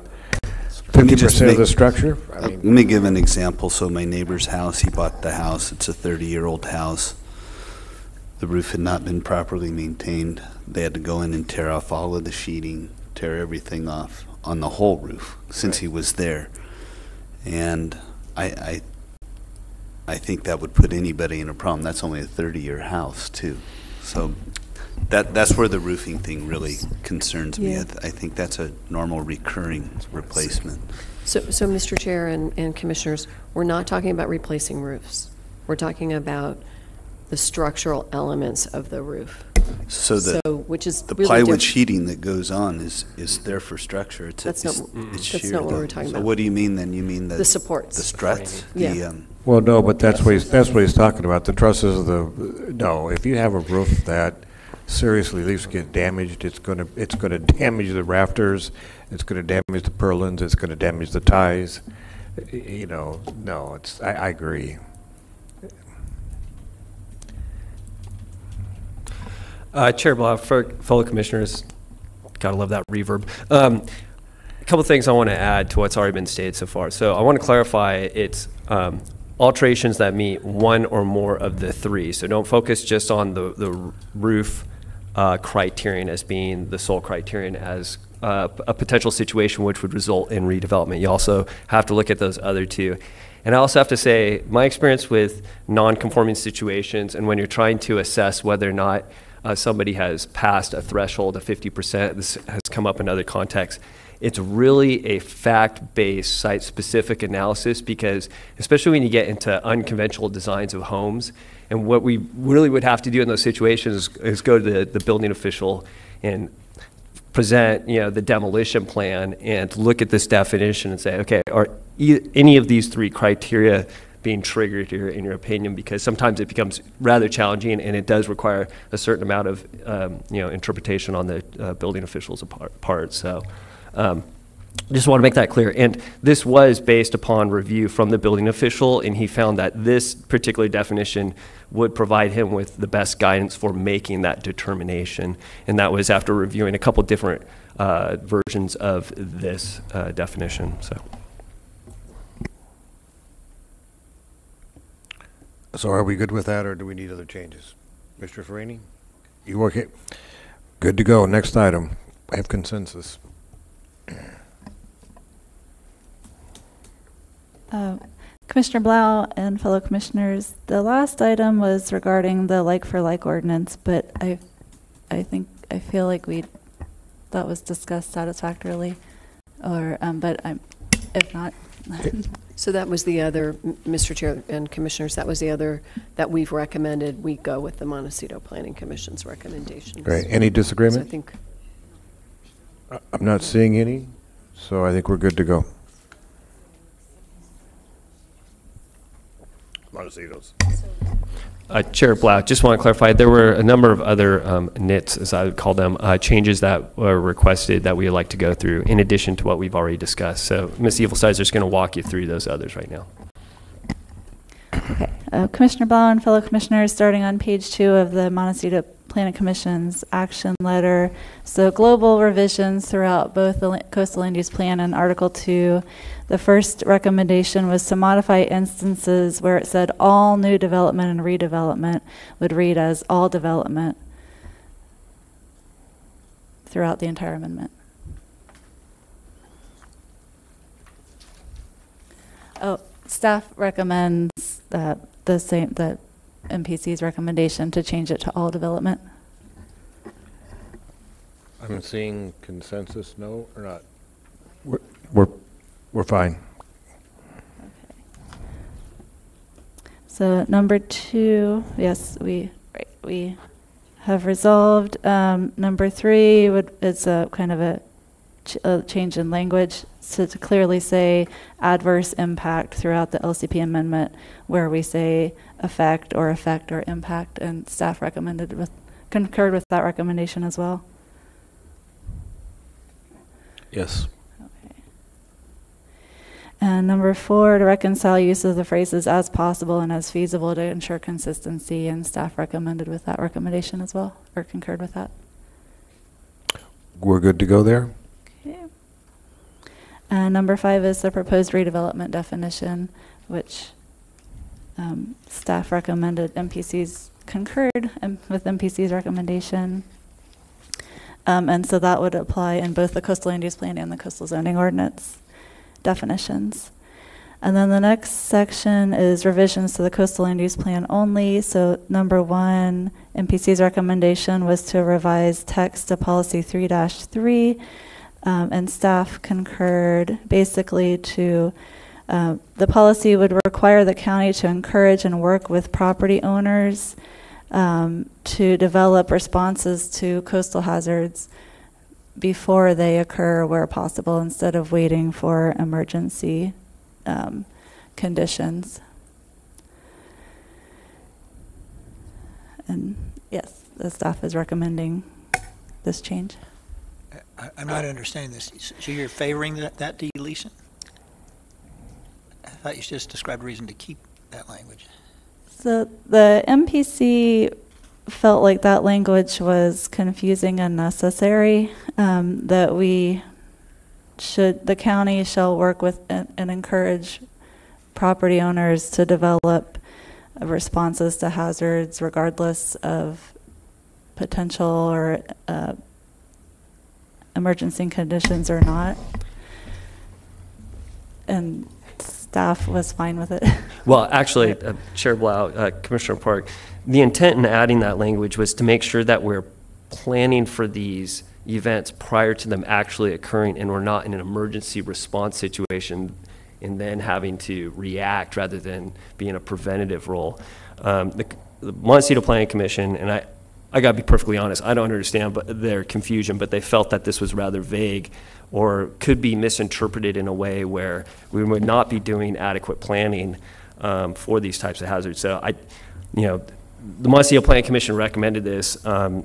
50% of the structure. Let me give an example. So my neighbor's house, he bought the house. It's a 30-year-old house. The roof had not been properly maintained. They had to go in and tear off all of the sheeting, tear everything off on the whole roof since he was there. And I think that would put anybody in a problem. That's only a 30-year house too. So That's where the roofing thing really concerns me. Yeah. I think that's a normal recurring replacement. So Mr. Chair and Commissioners, we're not talking about replacing roofs. We're talking about the structural elements of the roof. So which is the really plywood diff- sheeting that goes on is there for structure. It's That's not what we're talking So about. what do you mean then? You mean The supports. the struts? Yeah. The, Well, no, but that's what he's talking about. The trusses, no. If you have a roof that seriously leaves get damaged, it's going to damage the rafters. It's going to damage the purlins. It's going to damage the ties. You know, no. I agree. Chair Blau, for fellow commissioners, gotta love that reverb. A couple things I want to add to what's already been stated so far. So I want to clarify it's alterations that meet one or more of the three. So don't focus just on the roof criterion as being the sole criterion as a potential situation which would result in redevelopment. You also have to look at those other two. And I also have to say, my experience with non-conforming situations and when you're trying to assess whether or not somebody has passed a threshold of 50%, this has come up in other contexts, it's really a fact-based, site-specific analysis because, especially when you get into unconventional designs of homes, and what we really would have to do in those situations is go to the building official and present, the demolition plan and look at this definition and say, okay, are any of these three criteria being triggered here in your opinion? Because sometimes it becomes rather challenging and it does require a certain amount of interpretation on the building official's part. So just want to make that clear. And this was based upon review from the building official, and he found that this particular definition would provide him with the best guidance for making that determination. And that was after reviewing a couple different versions of this definition. So are we good with that, or do we need other changes? Mr. Farini? You okay? Good to go. Next item. I have consensus. Commissioner Blau and fellow commissioners, the last item was regarding the like-for-like ordinance, but I feel like that was discussed satisfactorily, but if not. So that was the other, Mr. Chair and Commissioners, that was the other that we've recommended. We go with the Montecito Planning Commission's recommendations. Great. Any disagreement? So I think I'm not seeing any, so I think we're good to go. Montecito's. Chair Blau, just want to clarify, there were a number of other NITs, as I would call them, changes that were requested that we would like to go through in addition to what we've already discussed. So Ms. Evilsizer is going to walk you through those others right now. Okay. Commissioner Blau and fellow commissioners, starting on page 2 of the Montecito Planning Commission's action letter. So global revisions throughout both the Coastal Land Use Plan and Article 2. The first recommendation was to modify instances where it said all new development and redevelopment would read as all development throughout the entire amendment. Oh, staff recommends the MPC's recommendation to change it to all development. I'm seeing consensus, no or not? We're fine. Okay. So number 2, yes, we have resolved. Number 3 is a kind of a change in language, so to clearly say adverse impact throughout the LCP amendment, where we say effect or impact, and staff concurred with that recommendation as well. Yes. Okay. And number 4, to reconcile use of the phrases as possible and as feasible to ensure consistency, and staff recommended with that recommendation as well, or concurred with that. We're good to go there? Okay. And number 5 is the proposed redevelopment definition, which staff recommended, MPC's concurred with MPC's recommendation. And so that would apply in both the Coastal Land Use Plan and the Coastal Zoning Ordinance definitions. And then the next section is revisions to the coastal land use plan only. So number 1, MPC's recommendation was to revise text to policy 3-3, and staff concurred basically to the policy would require the county to encourage and work with property owners to develop responses to coastal hazards before they occur where possible, instead of waiting for emergency conditions. And yes, the staff is recommending this change. I'm not understanding this. So you're favoring that deletion? I thought you just described a reason to keep that language. So the MPC felt like that language was confusing and necessary, that the county shall work with and encourage property owners to develop responses to hazards regardless of potential or emergency conditions or not. And staff was fine with it. Well, actually, Chair Blau, Commissioner Park, the intent in adding that language was to make sure that we're planning for these events prior to them actually occurring, and we're not in an emergency response situation and then having to react rather than be in a preventative role. The Montecito Planning Commission, and I got to be perfectly honest, I don't understand their confusion, but they felt that this was rather vague or could be misinterpreted in a way where we would not be doing adequate planning for these types of hazards. So the Montecito Planning Commission recommended this.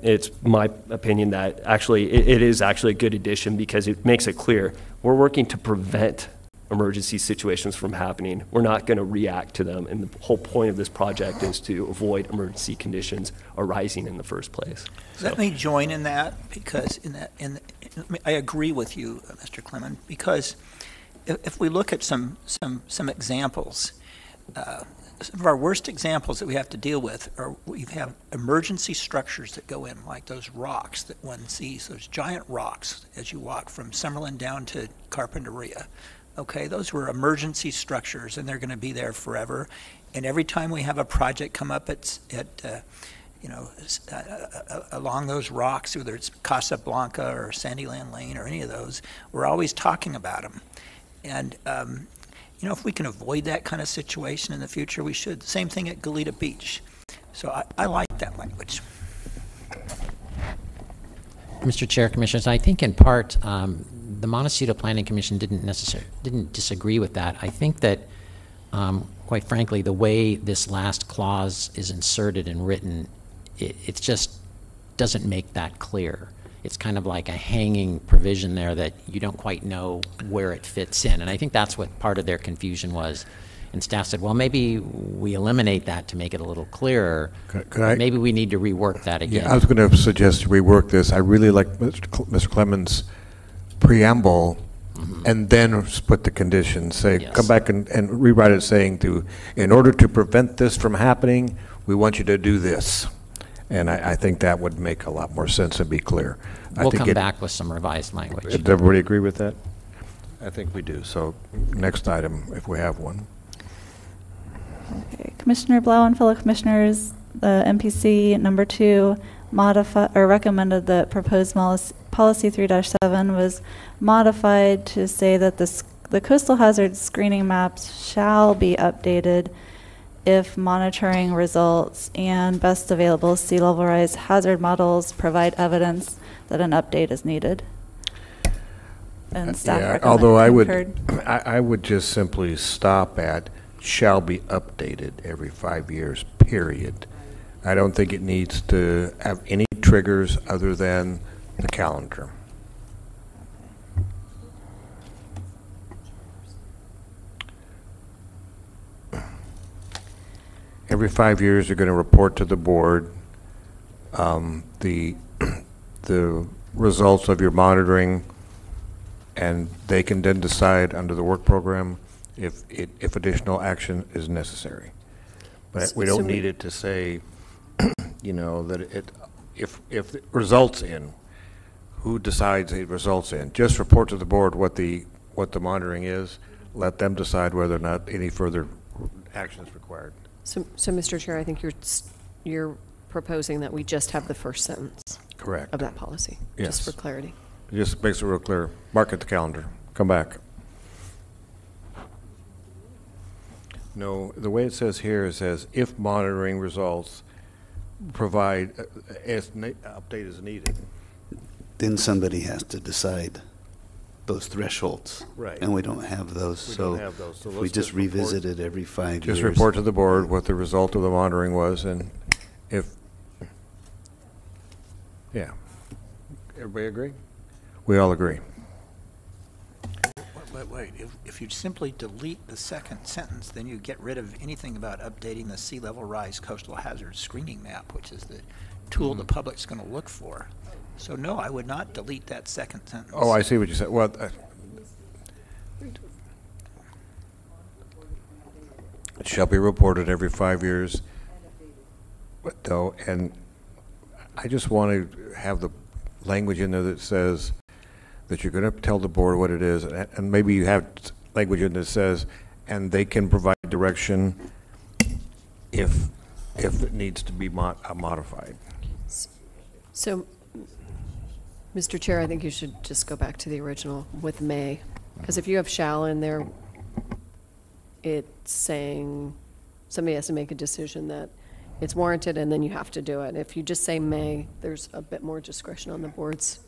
It's my opinion that actually it is actually a good addition because it makes it clear we're working to prevent emergency situations from happening. We're not going to react to them, and the whole point of this project is to avoid emergency conditions arising in the first place. Let me join in that, because I agree with you, Mr. Clement, because if we look at some examples, some of our worst examples that we have to deal with are we have emergency structures that go in, like those rocks that one sees, those giant rocks as you walk from Summerlin down to Carpinteria. Okay, those were emergency structures, and they're going to be there forever. And every time we have a project come up along those rocks, whether it's Casablanca or Sandyland Lane or any of those, we're always talking about them. And if we can avoid that kind of situation in the future, we should. Same thing at Goleta Beach. So I like that language. Mr. Chair, Commissioners, I think in part the Montecito Planning Commission didn't disagree with that. I think that, quite frankly, the way this last clause is inserted and written, it just doesn't make that clear. It's kind of like a hanging provision there that you don't quite know where it fits in. And I think that's what part of their confusion was. And staff said, well, maybe we eliminate that to make it a little clearer. Maybe we need to rework that again. Yeah, I was going to suggest to rework this. I really like Mr. Clemens' preamble, and then put the conditions. Say, yes. Come back and rewrite it saying in order to prevent this from happening, we want you to do this. And I think that would make a lot more sense and be clear. We'll come back with some revised language. Does everybody agree with that? I think we do. So next item, if we have one. Okay. Commissioner Blau and fellow commissioners, the MPC number 2 recommended that proposed policy 3-7 was modified to say that the coastal hazard screening maps shall be updated if monitoring results and best available sea level rise hazard models provide evidence that an update is needed. And staff although I would just simply stop at shall be updated every 5 years, period. I don't think it needs to have any triggers other than the calendar. Every 5 years, they're going to report to the board the results of your monitoring, and they can then decide under the work program if additional action is necessary. But we don't need it to say, that if it results in, who decides it results in. Just report to the board what the monitoring is, let them decide whether or not any further action is required. So, Mr. Chair, I think you're proposing that we just have the first sentence. Correct. Of that policy, Yes. just for clarity. It just makes it real clear. Mark at the calendar. Come back. No, the way it says here, it says, if monitoring results provide update as needed. Then somebody has to decide those thresholds. Right. And we don't have those. We So don't have those. So if let's we just just report- revisit it every 5 years. Just report to the board what the result of the monitoring was, and if, yeah. Everybody agree? We all agree. Wait, if you simply delete the second sentence, then you get rid of anything about updating the sea level rise coastal hazard screening map, which is the tool the public's going to look for. So no, I would not delete that second sentence. Oh, I see what you said. Well, it shall be reported every 5 years, but though, and I just want to have the language in there that says that you're going to tell the board what it is, and maybe you have language in there that says, and they can provide direction if it needs to be modified. So, Mr. Chair, I think you should just go back to the original with may, because if you have shall in there, it's saying somebody has to make a decision that it's warranted and then you have to do it. If you just say may, there's a bit more discretion on the board's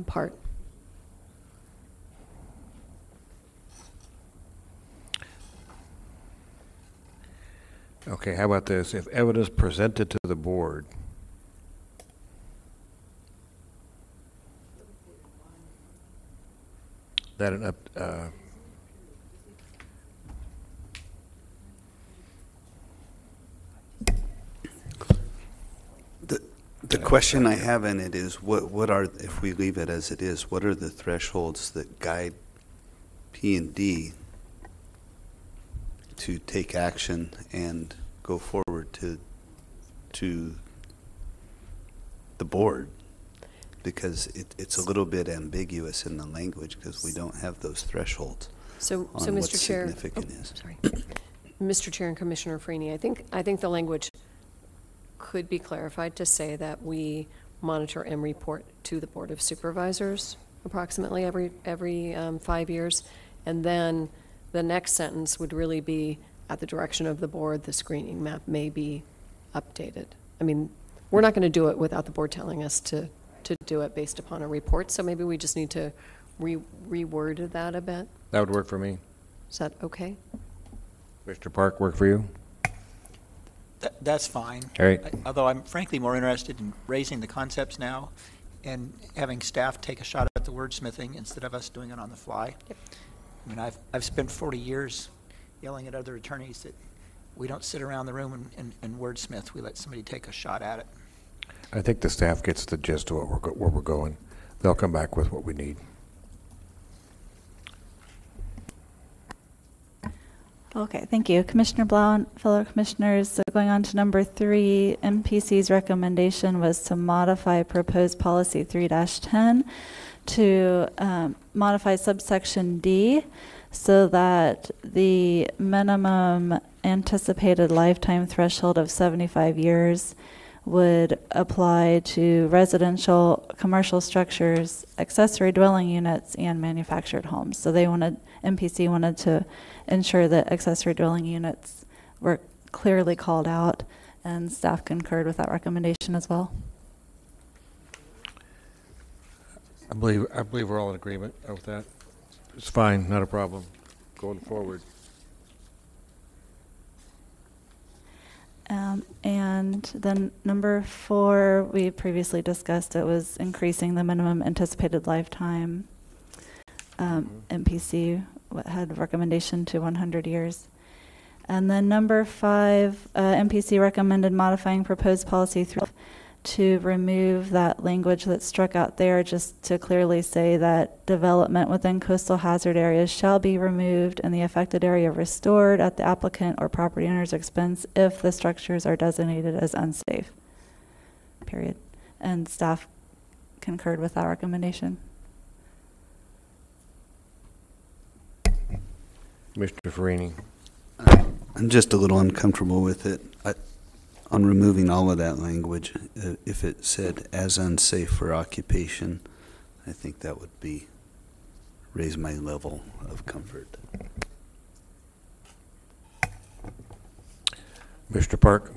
part. Okay, how about this? If evidence presented to the board that an The question I have in it is, what are, if we leave it as it is, what are the thresholds that guide P&D to take action and go forward to the board? Because it's a little bit ambiguous in the language because we don't have those thresholds So, on what Mr. Chair, significant is. sorry, Mr. Chair and Commissioner Freeney, I think the language could be clarified to say that we monitor and report to the Board of Supervisors approximately every 5 years, and then the next sentence would really be, at the direction of the board, the screening map may be updated. I mean, we're not going to do it without the board telling us to do it based upon a report, so maybe we just need to reword that a bit. that would work for me. Is that okay? Mr. Park, work for you? That's fine. All right. Although I'm frankly more interested in raising the concepts now and having staff take a shot at the wordsmithing instead of us doing it on the fly. Yep. I mean, I've spent 40 years yelling at other attorneys that we don't sit around the room and wordsmith. We let somebody take a shot at it. I think the staff gets the gist of where we're going. They'll come back with what we need. Okay, thank you. Commissioner Blau and fellow commissioners, so going on to number 3, MPC's recommendation was to modify proposed policy 3-10 to modify subsection D so that the minimum anticipated lifetime threshold of 75 years would apply to residential, commercial structures, accessory dwelling units, and manufactured homes. So MPC wanted to ensure that accessory dwelling units were clearly called out, and staff concurred with that recommendation as well. I believe we're all in agreement with that. It's fine, not a problem, going forward. And then number 4, we previously discussed, it was increasing the minimum anticipated lifetime. MPC had recommendation to 100 years. And then number 5, MPC recommended modifying proposed policy 3 to remove that language that's struck out there, just to clearly say that development within coastal hazard areas shall be removed and the affected area restored at the applicant or property owner's expense if the structures are designated as unsafe, period. And staff concurred with that recommendation. Mr. Farini. I'm just a little uncomfortable with it. On removing all of that language, if it said as unsafe for occupation, I think that would be raise my level of comfort. Mr. Park.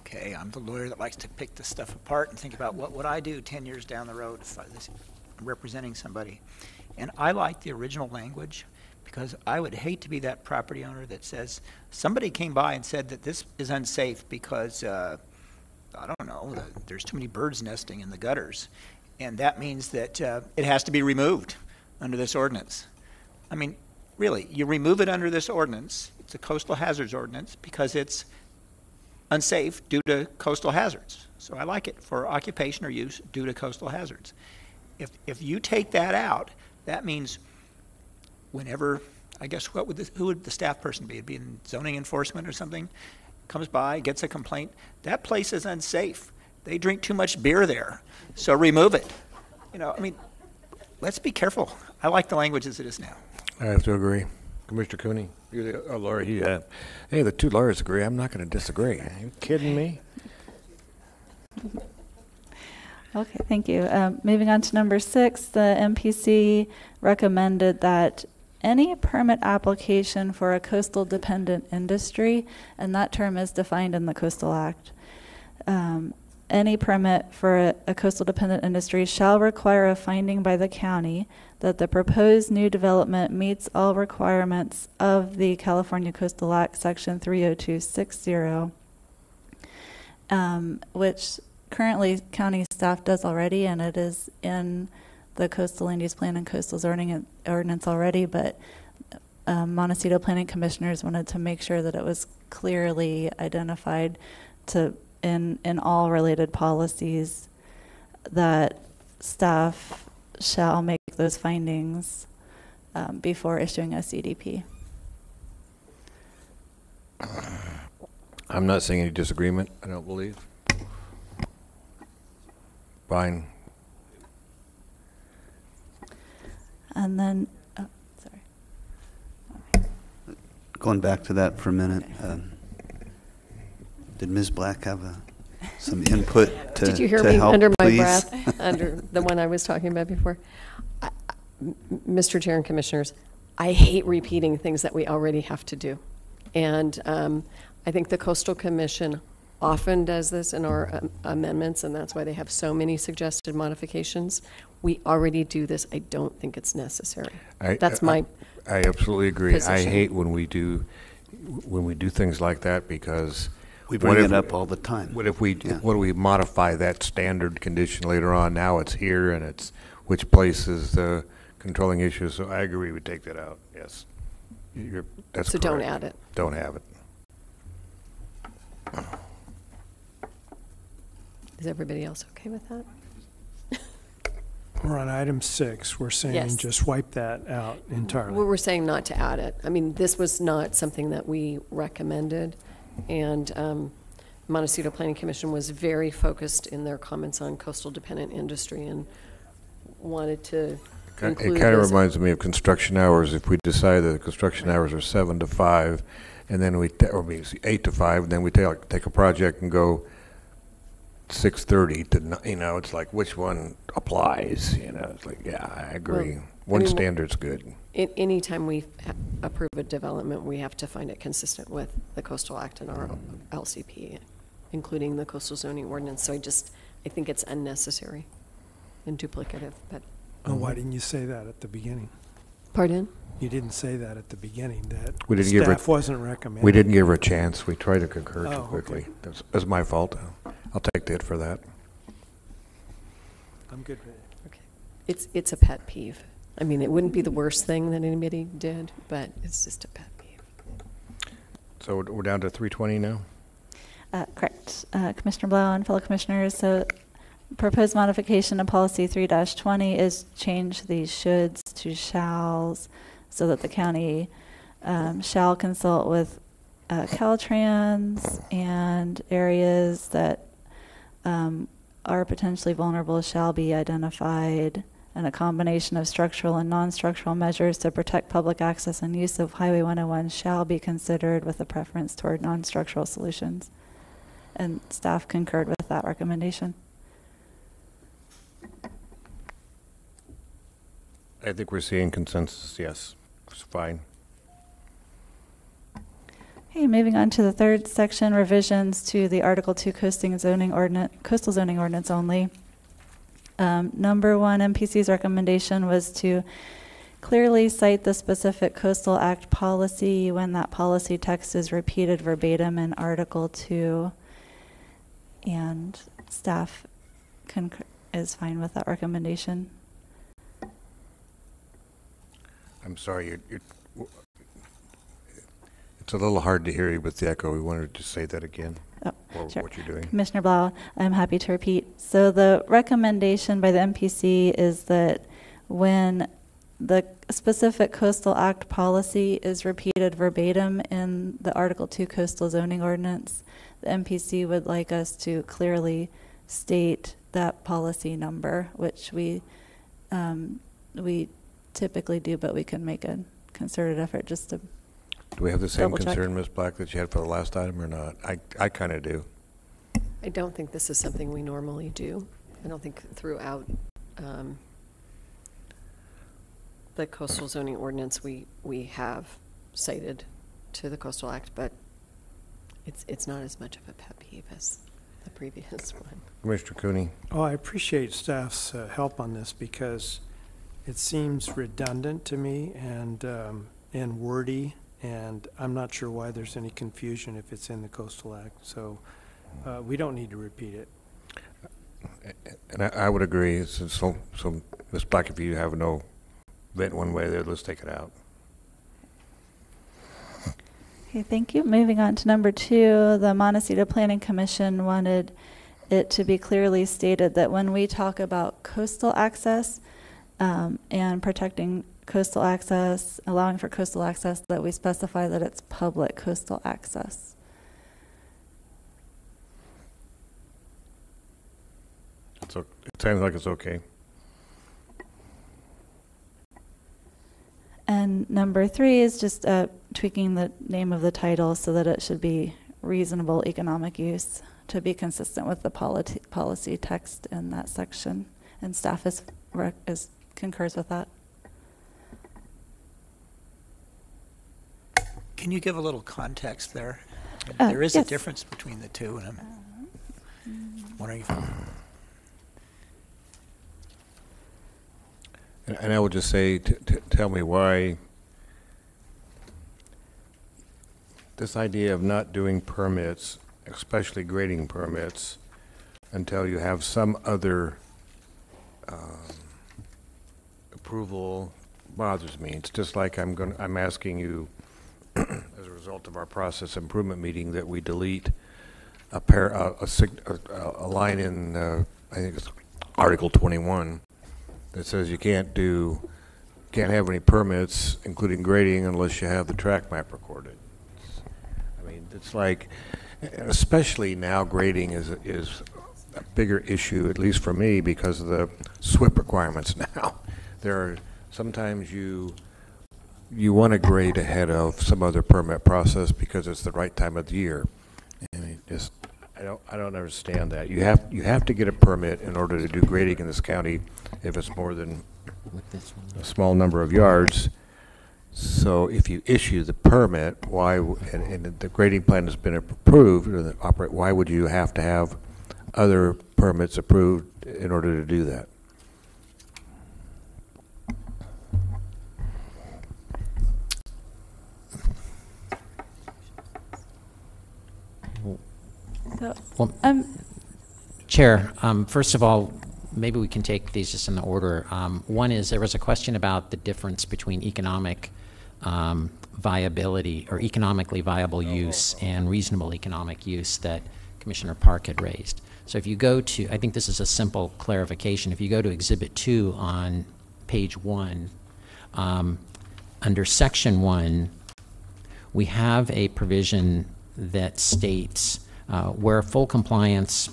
Okay, I'm the lawyer that likes to pick this stuff apart and think about what would I do 10 years down the road if I'm representing somebody. And I like the original language because I would hate to be that property owner that says, somebody came by and said that this is unsafe because, I don't know, there's too many birds nesting in the gutters. And that means that it has to be removed under this ordinance. I mean, really, you remove it under this ordinance, it's a coastal hazards ordinance, because it's unsafe due to coastal hazards. So I like it for occupation or use due to coastal hazards. If you take that out, that means whenever, I guess, who would the staff person be? It'd be in zoning enforcement or something, comes by, gets a complaint, that place is unsafe. They drink too much beer there, so remove it. You know, I mean, let's be careful. I like the language as it is now. I have to agree. Commissioner Cooney, you're the lawyer. Hey, the two lawyers agree. I'm not going to disagree. Are you kidding me? Okay, thank you. Moving on to number 6, the MPC recommended that any permit application for a coastal dependent industry, and that term is defined in the Coastal Act, any permit for a coastal dependent industry shall require a finding by the county that the proposed new development meets all requirements of the California Coastal Act, Section 30260, which currently county staff does already, and it is in the Coastal Land Use Plan and Coastal Zoning Ordinance already, but Montecito Planning Commissioners wanted to make sure that it was clearly identified in all related policies that staff shall make those findings before issuing a CDP. I'm not seeing any disagreement, I don't believe. Fine. And then, oh, sorry. Going back to that for a minute, did Ms. Black have some input to Did you hear to me help, under my please? breath, under the one I was talking about before? Mr. Chair and Commissioners, I hate repeating things that we already have to do. And I think the Coastal Commission often does this in our amendments, and that's why they have so many suggested modifications. We already do this. I don't think it's necessary. That's my I absolutely agree. position. I hate when we do things like that because We bring it up all the time. What if we modify that standard condition later on? Now it's here, and it's which place is the controlling issue. So I agree. We take that out. Yes, that's So correct. don't add it. Don't have it. Is everybody else okay with that? We're on item 6. We're saying Yes. just wipe that out entirely. We're saying not to add it. I mean, this was not something that we recommended, and Montecito Planning Commission was very focused in their comments on coastal dependent industry and wanted to It include kind of this. reminds me of construction hours. If we decide that the construction hours are 7 to 5, and then or maybe 8 to 5, and then we take a project and go 6:30 to, it's like which one applies? It's like, yeah, I agree. One standard's good. Anytime we approve a development, we have to find it consistent with the Coastal Act and our LCP, including the Coastal Zoning Ordinance. So I think it's unnecessary and duplicative. But Well, why didn't you say that at the beginning? Pardon? You didn't say that at the beginning, that We didn't give her, staff wasn't recommending. We didn't give her a chance. We tried to concur too Oh, quickly. okay. That's my fault. I'll take the hit for that. I'm good with it. Okay. It's a pet peeve. I mean, it wouldn't be the worst thing that anybody did, but it's just a pet peeve. So we're down to 320 now? Correct. Commissioner Blau and fellow commissioners, so proposed modification of policy 3-20 is change the shoulds to shalls so that the county shall consult with Caltrans, and areas that are potentially vulnerable shall be identified and a combination of structural and non-structural measures to protect public access and use of Highway 101 shall be considered with a preference toward non-structural solutions. And staff concurred with that recommendation. I think we're seeing consensus, yes. It's fine. Okay, moving on to the third section, revisions to the Article 2 coastal zoning ordinance only. Number one, MPC's recommendation was to clearly cite the specific Coastal Act policy when that policy text is repeated verbatim in Article 2. And staff is fine with that recommendation. I'm sorry, it's a little hard to hear you with the echo. We wanted to say that again, or Sure. what you're doing. Commissioner Blau, I'm happy to repeat. So the recommendation by the MPC is that when the specific Coastal Act policy is repeated verbatim in the Article 2 coastal zoning ordinance, the MPC would like us to clearly state that policy number, which we typically do, but we can make a concerted effort just to Do we have the same double-check. concern, Ms. Black, that you had for the last item or not? I kind of do. I don't think this is something we normally do. I don't think throughout the coastal zoning ordinance we have cited to the Coastal Act, but it's not as much of a pet peeve as the previous one. Commissioner Cooney. Oh, I appreciate staff's help on this because it seems redundant to me and wordy, and I'm not sure why there's any confusion if it's in the Coastal Act. So we don't need to repeat it. And I would agree. So Ms. Black, if you have no vent one way or the other, let's take it out. Okay, thank you. Moving on to number 2, the Montecito Planning Commission wanted it to be clearly stated that when we talk about coastal access and protecting coastal access, allowing for coastal access, that we specify that it's public coastal access. It sounds like it's okay. And number 3 is just tweaking the name of the title so that it should be reasonable economic use to be consistent with the policy text in that section. And staff concurs with that. Can you give a little context there? There is yes. a difference between the two, and I'm wondering if And I would just say, tell me why this idea of not doing permits, especially grading permits, until you have some other approval bothers me. It's just like I'm asking you, as a result of our process improvement meeting, that we delete a line in I think it's Article 21. That says you can't have any permits, including grading, unless you have the track map recorded. I mean, it's like, especially now, grading is a bigger issue, at least for me, because of the SWIP requirements now. Sometimes you want to grade ahead of some other permit process because it's the right time of the year. And I don't understand that. You have to get a permit in order to do grading in this county if it's more than a small number of yards. So if you issue the permit, and the grading plan has been approved, why would you have to have other permits approved in order to do that? Well, Chair, first of all, maybe we can take these just in the order. One is there was a question about the difference between economic viability or economically viable use and reasonable economic use that Commissioner Park had raised. So if you go to, I think this is a simple clarification, if you go to Exhibit 2 on page 1, under Section 1, we have a provision that states where full compliance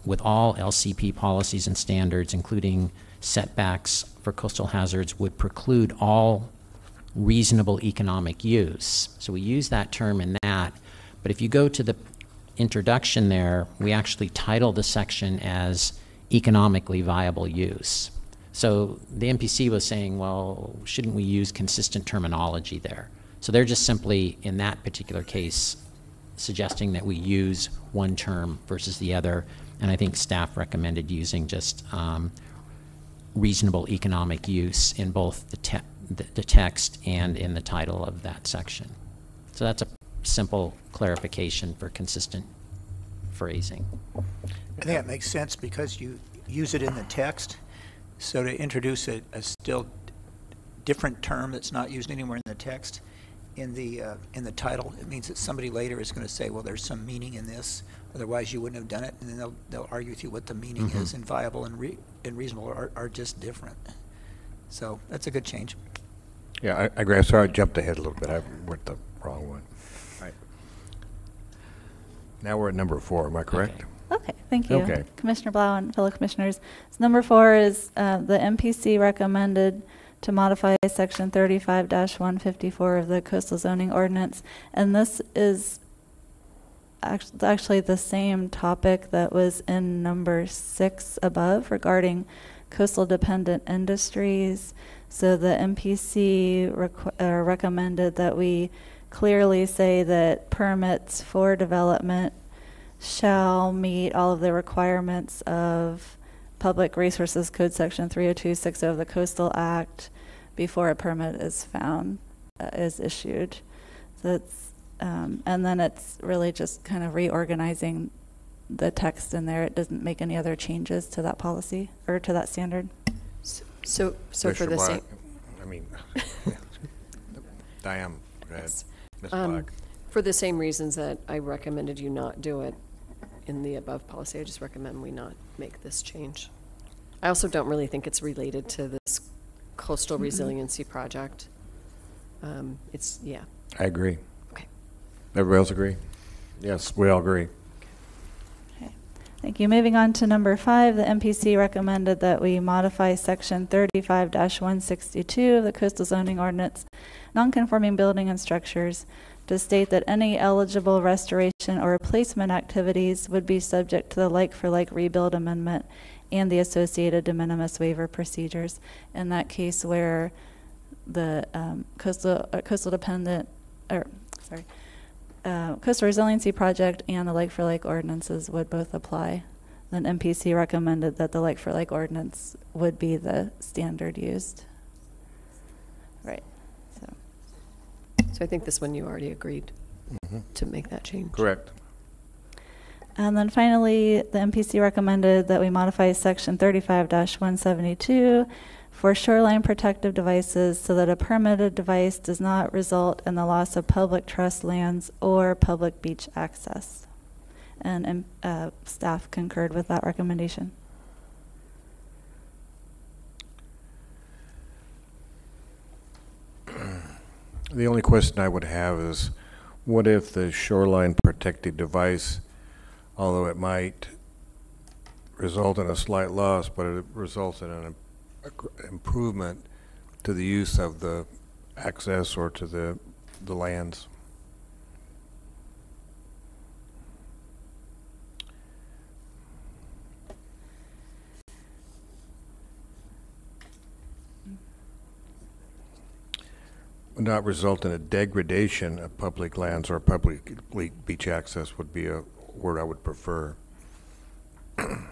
with all LCP policies and standards, including setbacks for coastal hazards would preclude all reasonable economic use. So we use that term in that, but if you go to the introduction there, we actually title the section as economically viable use. So the MPC was saying, well, shouldn't we use consistent terminology there? So they're just simply, in that particular case, suggesting that we use one term versus the other, and I think staff recommended using just reasonable economic use in both the text and in the title of that section. So that's a simple clarification for consistent phrasing. I think that makes sense because you use it in the text. So to introduce a still different term that's not used anywhere in the text, in the title, it means that somebody later is going to say, well, there's some meaning in this, otherwise you wouldn't have done it, and then they'll argue with you what the meaning is, and viable and reasonable are just different. So that's a good change. Yeah, I agree. I'm sorry I jumped ahead a little bit. I went the wrong one. All right. Now we're at number 4, am I correct? Okay, thank you. Okay. Commissioner Blau and fellow commissioners. So number 4 is the MPC recommended to modify section 35-154 of the coastal zoning ordinance. And this is actually the same topic that was in number 6 above regarding coastal dependent industries. So the MPC recommended that we clearly say that permits for development shall meet all of the requirements of Public Resources Code Section 30260 of the Coastal Act before a permit is issued. So it's, and then it's really just kind of reorganizing the text in there. It doesn't make any other changes to that policy or to that standard. So for the same. I mean, Diane, go ahead. Ms. Um, Black. For the same reasons that I recommended you not do it in the above policy, I just recommend we not make this change. I also don't really think it's related to this coastal resiliency project. Yeah. I agree. Okay. Everybody else agree? Yes, we all agree. Okay. Thank you. Moving on to number 5, the MPC recommended that we modify section 35-162 of the coastal zoning ordinance, nonconforming building and structures, to state that any eligible restoration or replacement activities would be subject to the like-for-like rebuild amendment and the associated de minimis waiver procedures. In that case where the coastal resiliency project and the like-for-like ordinances would both apply, then MPC recommended that the like-for-like ordinance would be the standard used. Right. So I think this one you already agreed to make that change. Correct. And then finally, the MPC recommended that we modify section 35-172 for shoreline protective devices so that a permitted device does not result in the loss of public trust lands or public beach access. And staff concurred with that recommendation. The only question I would have is, what if the shoreline protective device, although it might result in a slight loss, but it results in an improvement to the use of the access or to the lands? Would not result in a degradation of public lands or public beach access would be a word I would prefer. I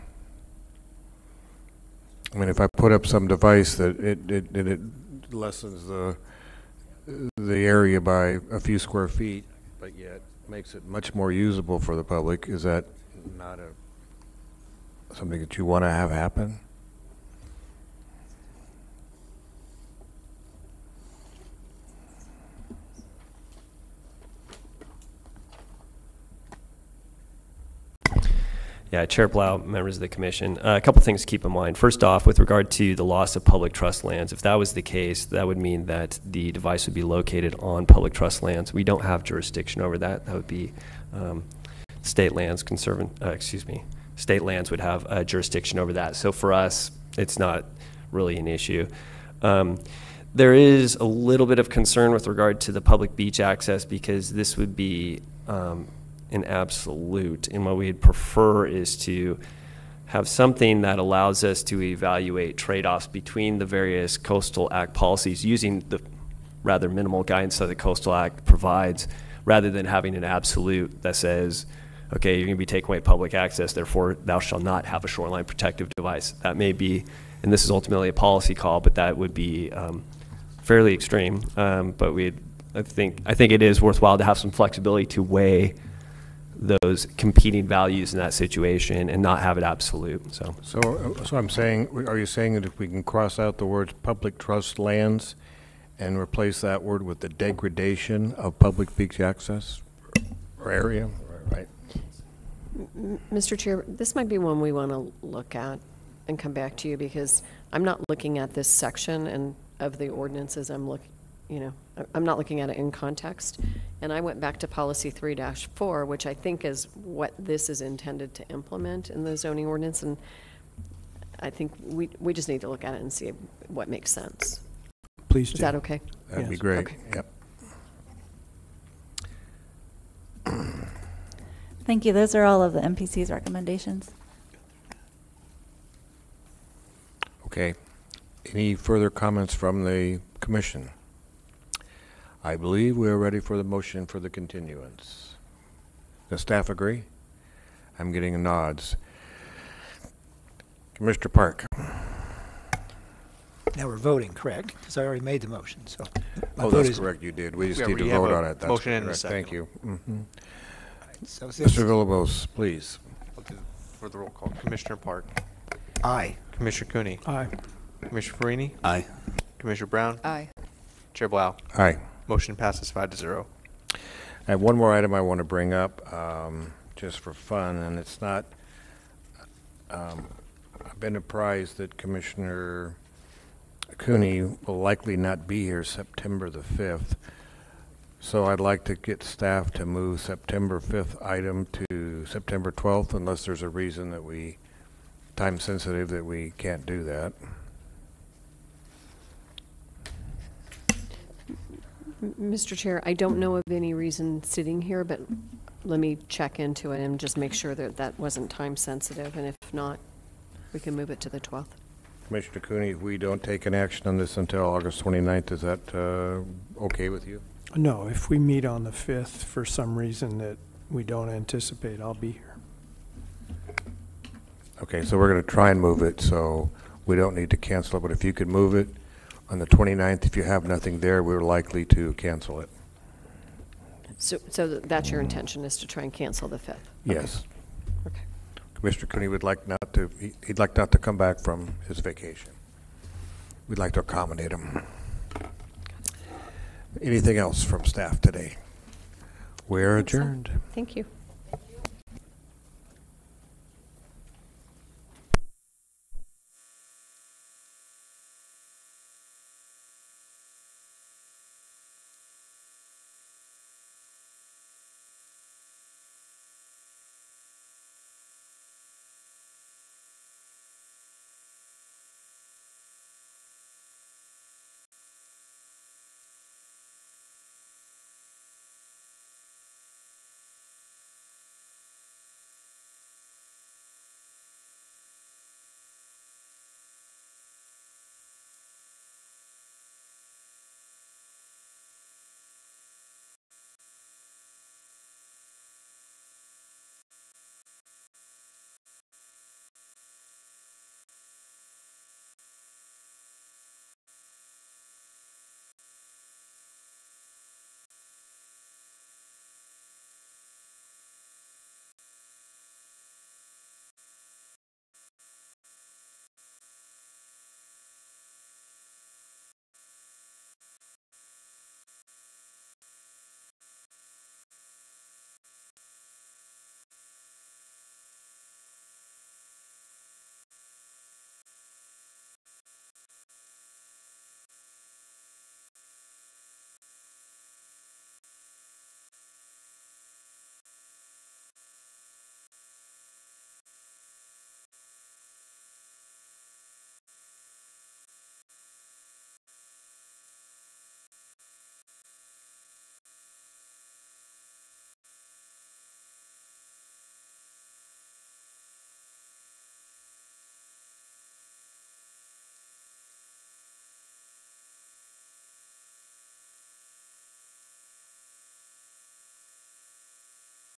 mean, if I put up some device that it lessens the area by a few square feet, but yet makes it much more usable for the public, is that not something that you want to have happen? Yeah, Chair Blau, members of the commission. A couple things to keep in mind. First off, with regard to the loss of public trust lands, if that was the case, that would mean that the device would be located on public trust lands. We don't have jurisdiction over that. That would be state lands. State lands would have jurisdiction over that. So for us, it's not really an issue. There is a little bit of concern with regard to the public beach access because this would be an absolute, and what we'd prefer is to have something that allows us to evaluate trade-offs between the various Coastal Act policies using the rather minimal guidance that the Coastal Act provides, rather than having an absolute that says, okay, you're going to be taking away public access, therefore thou shalt not have a shoreline protective device. That may be, and this is ultimately a policy call, but that would be fairly extreme. But I think it is worthwhile to have some flexibility to weigh those competing values in that situation and not have it absolute. So I'm saying, are you saying that if we can cross out the words public trust lands and replace that word with the degradation of public beach access or area, right? Mr. Chair, this might be one we want to look at and come back to you, because I'm not looking at this section and of the ordinances. I'm not looking at it in context. And I went back to policy 3-4, which I think is what this is intended to implement in the zoning ordinance. And I think we just need to look at it and see what makes sense. Please do. Is that okay? That'd be great. Okay. Yep. Thank you. Those are all of the MPC's recommendations. Okay. Any further comments from the commission? I believe we are ready for the motion for the continuance. Does staff agree? I'm getting nods. Commissioner Park. Now we're voting, correct? Because I already made the motion, so. Oh, that's correct, you did. We just need to vote on it. That's motion and a correct. second. Thank you. So Mr. Villalobos, please. I'll do for the roll call. Commissioner Park. Aye. Commissioner Cooney. Aye. Commissioner Farini. Aye. Commissioner Brown. Aye. Chair Blau. Aye. Motion passes 5-0. I have one more item I want to bring up, just for fun, and it's not, I've been apprised that Commissioner Cooney will likely not be here September the 5th. So I'd like to get staff to move September 5th item to September 12th, unless there's a reason that time sensitive, that we can't do that. Mr. Chair, I don't know of any reason sitting here, but let me check into it and just make sure that wasn't time sensitive, and if not, we can move it to the 12th. Commissioner Cooney, if we don't take an action on this until August 29th, is that okay with you? No, if we meet on the 5th for some reason that we don't anticipate, I'll be here. Okay, so we're going to try and move it, so we don't need to cancel it, but if you could move it on the 29th, if you have nothing there, we're likely to cancel it. So that's your intention, is to try and cancel the 5th? Yes. Okay. Commissioner Cooney would like not to, he'd like not to come back from his vacation. We'd like to accommodate him. Anything else from staff today? We're adjourned. Thank you.